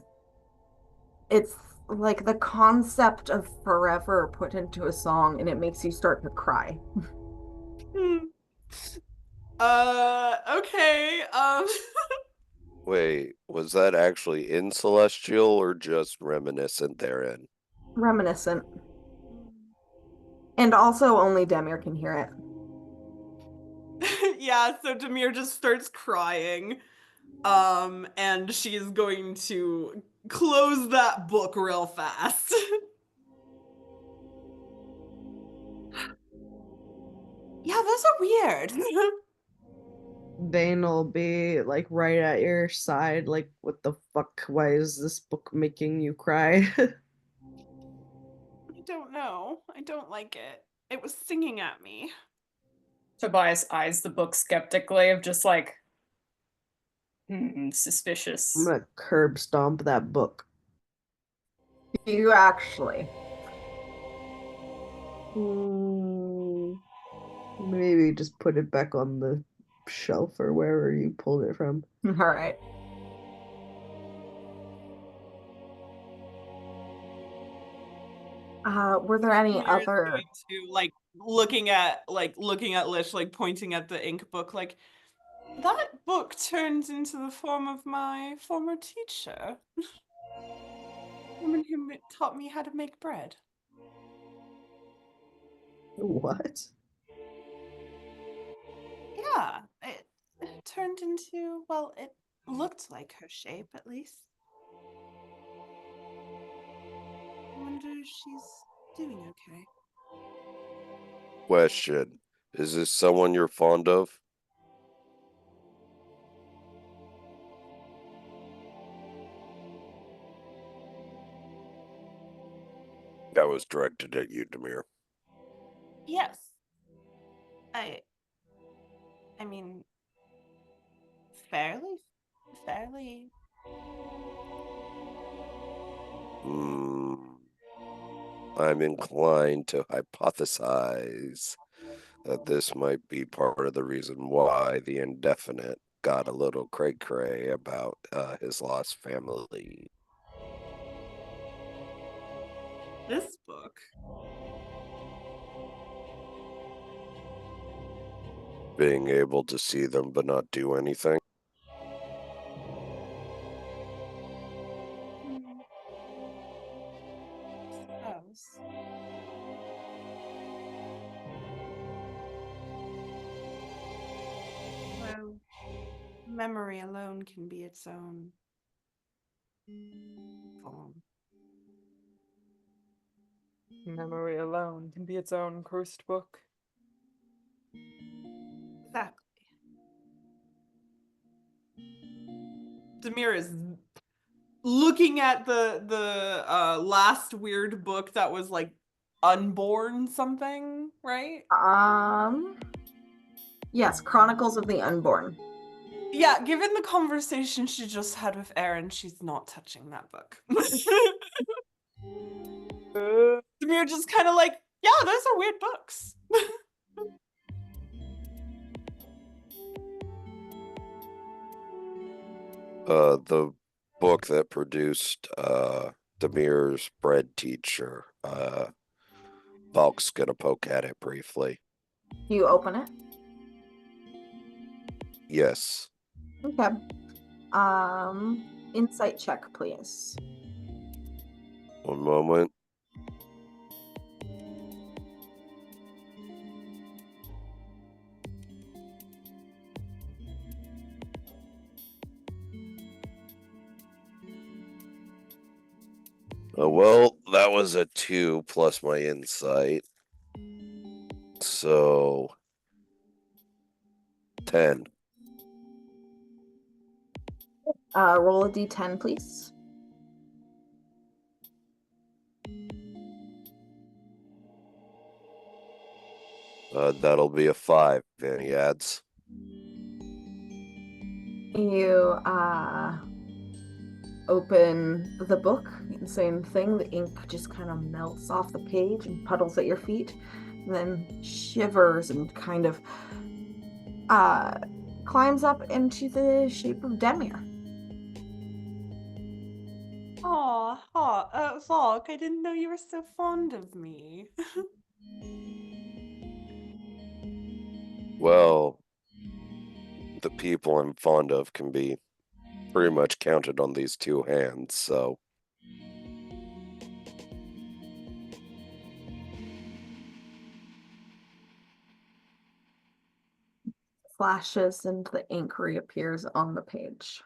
like the concept of forever put into a song, and it makes you start to cry. Hmm. Okay. Wait, was that actually in Celestial or just reminiscent therein? Reminiscent. And also only Demir can hear it. Yeah, so Demir just starts crying. And she is going to close that book real fast. Yeah, those are weird. Vane will be like right at your side, like, what the fuck? Why is this book making you cry? I don't know. I don't like it. It was singing at me. Tobias eyes the book skeptically, of just like, I'm suspicious. gonna curb stomp that book. You actually. Mm, maybe just put it back on the shelf or wherever you pulled it from. All right. Were there any Demir is other? going to looking at Lish, like pointing at the ink book, like that book turns into the form of my former teacher. Woman who taught me how to make bread. What? Yeah, it turned into, well, it looked like her shape, at least. I wonder if she's doing okay. Question. Is this someone you're fond of? That was directed at you, Demir. Yes. I mean, fairly. Hmm. I'm inclined to hypothesize that this might be part of the reason why the indefinite. got a little cray-cray about his lost family. This book. Being able to see them but not do anything. Suppose. Well, memory alone can be its own form. Memory alone can be its own cursed book. Exactly. Demir is looking at the last weird book that was like Unborn something, right? Yes, Chronicles of the Unborn. Yeah, given the conversation she just had with Aaron, she's not touching that book. Demir just kind of like, yeah, those are weird books. The book that produced Demir's bread teacher. Valk's gonna poke at it briefly. You open it. Yes. Okay. Insight check, please. One moment. Well, that was a 2 plus my insight. So 10. Roll a d10, please. That'll be a 5. Any adds? You open the book, same thing. The ink just kind of melts off the page and puddles at your feet, and then shivers and kind of climbs up into the shape of Demir. Valk, I didn't know you were so fond of me. Well, the people I'm fond of can be pretty much counted on these 2 hands, so. Flashes and the ink reappears on the page.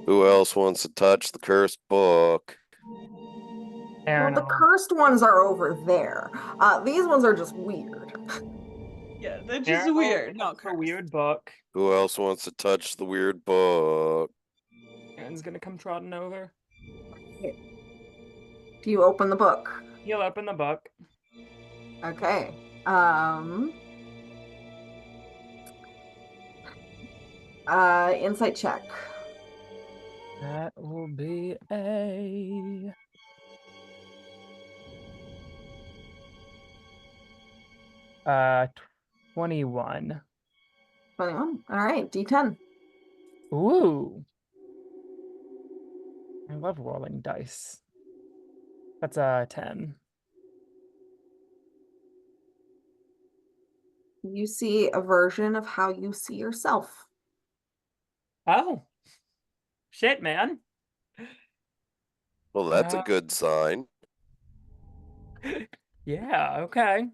Who else wants to touch the cursed book? Well, the cursed ones are over there. These ones are just weird. Yeah, they're just weird, not a cursed. weird book. Who else wants to touch the weird book? Aaron's gonna come trotting over. Do you open the book? He'll open the book. Okay. Insight check. That will be a 21. 21. All right, D10. Ooh. I love rolling dice. That's a 10. You see a version of how you see yourself. Oh. Shit, man. Well, that's a good sign. Yeah, okay.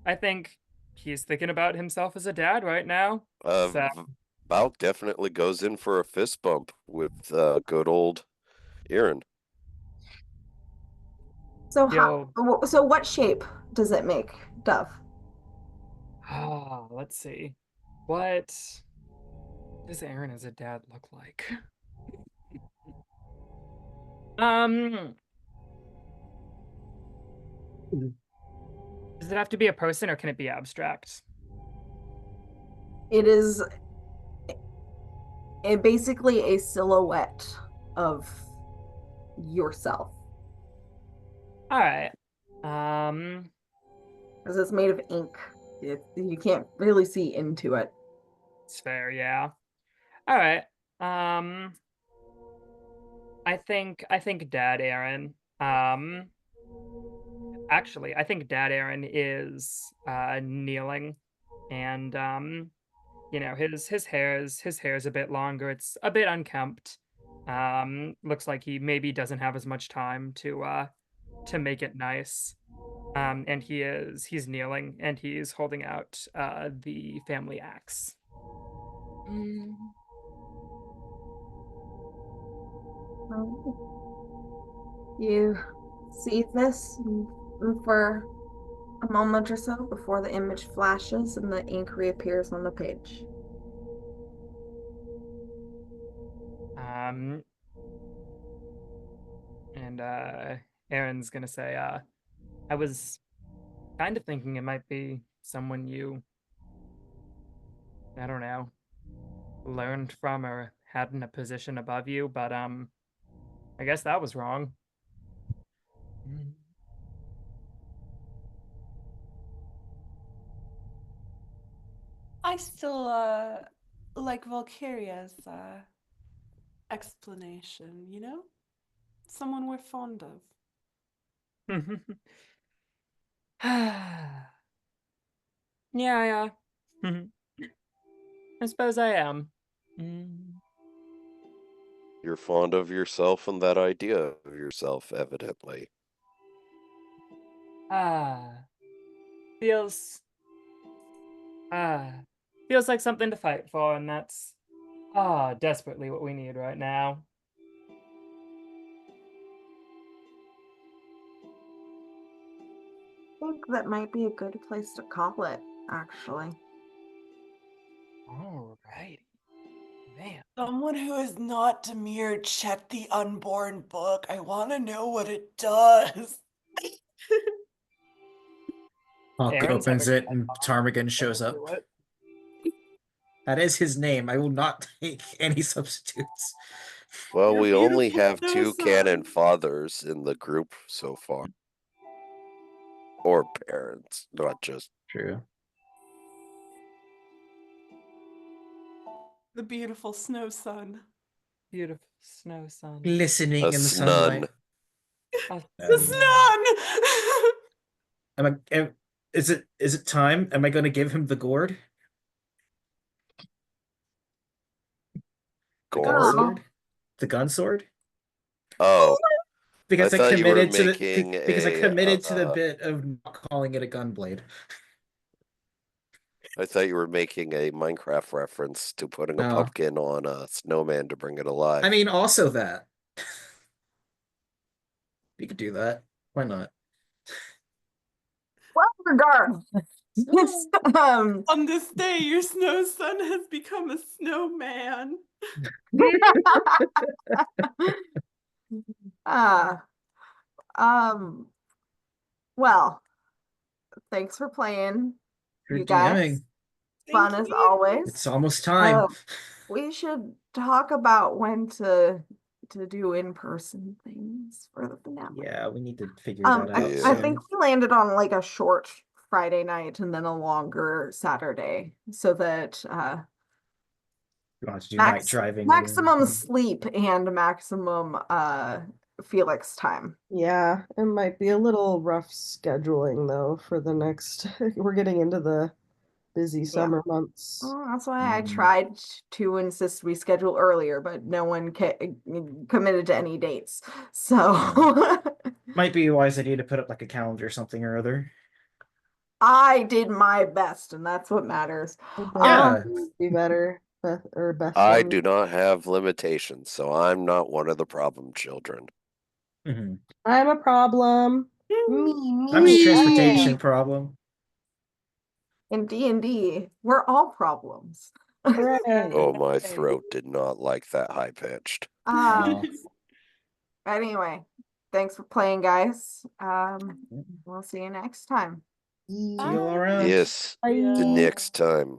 I think he's thinking about himself as a dad right now. So, Valk definitely goes in for a fist bump with good old Aaron. So so what shape does it make, Dove? let's see. What does Aaron as a dad look like? Does it have to be a person or can it be abstract? It is basically a silhouette of yourself. All right. Because it's made of ink. You can't really see into it. It's fair, yeah. All right. I think Dad Aaron. Actually, I think Dad Aaron is kneeling, and you know, his hair's a bit longer. It's a bit unkempt. Looks like he maybe doesn't have as much time to make it nice. And he's kneeling and he's holding out the family axe. You see this for a moment or so before the image flashes and the ink reappears on the page. And Aaron's gonna say, I was kind of thinking it might be someone you, I don't know, learned from or had in a position above you, but I guess that was wrong. I still like Valkyria's explanation, you know? Someone we're fond of. Yeah. I suppose I am. You're fond of yourself and that idea of yourself, evidently. Feels feels like something to fight for, and that's desperately what we need right now. I think that might be a good place to call it, actually. All right. Man. Someone who is not Demir, check the Unborn book. I want to know what it does. Hawk Aaron's opens having it and Ptarmigan shows up. What? That is his name. I will not take any substitutes. Well, Your we only beautiful have snow two sun. canon fathers in the group so far. Or parents, not just. True. The beautiful snow sun. Beautiful snow sun. Glistening A in the snun. sunlight. The sun! Is it time? Am I going to give him the gourd? The gun Gourd? sword? The gun sword? Oh, Because I I thought you were committed to making because I a, committed to the bit of not calling it a gun blade. I thought you were making a Minecraft reference to putting a No. pumpkin on a snowman to bring it alive. I mean, also that. You could do that. Why not? Well, regardless, On this day, your snow sun has become a snowman. uh, well, thanks for playing, For you guys. DMing. Fun Thank as you. always. It's almost time. We should talk about when to do in-person things for the finale. Yeah, we need to figure that out. Yeah. I think we landed on like a short Friday night and then a longer Saturday, so that You want to do night driving. maximum sleep and maximum Felix time. Yeah, it might be a little rough scheduling though for the next. We're getting into the busy summer months. Oh, that's why I tried to insist we schedule earlier, but no one committed to any dates. So might be wise idea to put up like a calendar or something or other. I did my best, and that's what matters. Yeah. Be better, Beth. I do not have limitations, so I'm not one of the problem children. Mm-hmm. I'm a problem. Me. I'm a transportation I am. problem. In D&D, we're all problems. Hooray. Oh, my throat did not like that high pitched. Anyway, thanks for playing, guys. We'll see you next time. See you all around. Yes, Bye. the next time.